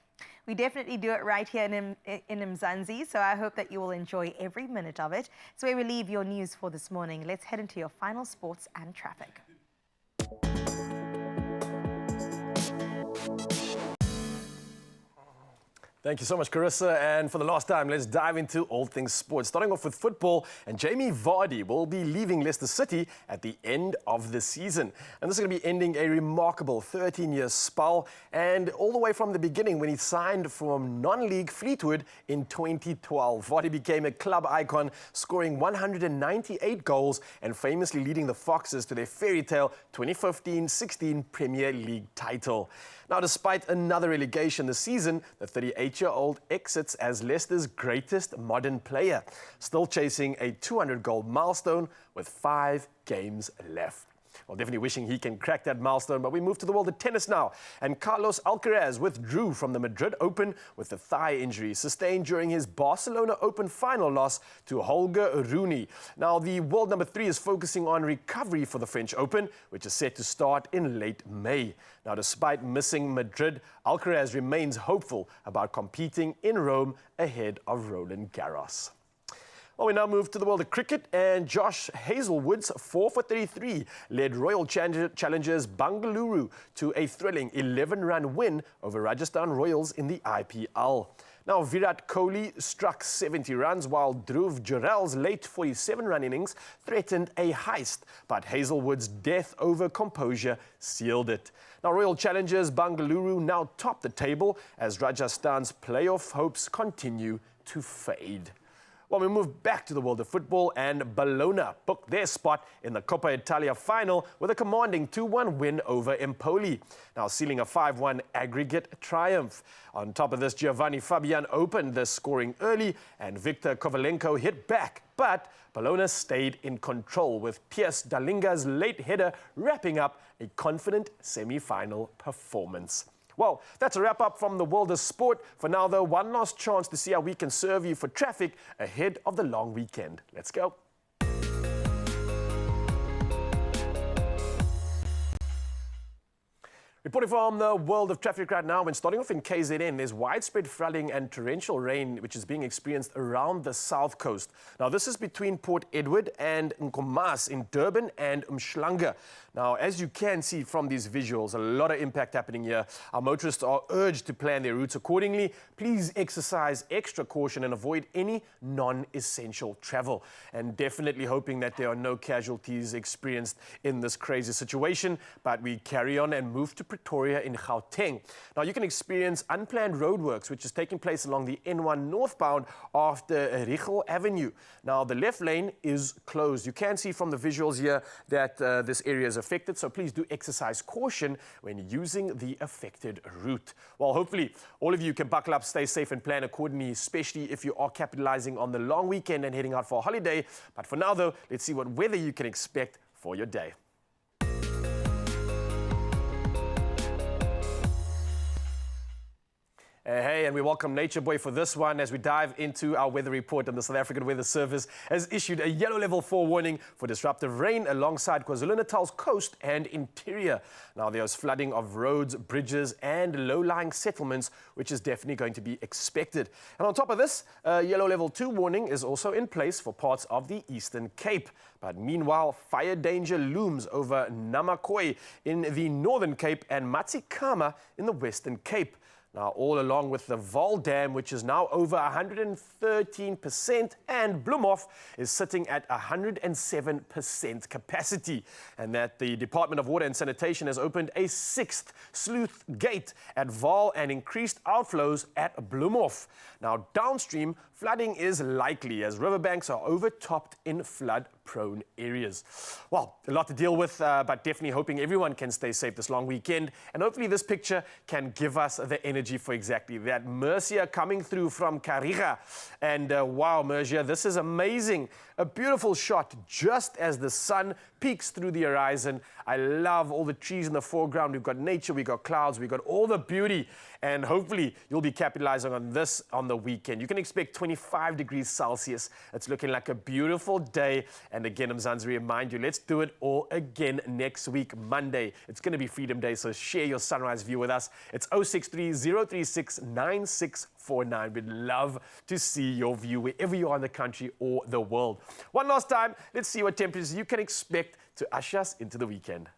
We definitely do it right here in Mzansi, so I hope that you will enjoy every minute of it. So where we leave your news for this morning, let's head into your final sports and traffic. Thank you so much, Carissa. And for the last time, let's dive into all things sports. Starting off with football, and Jamie Vardy will be leaving Leicester City at the end of the season. And this is going to be ending a remarkable 13-year spell, and all the way from the beginning when he signed from non-league Fleetwood in 2012. Vardy became a club icon, scoring 198 goals and famously leading the Foxes to their fairy tale 2015-16 Premier League title. Now, despite another relegation this season, the 38-year-old exits as Leicester's greatest modern player, still chasing a 200-goal milestone with 5 games left. Well, definitely wishing he can crack that milestone, but we move to the world of tennis now. And Carlos Alcaraz withdrew from the Madrid Open with a thigh injury sustained during his Barcelona Open final loss to Holger Rune. Now, the world number 3 is focusing on recovery for the French Open, which is set to start in late May. Now, despite missing Madrid, Alcaraz remains hopeful about competing in Rome ahead of Roland Garros. Well, we now move to the world of cricket, and Josh Hazlewood's 4 for 33 led Royal Challengers Bengaluru to a thrilling 11-run win over Rajasthan Royals in the IPL. Now, Virat Kohli struck 70 runs, while Dhruv Jurel's late 47-run innings threatened a heist, but Hazlewood's death over composure sealed it. Now, Royal Challengers Bengaluru now top the table as Rajasthan's playoff hopes continue to fade. Well, we move back to the world of football, and Bologna booked their spot in the Coppa Italia final with a commanding 2-1 win over Empoli, now sealing a 5-1 aggregate triumph. On top of this, Giovanni Fabian opened the scoring early, and Victor Kovalenko hit back, but Bologna stayed in control, with Piers Dalinga's late header wrapping up a confident semi-final performance. Well, that's a wrap-up from the world of sport. For now, though, one last chance to see how we can serve you for traffic ahead of the long weekend. Let's go. Reporting from the world of traffic right now, when starting off in KZN, there's widespread flooding and torrential rain which is being experienced around the south coast. Now, this is between Port Edward and Nkomas in Durban and Umhlanga. Now, as you can see from these visuals, a lot of impact happening here. Our motorists are urged to plan their routes accordingly. Please exercise extra caution and avoid any non-essential travel. And definitely hoping that there are no casualties experienced in this crazy situation. But we carry on and move to Pretoria in Gauteng. Now, you can experience unplanned roadworks, which is taking place along the N1 northbound after Rigel Avenue. Now, the left lane is closed. You can see from the visuals here that this area is affected, so please do exercise caution when using the affected route. Well, hopefully all of you can buckle up, stay safe and plan accordingly, especially if you are capitalizing on the long weekend and heading out for a holiday. But for now, though, let's see what weather you can expect for your day. Hey, and we welcome Nature Boy for this one as we dive into our weather report. And the South African Weather Service has issued a yellow level 4 warning for disruptive rain alongside KwaZulu-Natal's coast and interior. Now, there's flooding of roads, bridges and low-lying settlements, which is definitely going to be expected. And on top of this, a yellow level 2 warning is also in place for parts of the Eastern Cape. But meanwhile, fire danger looms over Namakwa in the Northern Cape and Matsikama in the Western Cape. Now, all along with the Vaal Dam, which is now over 113%, and Bloemhof is sitting at 107% capacity. And that the Department of Water and Sanitation has opened a 6th sluice gate at Vaal and increased outflows at Bloemhof. Now, downstream, flooding is likely as riverbanks are overtopped in flood-prone areas. Well, a lot to deal with, but definitely hoping everyone can stay safe this long weekend. And hopefully this picture can give us the energy for exactly that. Mercia coming through from Kariga. And wow, Mercia, this is amazing. A beautiful shot just as the sun peeks through the horizon. I love all the trees in the foreground. We've got nature, we've got clouds, we've got all the beauty. And hopefully you'll be capitalizing on this on the weekend. You can expect 25 degrees Celsius. It's looking like a beautiful day. And again, Mzansi, remind you, let's do it all again next week, Monday. It's going to be Freedom Day, so share your sunrise view with us. It's 063-036-9649. We'd love to see your view wherever you are in the country or the world. One last time, let's see what temperatures you can expect to usher us into the weekend.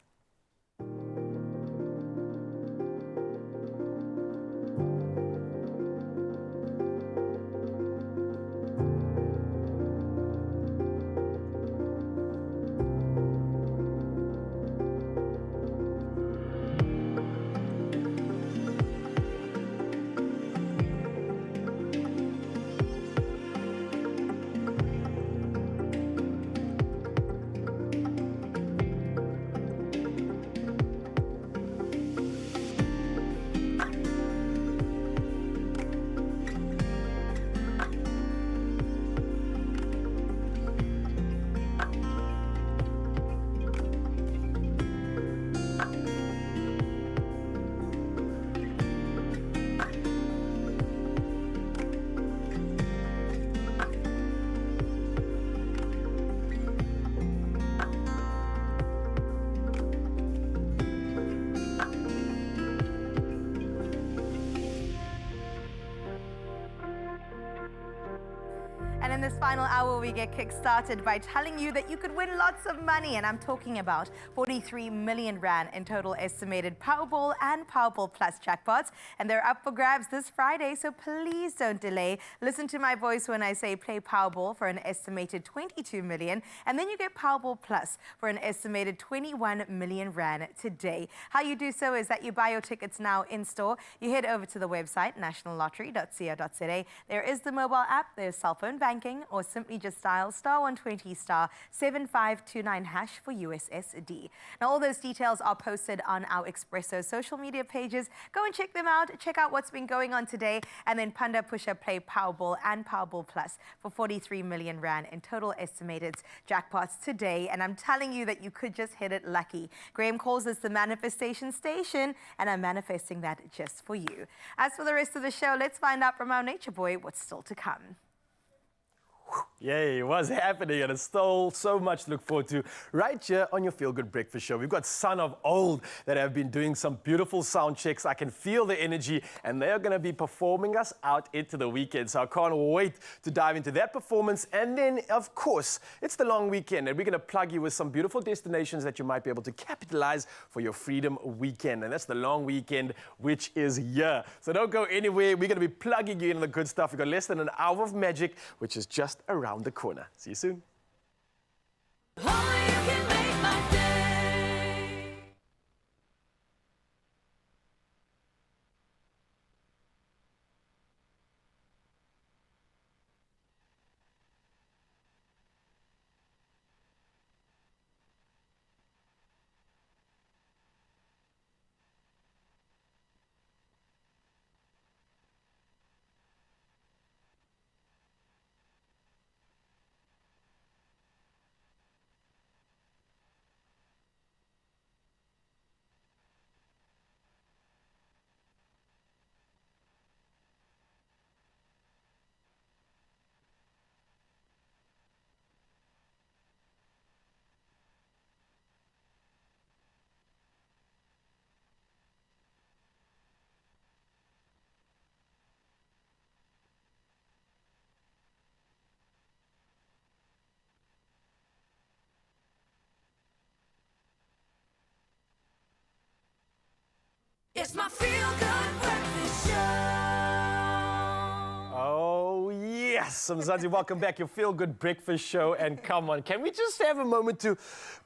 And in this final hour, we get kick-started by telling you that you could win lots of money. And I'm talking about 43 million rand in total estimated Powerball and Powerball Plus jackpots. And they're up for grabs this Friday, so please don't delay. Listen to my voice when I say play Powerball for an estimated 22 million. And then you get Powerball Plus for an estimated 21 million rand today. How you do so is that you buy your tickets now in store. You head over to the website, nationallottery.co.za. There is the mobile app, there's cell phone banking, banking or simply just dial *120 *7529 hash for USSD. Now, all those details are posted on our Expresso social media pages. Go and check them out. Check out what's been going on today. And then Panda Pusher play Powerball and Powerball Plus for 43 million Rand in total estimated jackpots today. And I'm telling you that you could just hit it lucky. Graham calls this the manifestation station, and I'm manifesting that just for you. As for the rest of the show, let's find out from our nature boy what's still to come. Yay, what's happening? And it's still so much to look forward to right here on your Feel Good Breakfast Show. We've got Son of Old that have been doing some beautiful sound checks. I can feel the energy, and they're going to be performing us out into the weekend. So I can't wait to dive into that performance. And then, of course, it's the long weekend, and we're going to plug you with some beautiful destinations that you might be able to capitalize for your Freedom Weekend. And that's the long weekend, which is here. So don't go anywhere. We're going to be plugging you in the good stuff. We've got less than an hour of magic, which is just around the corner. See you soon. It's my Feel Good Breakfast Show. Oh, yes. Mzansi, welcome back. Your Feel Good Breakfast Show. And come on, can we just have a moment to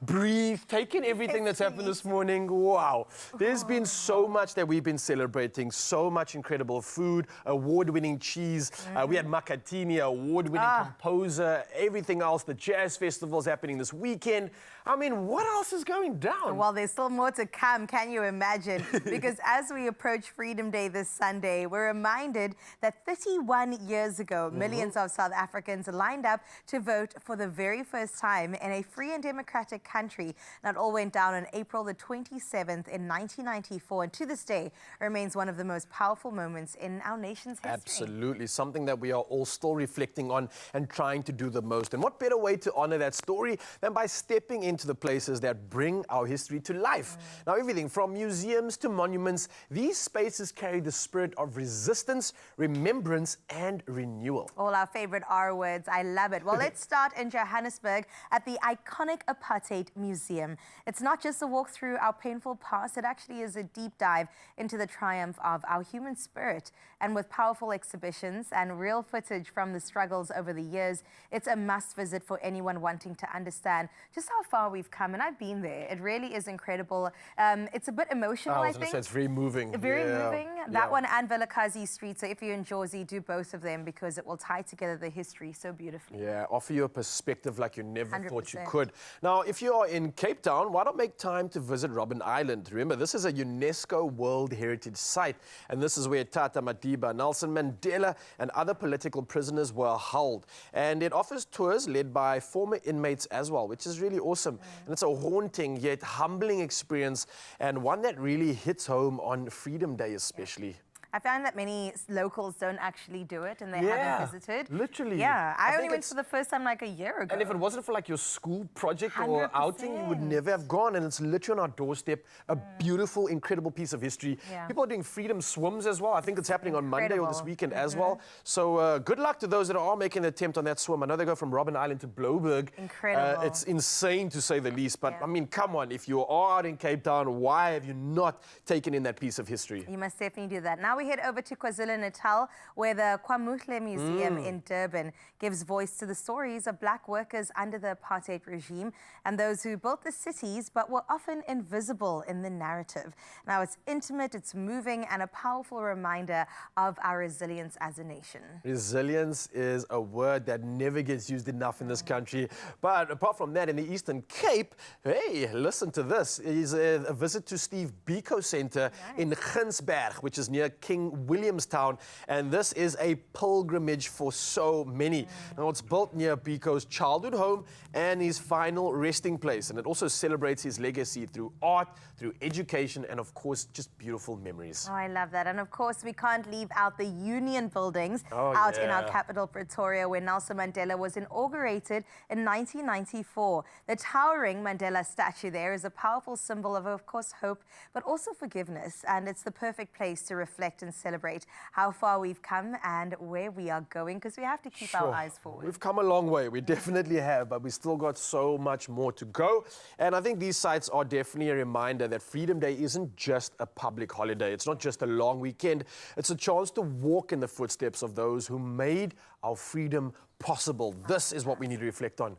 breathe, take in everything that's happened this morning? Wow. There's been so much that we've been celebrating, so much incredible food, award-winning cheese. We had Makatini, award-winning composer, everything else. The Jazz Festival's happening this weekend. I mean, what else is going down? Well, there's still more to come, can you imagine? Because as we approach Freedom Day this Sunday, we're reminded that 31 years ago, millions of South Africans lined up to vote for the very first time in a free and democratic country. That all went down on April the 27th in 1994, and to this day remains one of the most powerful moments in our nation's history. Absolutely, something that we are all still reflecting on and trying to do the most. And what better way to honor that story than by stepping into the places that bring our history to life. Now, everything from museums to monuments, these spaces carry the spirit of resistance, remembrance, and renewal. All our favorite R words. I love it. Well, let's start in Johannesburg at the iconic Apartheid Museum. It's not just a walk through our painful past, it actually is a deep dive into the triumph of our human spirit. And with powerful exhibitions and real footage from the struggles over the years, it's a must visit for anyone wanting to understand just how far we've come. And I've been there. It really is incredible. It's a bit emotional, I think. It's very moving. Very moving. That one and Vilakazi Street. So if you're in Jersey, do both of them because it will tie together the history so beautifully. Yeah, offer you a perspective like you never 100%. thought you could. Now, if you are in Cape Town, why not make time to visit Robben Island? Remember, this is a UNESCO World Heritage Site, and this is where Tata Madiba, Nelson Mandela, and other political prisoners were held. And it offers tours led by former inmates as well, which is really awesome. And it's a haunting yet humbling experience, and one that really hits home on Freedom Day especially. I found that many locals don't actually do it and they haven't visited. Literally. Yeah, I only think went for the first time like a year ago. And if it wasn't for like your school project or 100%. outing, you would never have gone. And it's literally on our doorstep, a beautiful, incredible piece of history. Yeah. People are doing freedom swims as well. I think it's happening on Monday or this weekend as well. So good luck to those that are making an attempt on that swim. I know they go from Robben Island to Blouberg. Incredible. It's insane to say the least. But I mean, come on, if you are out in Cape Town, why have you not taken in that piece of history? You must definitely do that. Now we head over to KwaZulu-Natal, where the Kwamuhle Museum in Durban gives voice to the stories of black workers under the apartheid regime and those who built the cities but were often invisible in the narrative. Now, it's intimate, it's moving, and a powerful reminder of our resilience as a nation. Resilience is a word that never gets used enough in this country. But apart from that, in the Eastern Cape, hey, listen to this. Is a visit to Steve Biko Center in Ginsberg, which is near King Williamstown. And this is a pilgrimage for so many. Now, it's built near Biko's childhood home and his final resting place. And it also celebrates his legacy through art, through education, and of course, just beautiful memories. Oh, I love that. And of course, we can't leave out the Union buildings out in our capital, Pretoria, where Nelson Mandela was inaugurated in 1994. The towering Mandela statue there is a powerful symbol of course, hope, but also forgiveness. And it's the perfect place to reflect and celebrate how far we've come and where we are going, because we have to keep our eyes forward. We've come a long way. We definitely have, but we still got so much more to go. And I think these sites are definitely a reminder that Freedom Day isn't just a public holiday. It's not just a long weekend. It's a chance to walk in the footsteps of those who made our freedom possible. This is what we need to reflect on.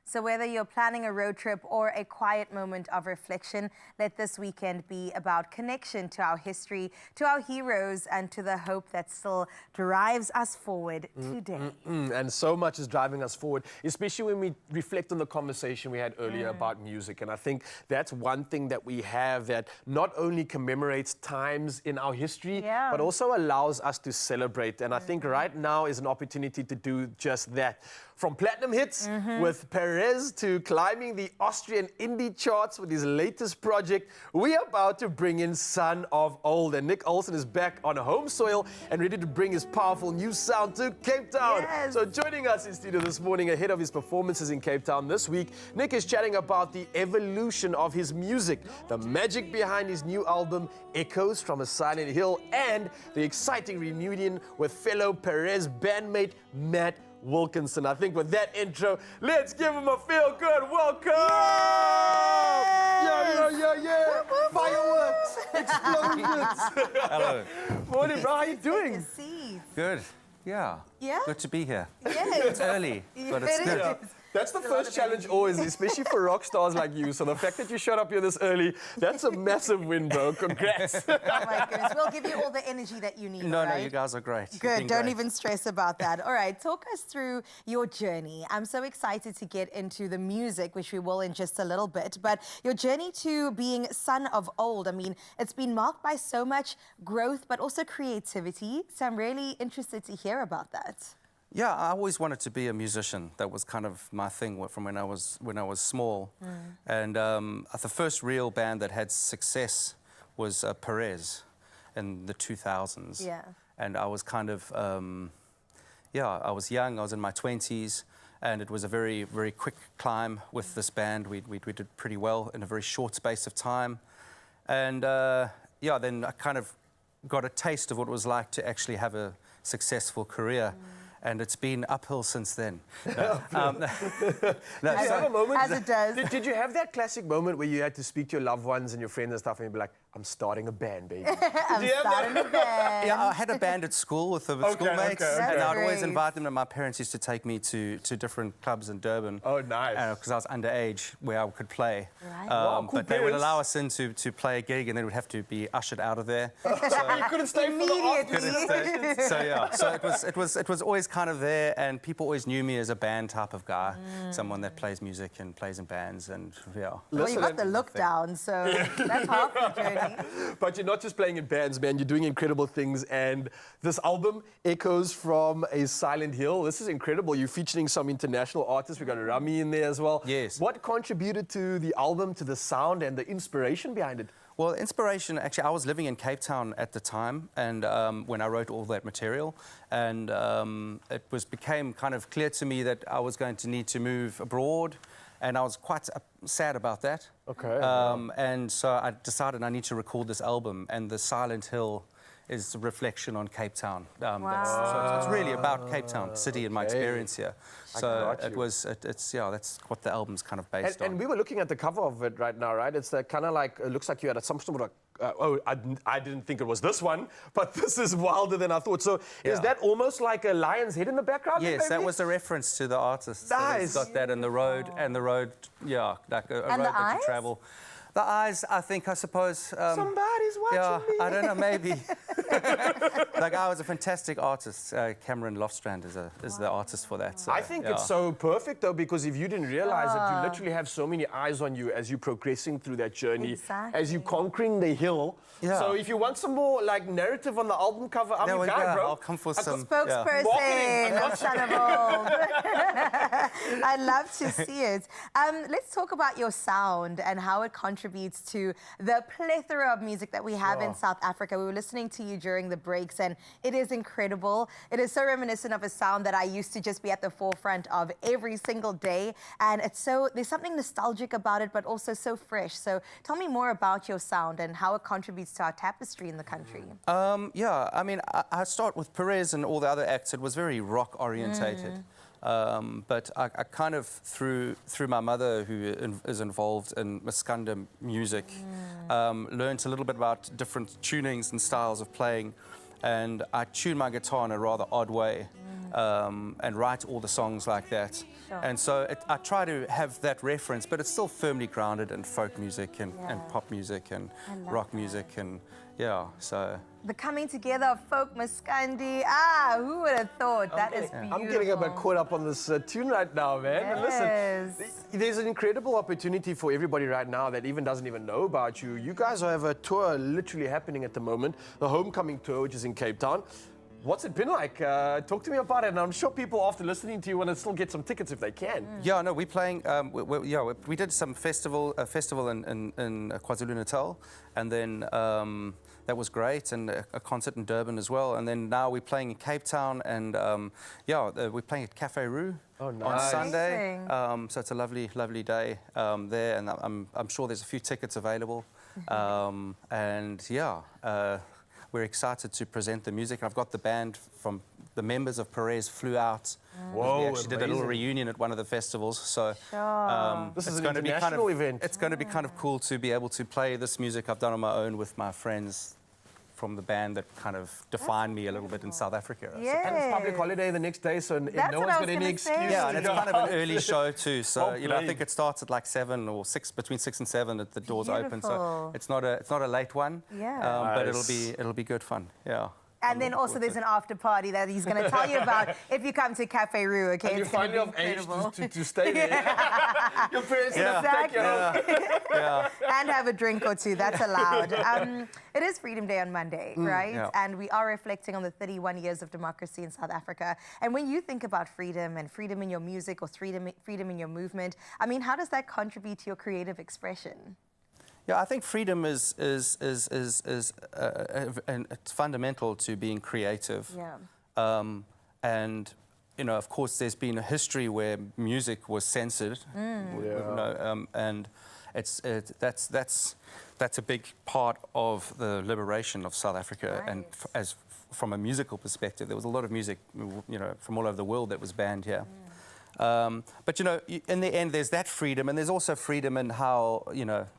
So whether you're planning a road trip or a quiet moment of reflection, let this weekend be about connection to our history, to our heroes, and to the hope that still drives us forward today. And so much is driving us forward, especially when we reflect on the conversation we had earlier about music. And I think that's one thing that we have that not only commemorates times in our history, but also allows us to celebrate. And I think right now is an opportunity to do just that. From platinum hits with Perez to climbing the Austrian indie charts with his latest project, we are about to bring in Son of Old. And Nick Olsen is back on home soil and ready to bring his powerful new sound to Cape Town. So joining us in studio this morning ahead of his performances in Cape Town this week, Nick is chatting about the evolution of his music, the magic behind his new album, Echoes from a Silent Hill, and the exciting reunion with fellow Perez bandmate Matt Wilkinson. I think with that intro, let's give him a feel-good welcome! Yeah! Fireworks! Explosions! Hello. Morning, bro. How you doing? Good. Yeah. Yeah? Good to be here. Yeah. It's early, but it's good. That's the first challenge always, especially for rock stars like you. So the fact that you showed up here this early, that's a massive win, bro. Congrats. Oh my goodness. We'll give you all the energy that you need. No, you guys are great. Good. Don't even stress about that. All right. Talk us through your journey. I'm so excited to get into the music, which we will in just a little bit. But your journey to being Son of Old, I mean, it's been marked by so much growth, but also creativity. So I'm really interested to hear about that. Yeah, I always wanted to be a musician. That was kind of my thing from when I was small. And the first real band that had success was Perez in the 2000s. Yeah. And I was kind of, I was young. I was in my 20s. And it was a very, very quick climb with this band. We did pretty well in a very short space of time. And then I kind of got a taste of what it was like to actually have a successful career. And it's been uphill since then. Did you have a moment? As it does. Did you have that classic moment where you had to speak to your loved ones and your friends and stuff, and you'd be like, "I'm starting a band, baby." I'm starting a band. Yeah, I had a band at school with schoolmates, okay. and I'd always invite them. And my parents used to take me to different clubs in Durban. Oh, nice. Because I was underage, where I could play. Right. Wow, cool but they would parents. allow us in to play a gig, and then we'd have to be ushered out of there. You couldn't stay for the Immediately. So it was always kind of there, and people always knew me as a band type of guy, someone that plays music and plays in bands, and Well, you got the look down, so that's half the journey. But you're not just playing in bands, man. You're doing incredible things. And this album, Echoes from a Silent Hill, this is incredible. You're featuring some international artists. We got Rami in there as well. Yes. What contributed to the album, to the sound and the inspiration behind it? Well, inspiration, actually, I was living in Cape Town at the time, and when I wrote all that material, and it became kind of clear to me that I was going to need to move abroad, and I was quite sad about that. Okay. And so I decided I need to record this album, and the Silent Hill is a reflection on Cape Town. So it's really about Cape Town City and my experience here. So that's what the album's kind of based on. And we were looking at the cover of it right now, right? It's kind of like, it looks like you had some sort of, I didn't think it was this one, but this is wilder than I thought. So is that almost like a lion's head in the background? Yes, maybe? that was a reference to the artist. Nice. So it's got that in the road, like a road that you travel. The eyes, I suppose. Somebody's watching me. I don't know, maybe. That guy was a fantastic artist. Cameron Loftstrand is the artist for that. So, I think it's so perfect, though, because if you didn't realize it, you literally have so many eyes on you as you're progressing through that journey, as you're conquering the hill. Yeah. So if you want some more like narrative on the album cover, I'm your guy, bro. I'll come for some spokesperson of Son of Old. I'd love to see it. Let's talk about your sound and how it contributes to the plethora of music that we have in South Africa. We were listening to you during the breaks, and it is incredible. It is so reminiscent of a sound that I used to just be at the forefront of every single day, and there's something nostalgic about it, but also so fresh. So tell me more about your sound and how it contributes to our tapestry in the country. I mean, I start with Perez and all the other acts. It was very rock orientated. But I kind of, through my mother, who is involved in Maskanda music, learned a little bit about different tunings and styles of playing. And I tune my guitar in a rather odd way and write all the songs like that. And so I try to have that reference, but it's still firmly grounded in folk music and pop music and rock music and so. The coming together of folk Maskandi. Who would have thought? That is beautiful. I'm getting a bit caught up on this tune right now, man. And listen, there's an incredible opportunity for everybody right now that even doesn't even know about you. You guys have a tour literally happening at the moment, the Homecoming Tour, which is in Cape Town. What's it been like? Talk to me about it. And I'm sure people, after listening to you, want to still get some tickets if they can. Yeah, no, we're playing. We did some festival in KwaZulu-Natal, and then that was great, and a concert in Durban as well. And then now we're playing in Cape Town, and we're playing at Cafe Roo on Sunday. So it's a lovely, lovely day there, and I'm sure there's a few tickets available. We're excited to present the music. I've got the band from the members of Perez flew out. We actually did a little reunion at one of the festivals. So this is an international event. It's going to be kind of cool to be able to play this music I've done on my own with my friends from the band that kind of defined me a little bit in South Africa. And it's public holiday the next day, so no one's got any excuse. Yeah, and it's kind of an early show too. So I think it starts at like 7 or 6, between 6 and 7 that the doors open. So it's not a late one. But it'll be good fun. Yeah. And then also there's an after party that he's going to tell you about if you come to Cafe Roo, okay? And it's you're finally of age to stay there. Your parents take you home. And have a drink or two, that's allowed. It is Freedom Day on Monday, right? Yeah. And we are reflecting on the 31 years of democracy in South Africa. And when you think about freedom and freedom in your music or freedom in your movement, I mean, how does that contribute to your creative expression? Yeah, I think freedom is it's fundamental to being creative. Yeah. And of course, there's been a history where music was censored. And that's a big part of the liberation of South Africa. And from a musical perspective, there was a lot of music, from all over the world that was banned here. But in the end, there's that freedom, and there's also freedom in how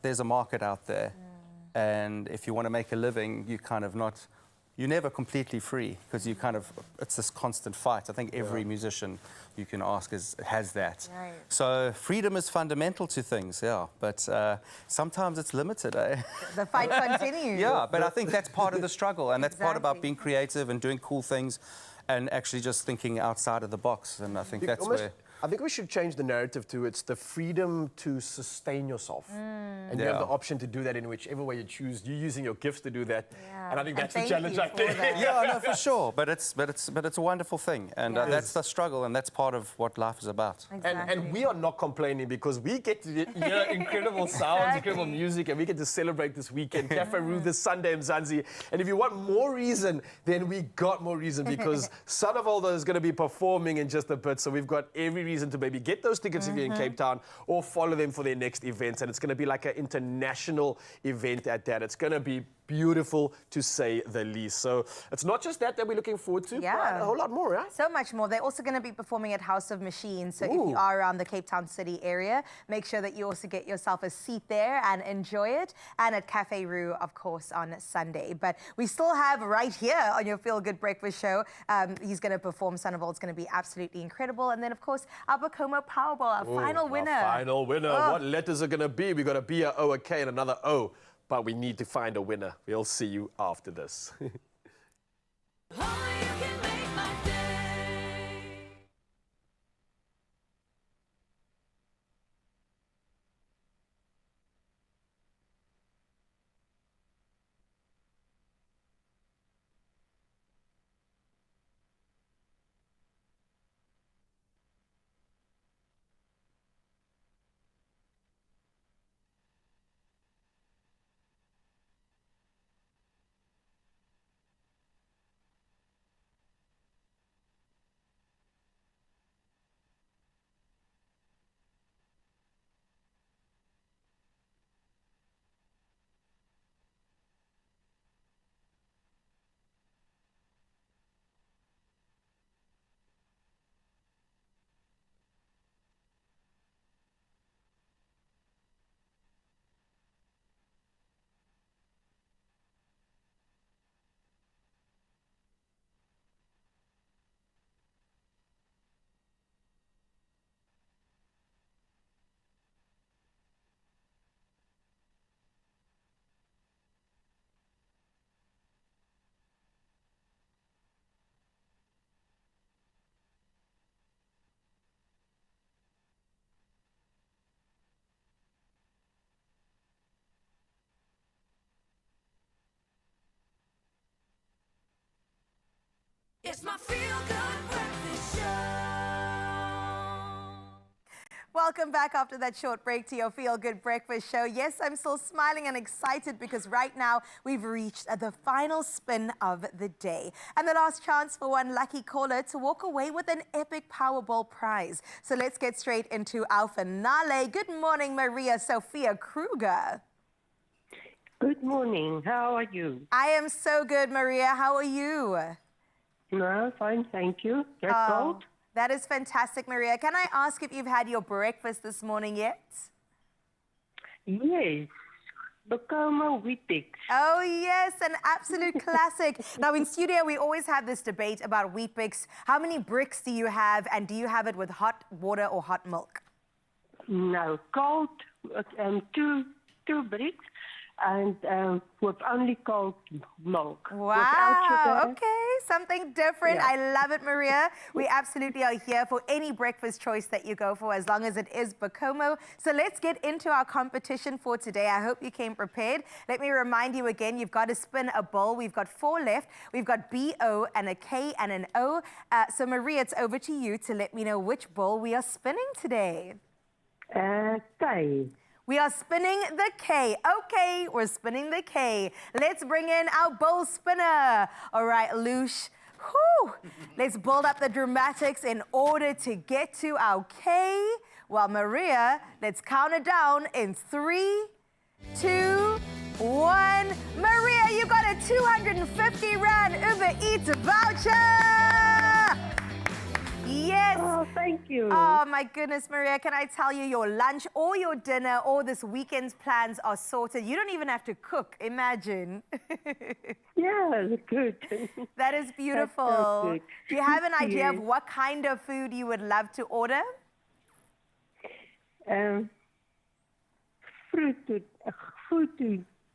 there's a market out there, and if you want to make a living, you're never completely free because it's this constant fight. I think every musician you can ask has that. Right. So freedom is fundamental to things, but sometimes it's limited. The fight continues. Yeah, but I think that's part of the struggle, and that's part about being creative and doing cool things, and actually just thinking outside of the box. And I think that's where. I think we should change the narrative to it's the freedom to sustain yourself. And you have the option to do that in whichever way you choose. You're using your gifts to do that. And I think that's the challenge right there. Yeah, no, for sure. But it's a wonderful thing. And that's the struggle, and that's part of what life is about. Exactly. And we are not complaining because we get to hear incredible sounds, incredible music, and we get to celebrate this weekend. Cafe Roo this Sunday in Mzansi. And if you want more reason, then we got more reason because Son of Old is going to be performing in just a bit. So we've got every reason to maybe get those tickets if you're in Cape Town or follow them for their next events. And it's going to be like an international event at that. It's going to be beautiful to say the least. So it's not just that we're looking forward to, but a whole lot more, right? So much more. They're also going to be performing at House of Machines. So if Ooh. you are around the Cape Town city area, make sure that you also get yourself a seat there and enjoy it. And at Cafe Roo, of course, on Sunday. But we still have right here on your Feel Good Breakfast show, he's going to perform Sandoval. It's going to be absolutely incredible. And then, of course, our Bacomo Powerball, our final winner. Our final winner. What letters are going to be? We've got a B, a O, a K, and another O. But we need to find a winner. We'll see you after this. It's my Feel Good Breakfast Show. Welcome back after that short break to your Feel Good Breakfast Show. Yes, I'm still smiling and excited because right now we've reached the final spin of the day and the last chance for one lucky caller to walk away with an epic Powerball prize. So let's get straight into our finale. Good morning, Maria Sophia Kruger. Good morning. How are you? I am so good, Maria. How are you? No, fine, thank you. Just cold? That is fantastic, Maria. Can I ask if you've had your breakfast this morning yet? Yes. Bacomo Weet-Bix. Oh, yes, an absolute classic. Now, in studio, we always have this debate about Weet-Bix. How many bricks do you have, and do you have it with hot water or hot milk? No, cold, two bricks, and with only cold milk. Wow, okay, something different. Yeah. I love it, Maria. We absolutely are here for any breakfast choice that you go for, as long as it is Bacomo. So let's get into our competition for today. I hope you came prepared. Let me remind you again, you've got to spin a bowl. We've got 4 left. We've got B-O and a K and an O. So Maria, it's over to you to let me know which bowl we are spinning today. K. We are spinning the K. Okay, we're spinning the K. Let's bring in our bowl spinner. All right, Lush. Whew. Let's build up the dramatics in order to get to our K. Well, Maria, let's count it down in 3, 2, 1. Maria, you got a 250 Rand Uber Eats voucher. Yes. Oh, thank you. Oh, my goodness, Maria. Can I tell you, your lunch or your dinner or this weekend's plans are sorted. You don't even have to cook. Imagine. Yeah, good. That is beautiful. That's so good. Do you have an idea of Yes. what kind of food you would love to order? Food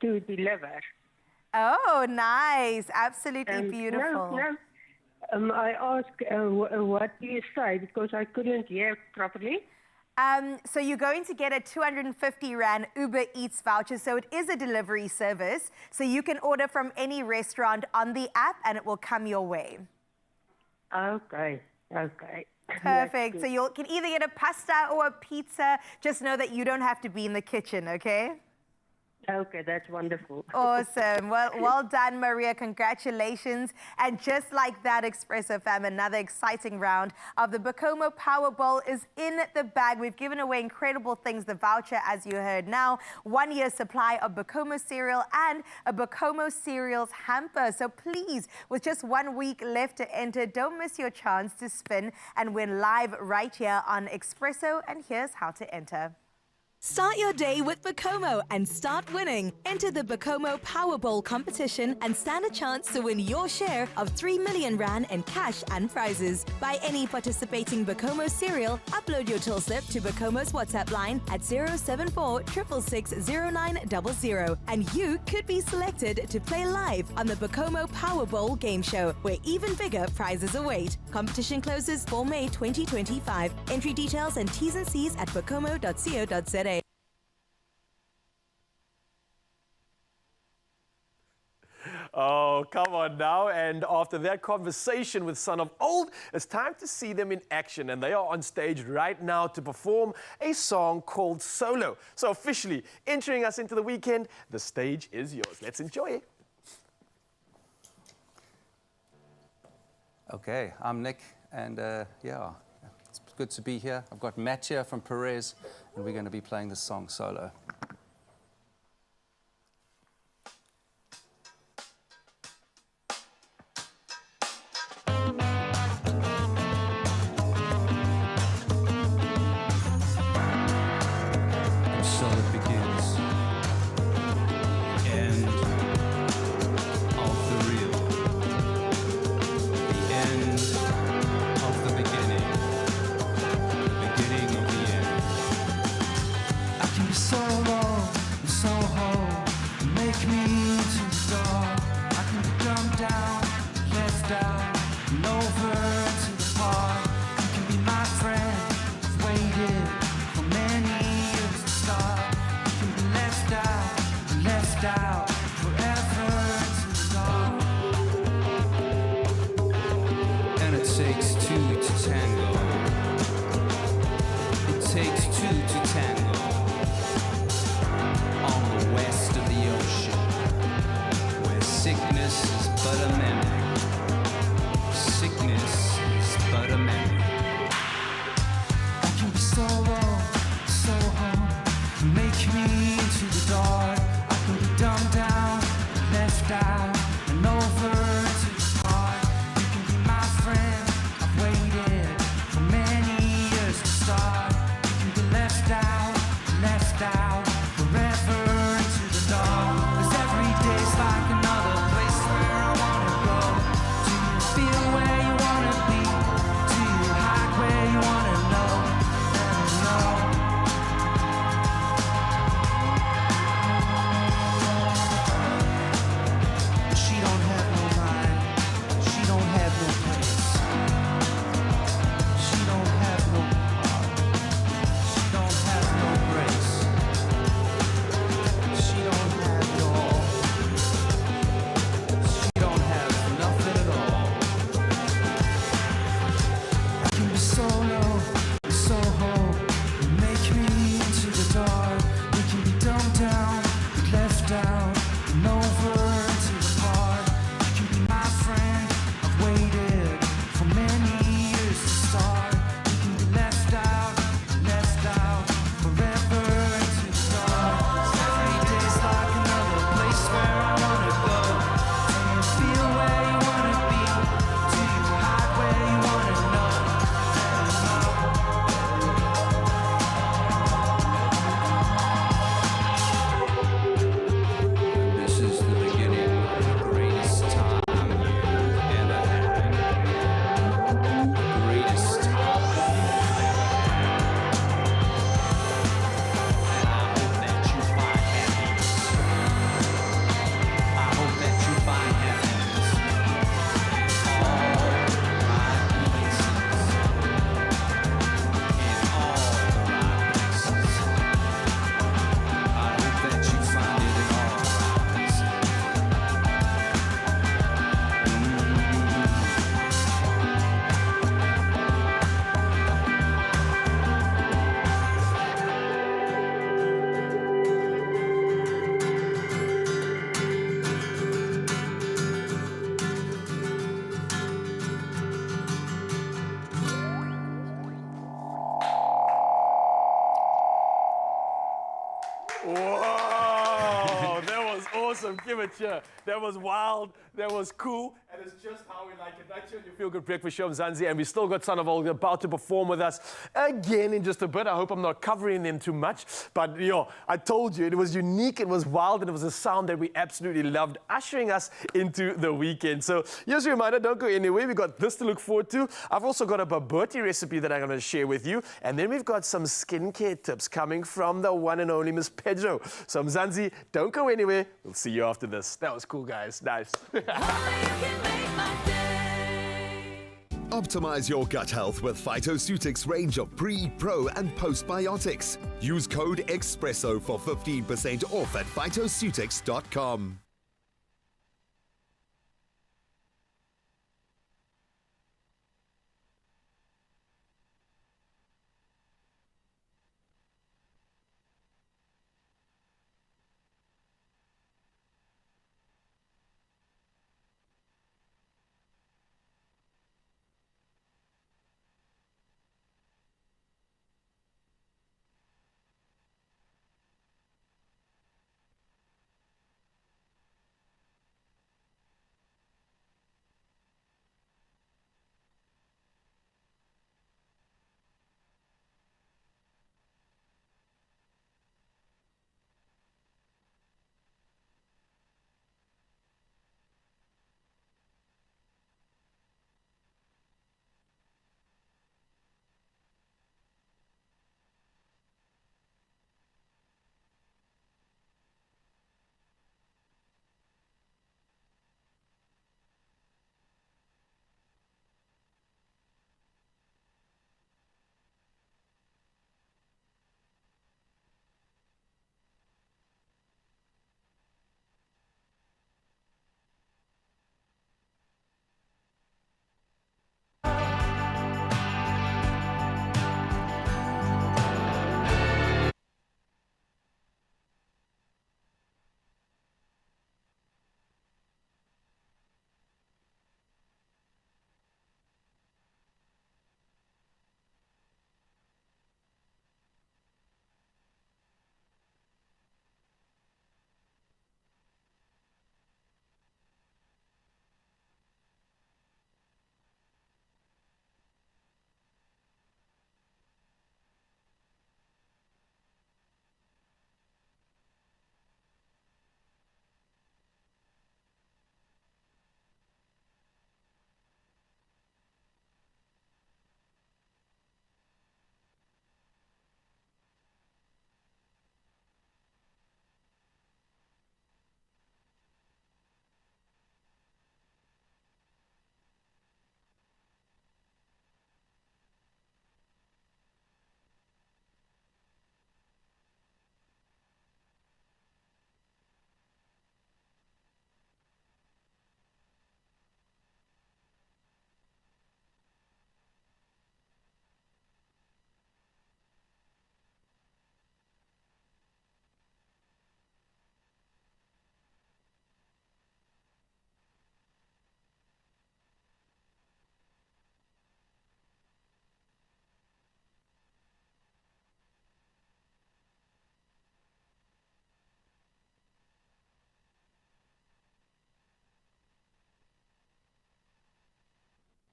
to deliver. Oh, nice. Absolutely beautiful. No. I asked what do you say because I couldn't hear properly. So you're going to get a 250 Rand Uber Eats voucher. So it is a delivery service. So you can order from any restaurant on the app and it will come your way. Okay. Perfect. So you can either get a pasta or a pizza. Just know that you don't have to be in the kitchen, okay? Okay, that's wonderful. Awesome. Well done, Maria. Congratulations. And just like that, Expresso fam, another exciting round of the Bacomo Powerball is in the bag. We've given away incredible things. The voucher, as you heard now, 1 year supply of Bacomo cereal and a Bacomo cereals hamper. So please, with just 1 week left to enter, don't miss your chance to spin and win live right here on Expresso. And here's how to enter. Start your day with Bacomo and start winning. Enter the Bacomo Powerball competition and stand a chance to win your share of 3 million rand in cash and prizes. Buy any participating Bacomo cereal, upload your till slip to Bacomo's WhatsApp line at 074 666 0900 and you could be selected to play live on the Bacomo Powerball game show, where even bigger prizes await. Competition closes 4 May 2025. Entry details and T's and C's at bacomo.co.za. Oh, come on now. And after that conversation with Son of Old, it's time to see them in action. And they are on stage right now to perform a song called Solo. So officially entering us into the weekend, the stage is yours. Let's enjoy it. Okay, I'm Nick, and yeah, it's good to be here. I've got Matt here from Perez, and we're going to be playing this song Solo. And over to the heart, you can be my friend. I've waited awesome. Give it cheer. That was wild. That was cool. And it's just how we like it. Right here on your Feel Good Breakfast Show, Mzansi. And we still got Sandoval about to perform with us again in just a bit. I hope I'm not covering them too much. But, I told you, it was unique, it was wild, and it was a sound that we absolutely loved, ushering us into the weekend. So here's a reminder, don't go anywhere. We've got this to look forward to. I've also got a baboti recipe that I'm going to share with you. And then we've got some skincare tips coming from the one and only Miss Pedro. So Mzansi, don't go anywhere. We'll see you after this. That was cool, guys. Nice. Optimize your gut health with Phytoceutics range of pre, pro, and postbiotics. Use code Expresso for 15% off at phytoceutics.com.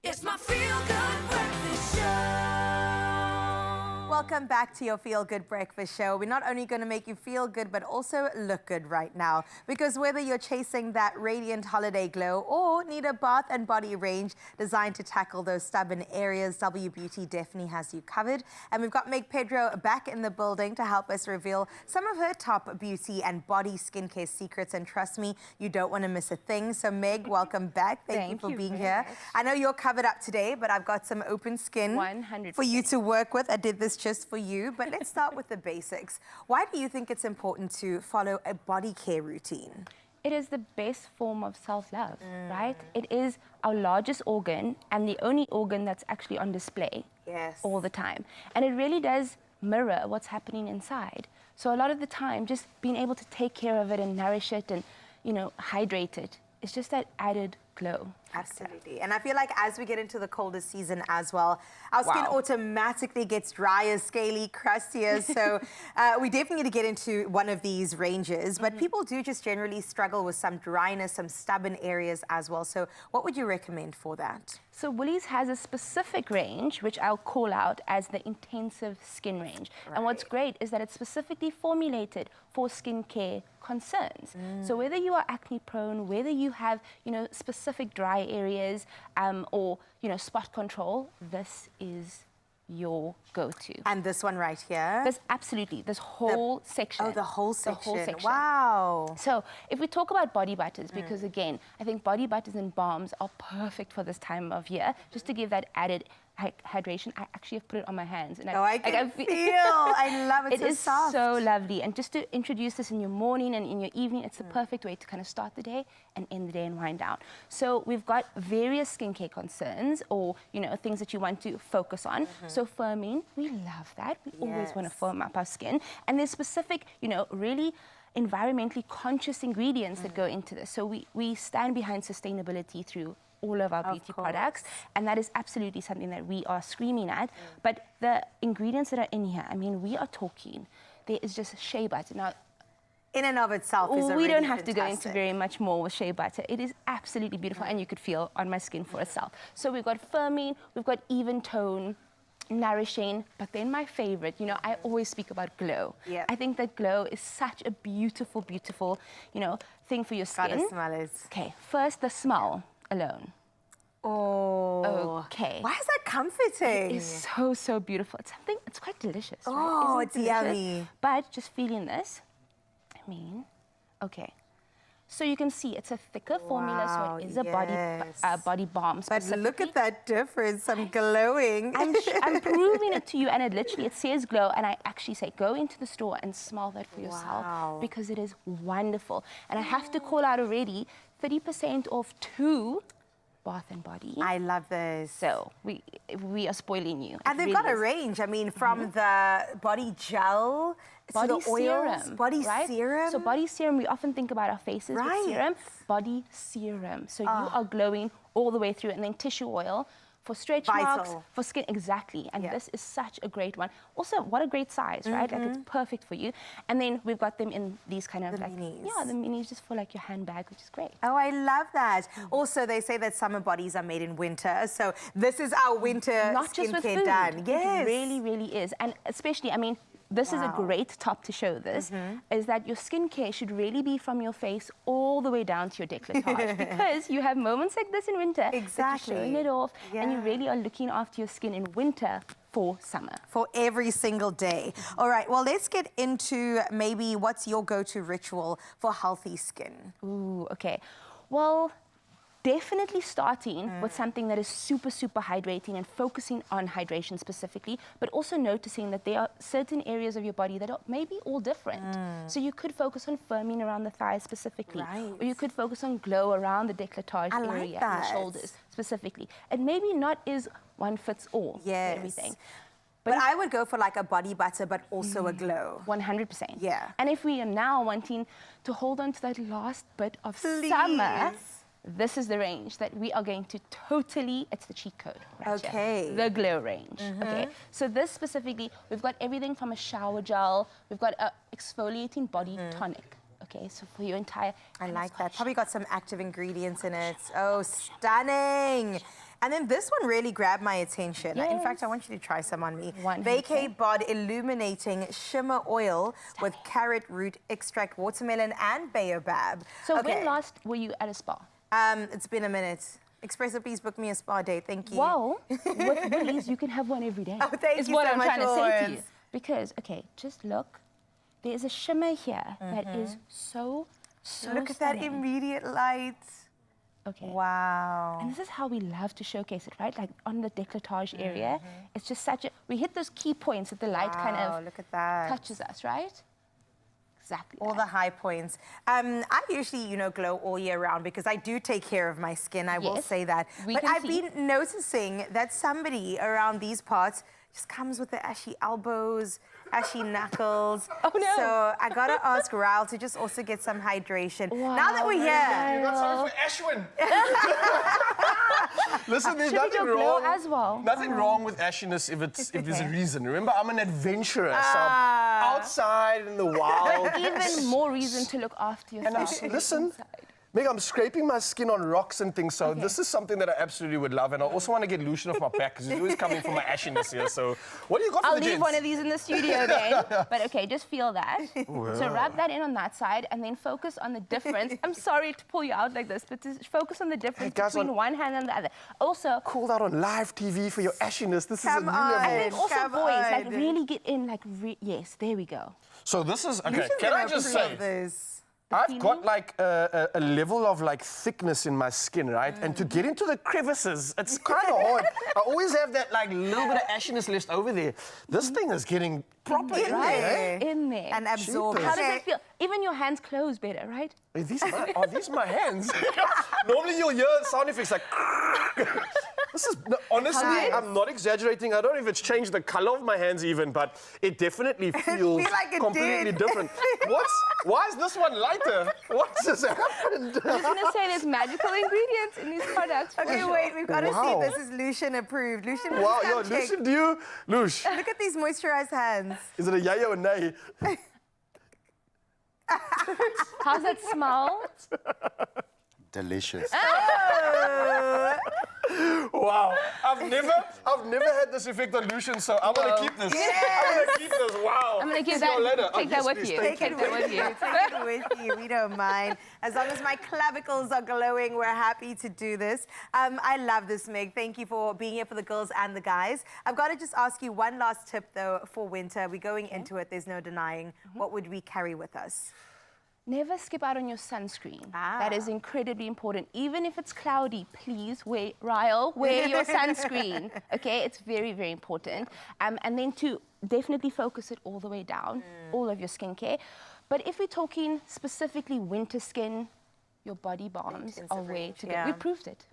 It's my Feel Good Breakfast Show. Welcome back to your Feel Good Breakfast Show. We're not only going to make you feel good, but also look good right now. Because whether you're chasing that radiant holiday glow or need a bath and body range designed to tackle those stubborn areas, W Beauty definitely has you covered. And we've got Meg Pedro back in the building to help us reveal some of her top beauty and body skincare secrets. And trust me, you don't want to miss a thing. So Meg, welcome back. Thank you for being here. I know you're covered up today, but I've got some open skin 100%. for you to work with. I did this just for you, but let's start with the basics. Why do you think it's important to follow a body care routine? It is the best form of self-love, right? It is our largest organ and the only organ that's actually on display all the time. And it really does mirror what's happening inside. So a lot of the time, just being able to take care of it and nourish it and, hydrate it, it's just that added glow. Absolutely. And I feel like as we get into the colder season as well, our skin Wow. automatically gets drier, scaly, crustier. So we definitely need to get into one of these ranges. But people do just generally struggle with some dryness, some stubborn areas as well. So what would you recommend for that? So Woolies has a specific range, which I'll call out as the intensive skin range. And what's great is that it's specifically formulated for skincare concerns. So whether you are acne prone, whether you have, specific dry areas or, spot control, this is your go-to. And this one right here? This absolutely, this whole section. Oh, the whole section. The whole section. Wow. So if we talk about body butters, because again, I think body butters and balms are perfect for this time of year, just to give that added hydration. I actually have put it on my hands. And I can feel. I love it. It so is soft. so lovely. And just to introduce this in your morning and in your evening, it's the perfect way to kind of start the day and end the day and wind down. So we've got various skincare concerns or, things that you want to focus on. So firming, we love that. We always want to firm up our skin. And there's specific, really environmentally conscious ingredients that go into this. So we stand behind sustainability through all of our beauty products, and that is absolutely something that we are screaming at. But the ingredients that are in here, we are talking, there is just shea butter. Now, in and of itself is already we don't have to go into fantastic. very much more with shea butter. It is absolutely beautiful, and you could feel on my skin for itself. So we've got firming, we've got even tone, nourishing, but then my favorite, I always speak about glow. Yep. I think that glow is such a beautiful, beautiful, thing for your skin. Gotta smell it. Okay, first the smell alone. Oh. Okay. Why is that comforting? It is so, so beautiful. It's quite delicious, right? Oh, Isn't it it's delicious? yummy. But just feeling this, okay. So you can see it's a thicker formula, so it is a body balm. But look at that difference. I'm glowing. I'm proving it to you, and it says glow, and I actually say go into the store and smell that for yourself because it is wonderful. And I have to call out already 30% off 2 Bath and Body. I love this. So we are spoiling you. And they've got a range. From the body gel body to the oils, serum, body right? serum. So body serum, we often think about our faces with serum. Body serum. So you are glowing all the way through, and then tissue oil for stretch marks, for skin, exactly. And this is such a great one. Also, what a great size, right? Like it's perfect for you. And then we've got them in these kind of minis. Yeah, the minis just for like your handbag, which is great. Oh, I love that. Also, they say that summer bodies are made in winter. So this is our winter Not just with skincare food. done. Yes. It really, really is. And especially, this is a great top to show this, is that your skincare should really be from your face all the way down to your décolletage because you have moments like this in winter that you're showing it off and you really are looking after your skin in winter for summer. For every single day. All right, well, let's get into maybe what's your go-to ritual for healthy skin? Ooh, okay. Well, definitely starting with something that is super, super hydrating and focusing on hydration specifically, but also noticing that there are certain areas of your body that are maybe all different. So you could focus on firming around the thighs specifically, or you could focus on glow around the décolletage area and the shoulders specifically. And maybe not is one fits all for everything. But I would go for like a body butter, but also a glow. 100%. Yeah. And if we are now wanting to hold on to that last bit of summer, this is the range that we are going to totally, it's the cheat code. Right here. The glow range. Okay. So this specifically, we've got everything from a shower gel, we've got a exfoliating body tonic. Okay, so for your entire... I like that. Probably got some active ingredients in it. Oh, stunning. And then this one really grabbed my attention. In fact, I want you to try some on me. Vacay Bod Illuminating Shimmer Oil with carrot root extract, watermelon, and baobab. So when last were you at a spa? It's been a minute. Expresso, please book me a spa day. Thank you. Well, with Woolies, you can have one every day. Oh, thank is you what so I'm much, trying to say to you. Lawrence. Because, okay, just look. There is a shimmer here that is so Look at that immediate light. Okay. Wow. And this is how we love to showcase it, right? Like on the décolletage area. It's just such a... We hit those key points that the light kind of look at that. touches us, right? Exactly. All the high points. I usually, glow all year round because I do take care of my skin. I will say that. But I've been noticing that somebody around these parts just comes with the ashy elbows, ashy knuckles. Oh, no. So I gotta ask Raul to just also get some hydration. Now that we're here. You got something for Ashwin. Listen, there's Should we nothing do glow wrong. as well? Nothing wrong with ashiness if there's a reason. Remember, I'm an adventurer, so Ah. I'm outside in the wild. Even more reason to look after And yourself. listen, Meg, I'm scraping my skin on rocks and things, so this is something that I absolutely would love. And I also want to get Lucian off my back because he's always coming for my ashiness here. So, what do you got for I'll the leave gents? one of these in the studio then. But okay, just feel that. Wow. So rub that in on that side and then focus on the difference. I'm sorry to pull you out like this, but just focus on the difference guys, between one hand and the other. Also, called out on live TV for your ashiness. This is a new level. and then also Come boys, like on. really get in, like yes, there we go. So this is, okay, Lucian's can I gonna just approve say, this. I've got like a level of like thickness in my skin, right? And to get into the crevices, it's kind of hard. I always have that like little bit of ashiness left over there. This thing is getting proper in there, eh? In there. And absorb. How does it feel? Even your hands close better, right? Are these my hands? Normally you'll hear sound effects like this is, no, honestly, Hi. I'm not exaggerating. I don't know if it's changed the color of my hands even, but it definitely feels like it completely did. different. Why is this one lighter? What just happened? I'm just gonna say there's magical ingredients in these products. Okay, wait, we've got to Wow. see if this is Lucian approved. Lucian, Wow, please yo, come check. Lucian, do you? Lush, Look at these moisturized hands. is it a yay or a nay? How's that smell? Delicious. Wow, I've never had this effect on Lucian, so I'm gonna keep this. I'm gonna keep this. Wow. I'm gonna give See you that. later. Take that with please, you. thank Take it with you. Take it with you. We don't mind. As long as my clavicles are glowing, we're happy to do this. I love this, Meg. Thank you for being here for the girls and the guys. I've got to just ask you one last tip, though, for winter. We're going into it. There's no denying. What would we carry with us? Never skip out on your sunscreen. That is incredibly important. Even if it's cloudy, please wear your sunscreen. Okay, it's very, very important. And then to definitely focus it all the way down, all of your skincare. But if we're talking specifically winter skin, your body balms are way to go. We proved it.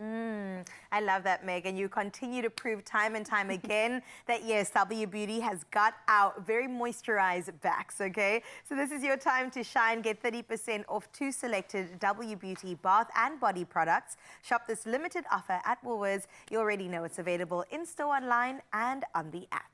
I love that, Meg. And you continue to prove time and time again that, yes, W Beauty has got our very moisturized backs, okay? So this is your time to shine. Get 30% off 2 selected W Beauty bath and body products. Shop this limited offer at Woolworths. You already know it's available in-store, online, and on the app.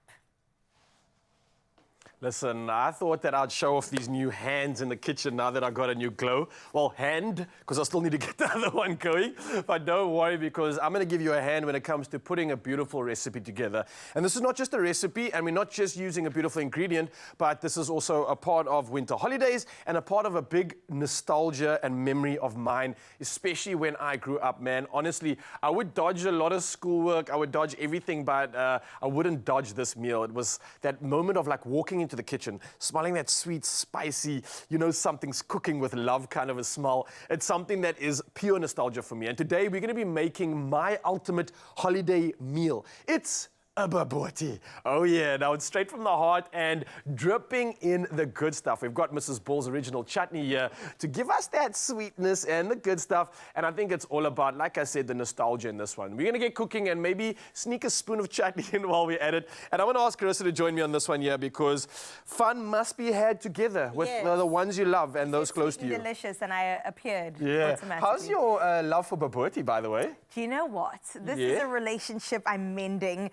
Listen, I thought that I'd show off these new hands in the kitchen now that I got a new glow. Well, hand, because I still need to get the other one going. But don't worry, because I'm going to give you a hand when it comes to putting a beautiful recipe together. And this is not just a recipe, and we're not just using a beautiful ingredient, but this is also a part of winter holidays and a part of a big nostalgia and memory of mine, especially when I grew up, man. Honestly, I would dodge a lot of schoolwork. I would dodge everything, but I wouldn't dodge this meal. It was that moment of like walking into the kitchen, smelling that sweet, spicy, you know, something's cooking with love kind of a smell. It's something that is pure nostalgia for me. And today we're going to be making my ultimate holiday meal. It's a baboti. Oh yeah, now it's straight from the heart and dripping in the good stuff. We've got Mrs. Ball's original chutney here to give us that sweetness and the good stuff. And I think it's all about, like I said, the nostalgia in this one. We're gonna get cooking and maybe sneak a spoon of chutney in while we're at it. And I want to ask Carissa to join me on this one here because fun must be had together with the ones you love and those close to you. Delicious, and I appeared automatically. How's your love for baboti, by the way? Do you know what? This is a relationship I'm mending.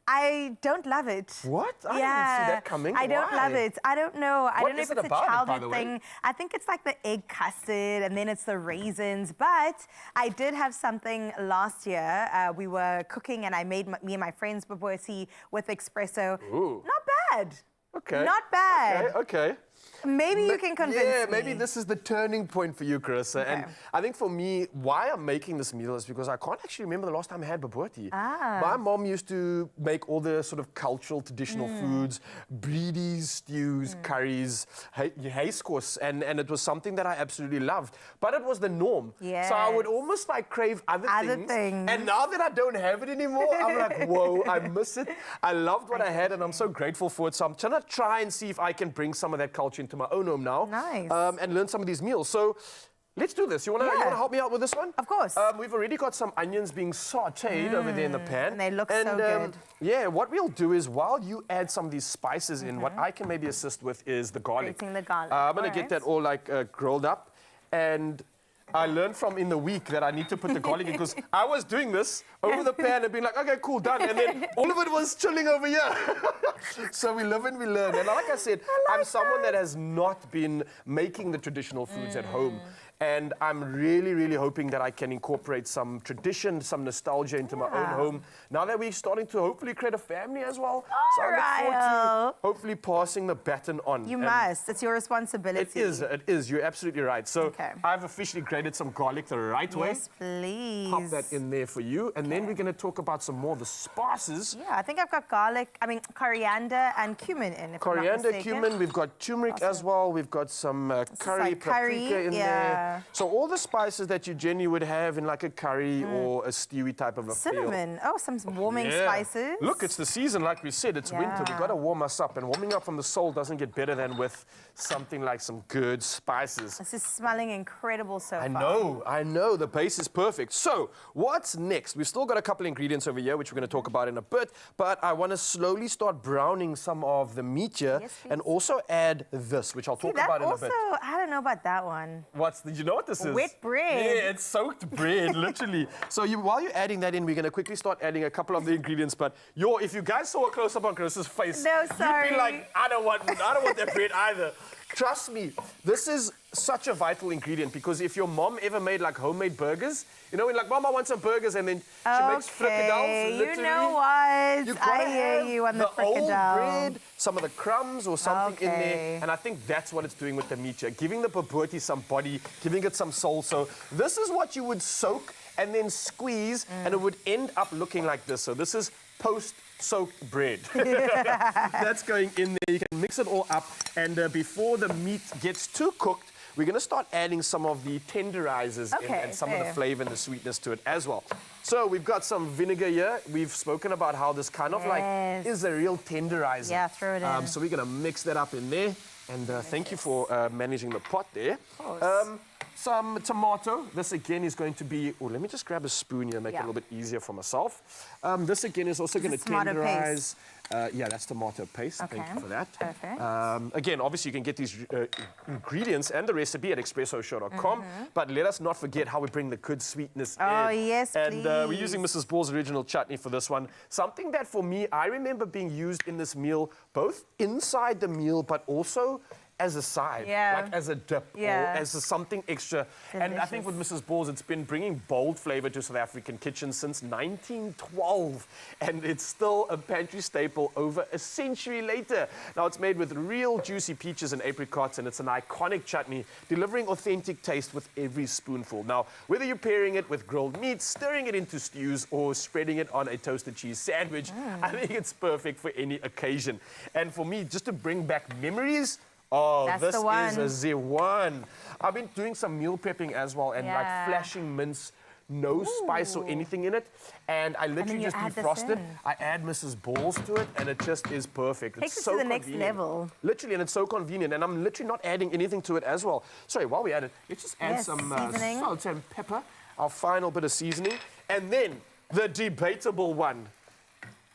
I don't love it. What? I didn't see that coming. I don't Why? love it. I don't know. I What don't know is if it it's a about it, by childhood the way? thing. I think it's like the egg custard and then it's the raisins. But I did have something last year. We were cooking and I made me and my friends baboti with Expresso. Ooh. Not bad. Okay. Not bad. Okay. Maybe you can convince me. Yeah, maybe this is the turning point for you, Carissa. Okay. And I think for me, why I'm making this meal is because I can't actually remember the last time I had baboti. My mom used to make all the sort of cultural, traditional foods, breedies, stews, curries, heiskos, and it was something that I absolutely loved. But it was the norm. So I would almost like crave other things. And now that I don't have it anymore, I'm like, whoa, I miss it. I loved what I had, and I'm so grateful for it. So I'm trying to try and see if I can bring some of that culture into my own home now. Nice. And learn some of these meals. So let's do this. You wanna help me out with this one? Of course. We've already got some onions being sautéed over there in the pan. And they look so good. Yeah, what we'll do is while you add some of these spices in, what I can maybe assist with is the garlic. Grating the garlic. I'm gonna get that all like grilled up, and I learned from in the week that I need to put the garlic in because I was doing this over the pan and being like, okay, cool, done. And then all of it was chilling over here. So we live and we learn. And like I said, I'm someone that has not been making the traditional foods at home. And I'm really, really hoping that I can incorporate some tradition, some nostalgia into my own home. Now that we're starting to hopefully create a family as well. So I look forward to hopefully passing the baton on. You And must. It's your responsibility. it is. You're absolutely right. So I've officially grated some garlic the right way. Yes, please. Pop that in there for you. And then we're going to talk about some more of the spices. Yeah, I think I've got coriander and cumin in. If I'm not Coriander, mistaken. cumin, we've got turmeric as well. We've got some curry, like paprika curry, in yeah. there. So all the spices that you generally would have in like a curry or a stewy type of a feel. Cinnamon. Oh, some warming spices. Look, it's the season, like we said. It's winter. We've got to warm us up. And warming up from the soul doesn't get better than with something like some good spices. This is smelling incredible so far. I know. The base is perfect. So what's next? We've still got a couple ingredients over here, which we're going to talk about in a bit. But I want to slowly start browning some of the meat here and also add this, which I'll talk about in a bit. I don't know about that one. You know what this is? Wet bread. Yeah, it's soaked bread, literally. So while you're adding that in, we're going to quickly start adding a couple of the ingredients. But if you guys saw a close-up on Chris's face, you'd be like, I don't want that bread either. Trust me, this is such a vital ingredient because if your mom ever made like homemade burgers, you know, when like Mama wants some burgers and then she makes fricadelles, literally. You know what? I hear you on the old fricadelle. bread, some of the crumbs or something in there, and I think that's what it's doing with the meat here, giving the bobotie some body, giving it some soul. So this is what you would soak and then squeeze, and it would end up looking like this. So this is post-soaked bread. That's going in there. You can mix it all up, and before the meat gets too cooked, we're going to start adding some of the tenderizers in and some of the flavor and the sweetness to it as well. So we've got some vinegar here. We've spoken about how this kind of like is a real tenderizer. Yeah, throw it in. So we're going to mix that up in there. And thank you for managing the pot there. Some tomato. This again is going to be, let me just grab a spoon here, make it a little bit easier for myself. This again is also going to tenderize. Yeah, that's tomato paste. Thank you for that. Perfect. Again, obviously you can get these ingredients and the recipe at expressoshow.com, but let us not forget how we bring the good sweetness in. Oh, yes, And we're using Mrs. Ball's original chutney for this one. Something that for me, I remember being used in this meal, both inside the meal, but also as a side, like as a dip or as something extra. And I think with Mrs. Ball's, it's been bringing bold flavor to South African kitchens since 1912. And it's still a pantry staple over a century later. Now, it's made with real juicy peaches and apricots, and it's an iconic chutney, delivering authentic taste with every spoonful. Now, whether you're pairing it with grilled meat, stirring it into stews, or spreading it on a toasted cheese sandwich, I think it's perfect for any occasion. And for me, just to bring back memories, That's this the one. is a Z1. I've been doing some meal prepping as well and like flashing mince, no spice or anything in it. And I literally just defrost it. I add Mrs. Balls to it and it just is perfect. Takes It's it so to the next convenient. level. Literally, and it's so convenient. And I'm literally not adding anything to it as well. Sorry, while we add it, let's just add some seasoning. salt and pepper, our final bit of seasoning. And then the debatable one.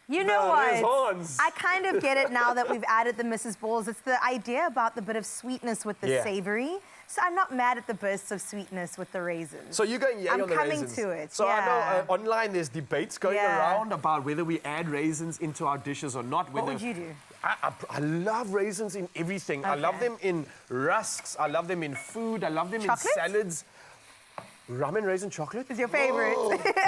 You know what? Raisins. I kind of get it now that we've added the Mrs. Balls. It's the idea about the bit of sweetness with the savory. So I'm not mad at the bursts of sweetness with the raisins. So you're going yay on the raisins. I'm coming to it. So I know online there's debates going around about whether we add raisins into our dishes or not. What would you do? I love raisins in everything. I love them in rusks. I love them in food. I love them in salads. Rum and raisin chocolate is your favorite.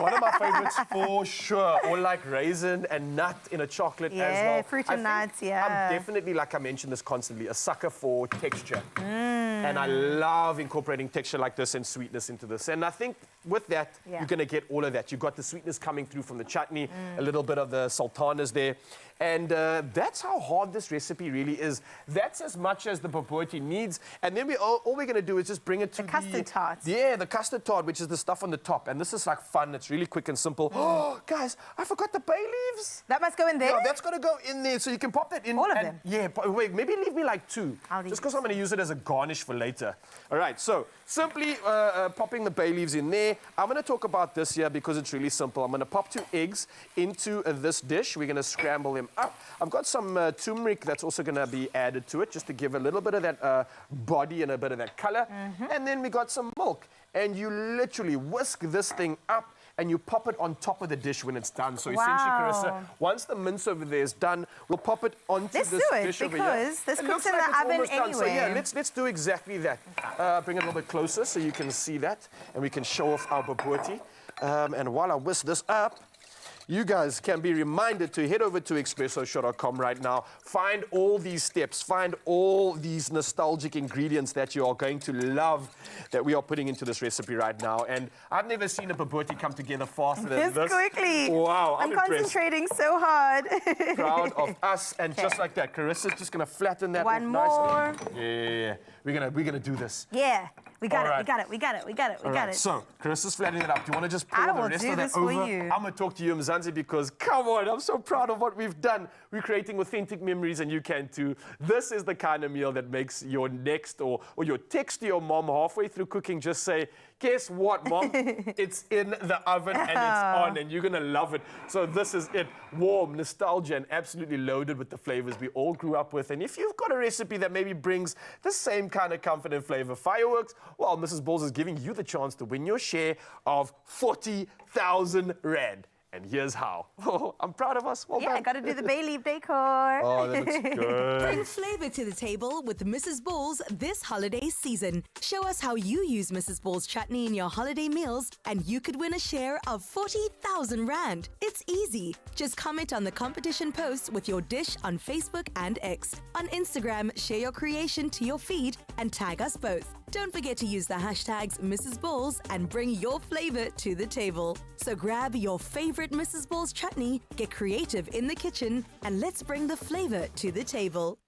One of my favorites for sure. Or like raisin and nut in a chocolate as well. Fruit and nuts, I'm definitely, like I mentioned this constantly, a sucker for texture. And I love incorporating texture like this and sweetness into this. And I think with that, you're going to get all of that. You've got the sweetness coming through from the chutney, a little bit of the sultanas there. And that's how hard this recipe really is. That's as much as the bobotie needs. And then all we're going to do is just bring it to the custard tart. Yeah, the custard tart, which is the stuff on the top. And this is like fun. It's really quick and simple. Oh, guys, I forgot the bay leaves. That must go in there? Yeah, that's going to go in there. So you can pop that in. All of them? Yeah, wait, maybe leave me like 2. Just because I'm going to use it as a garnish for for later. All right, so simply popping the bay leaves in there. I'm going to talk about this here because it's really simple. I'm going to pop 2 eggs into this dish. We're going to scramble them up. I've got some turmeric that's also going to be added to it just to give a little bit of that body and a bit of that color. And then we got some milk. And you literally whisk this thing up and you pop it on top of the dish when it's done. So essentially, Carissa, once the mince over there is done, we'll pop it onto this dish over here. Because this It cooks looks in like the it's oven almost done. So anyway. yeah, let's do exactly that. Bring it a little bit closer so you can see that, and we can show off our bobotie. And while I whisk this up, you guys can be reminded to head over to expressoshow.com right now. Find all these steps, find all these nostalgic ingredients that you are going to love that we are putting into this recipe right now. And I've never seen a bobotie come together faster than this. quickly. Wow, I'm impressed. Concentrating so hard. Proud of us, and just like that, Carissa's just gonna flatten that One off nicely. Yeah. We're gonna do this. Yeah, we got All it, right. we got it, we got it, we got it, we got it. So, Carissa's flattening it up. Do you want to just I pour the will rest do of that this for over? you. I'm going to talk to you, Mzansi, because come on, I'm so proud of what we've done. We're creating authentic memories, and you can too. This is the kind of meal that makes your next or your text to your mom halfway through cooking just say, guess what, Mom? It's in the oven and it's on, and you're going to love it. So this is it. Warm, nostalgia, and absolutely loaded with the flavors we all grew up with. And if you've got a recipe that maybe brings the same kind of comfort and flavor, fireworks, well, Mrs. Balls is giving you the chance to win your share of 40,000 Rand. And here's how. Oh, I'm proud of us. Well Yeah, done. got to do the bay leaf decor. Oh, that looks good. Bring flavor to the table with Mrs. Balls this holiday season. Show us how you use Mrs. Balls chutney in your holiday meals, and you could win a share of 40,000 Rand. It's easy. Just comment on the competition post with your dish on Facebook and X. On Instagram, share your creation to your feed and tag us both. Don't forget to use the hashtags Mrs. Balls and bring your flavor to the table. So grab your favorite Mrs. Balls chutney, get creative in the kitchen, and let's bring the flavor to the table.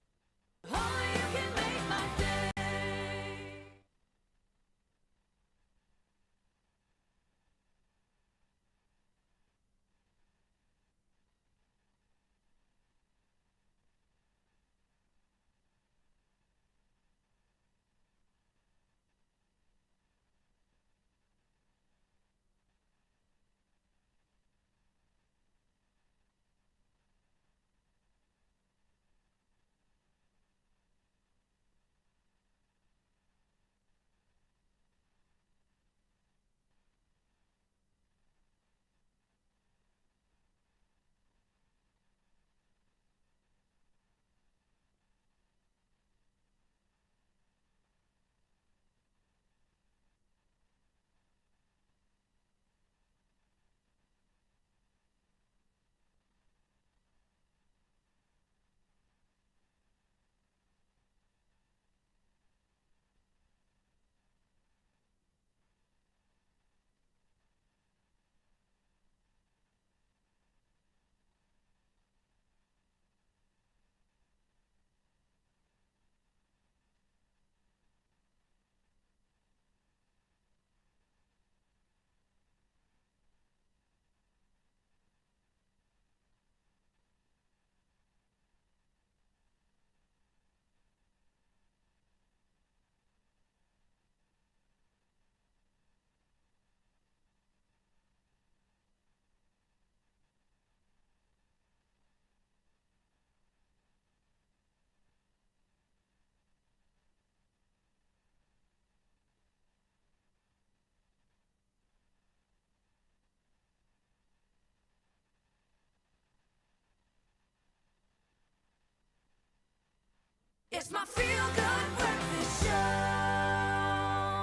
It's my feel-good breakfast show.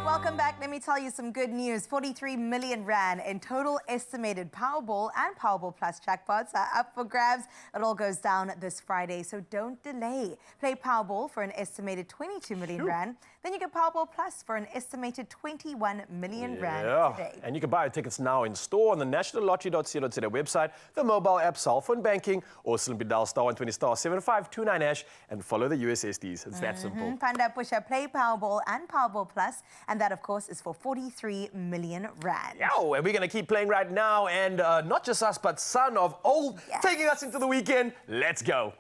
Welcome back. Let me tell you some good news. 43 million Rand in total estimated Powerball and Powerball Plus jackpots are up for grabs. It all goes down this Friday, so don't delay. Play Powerball for an estimated 22 million Rand. Then you get Powerball Plus for an estimated 21 million Rand today. And you can buy tickets now in store on the nationallottery.co.za website, the mobile app, cell phone banking, or simply dial star 120 star 7529 hash and follow the USSDs. It's that simple. Panda Pusha, play Powerball and Powerball Plus, and that, of course, is for 43 million Rand. Yo, and we're going to keep playing right now, and not just us, but Son of Old taking us into the weekend. Let's go.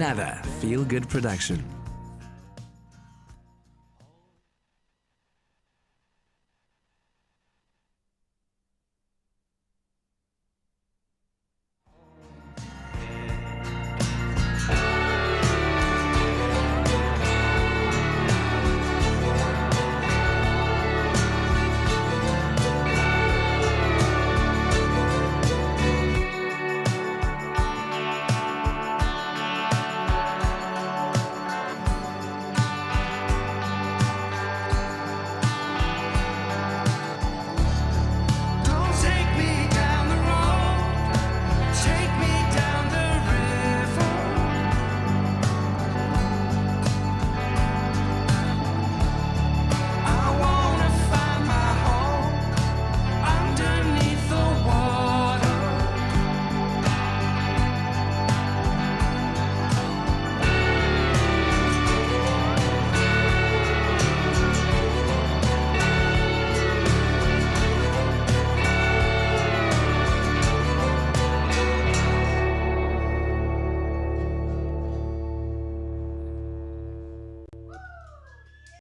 Another feel-good production.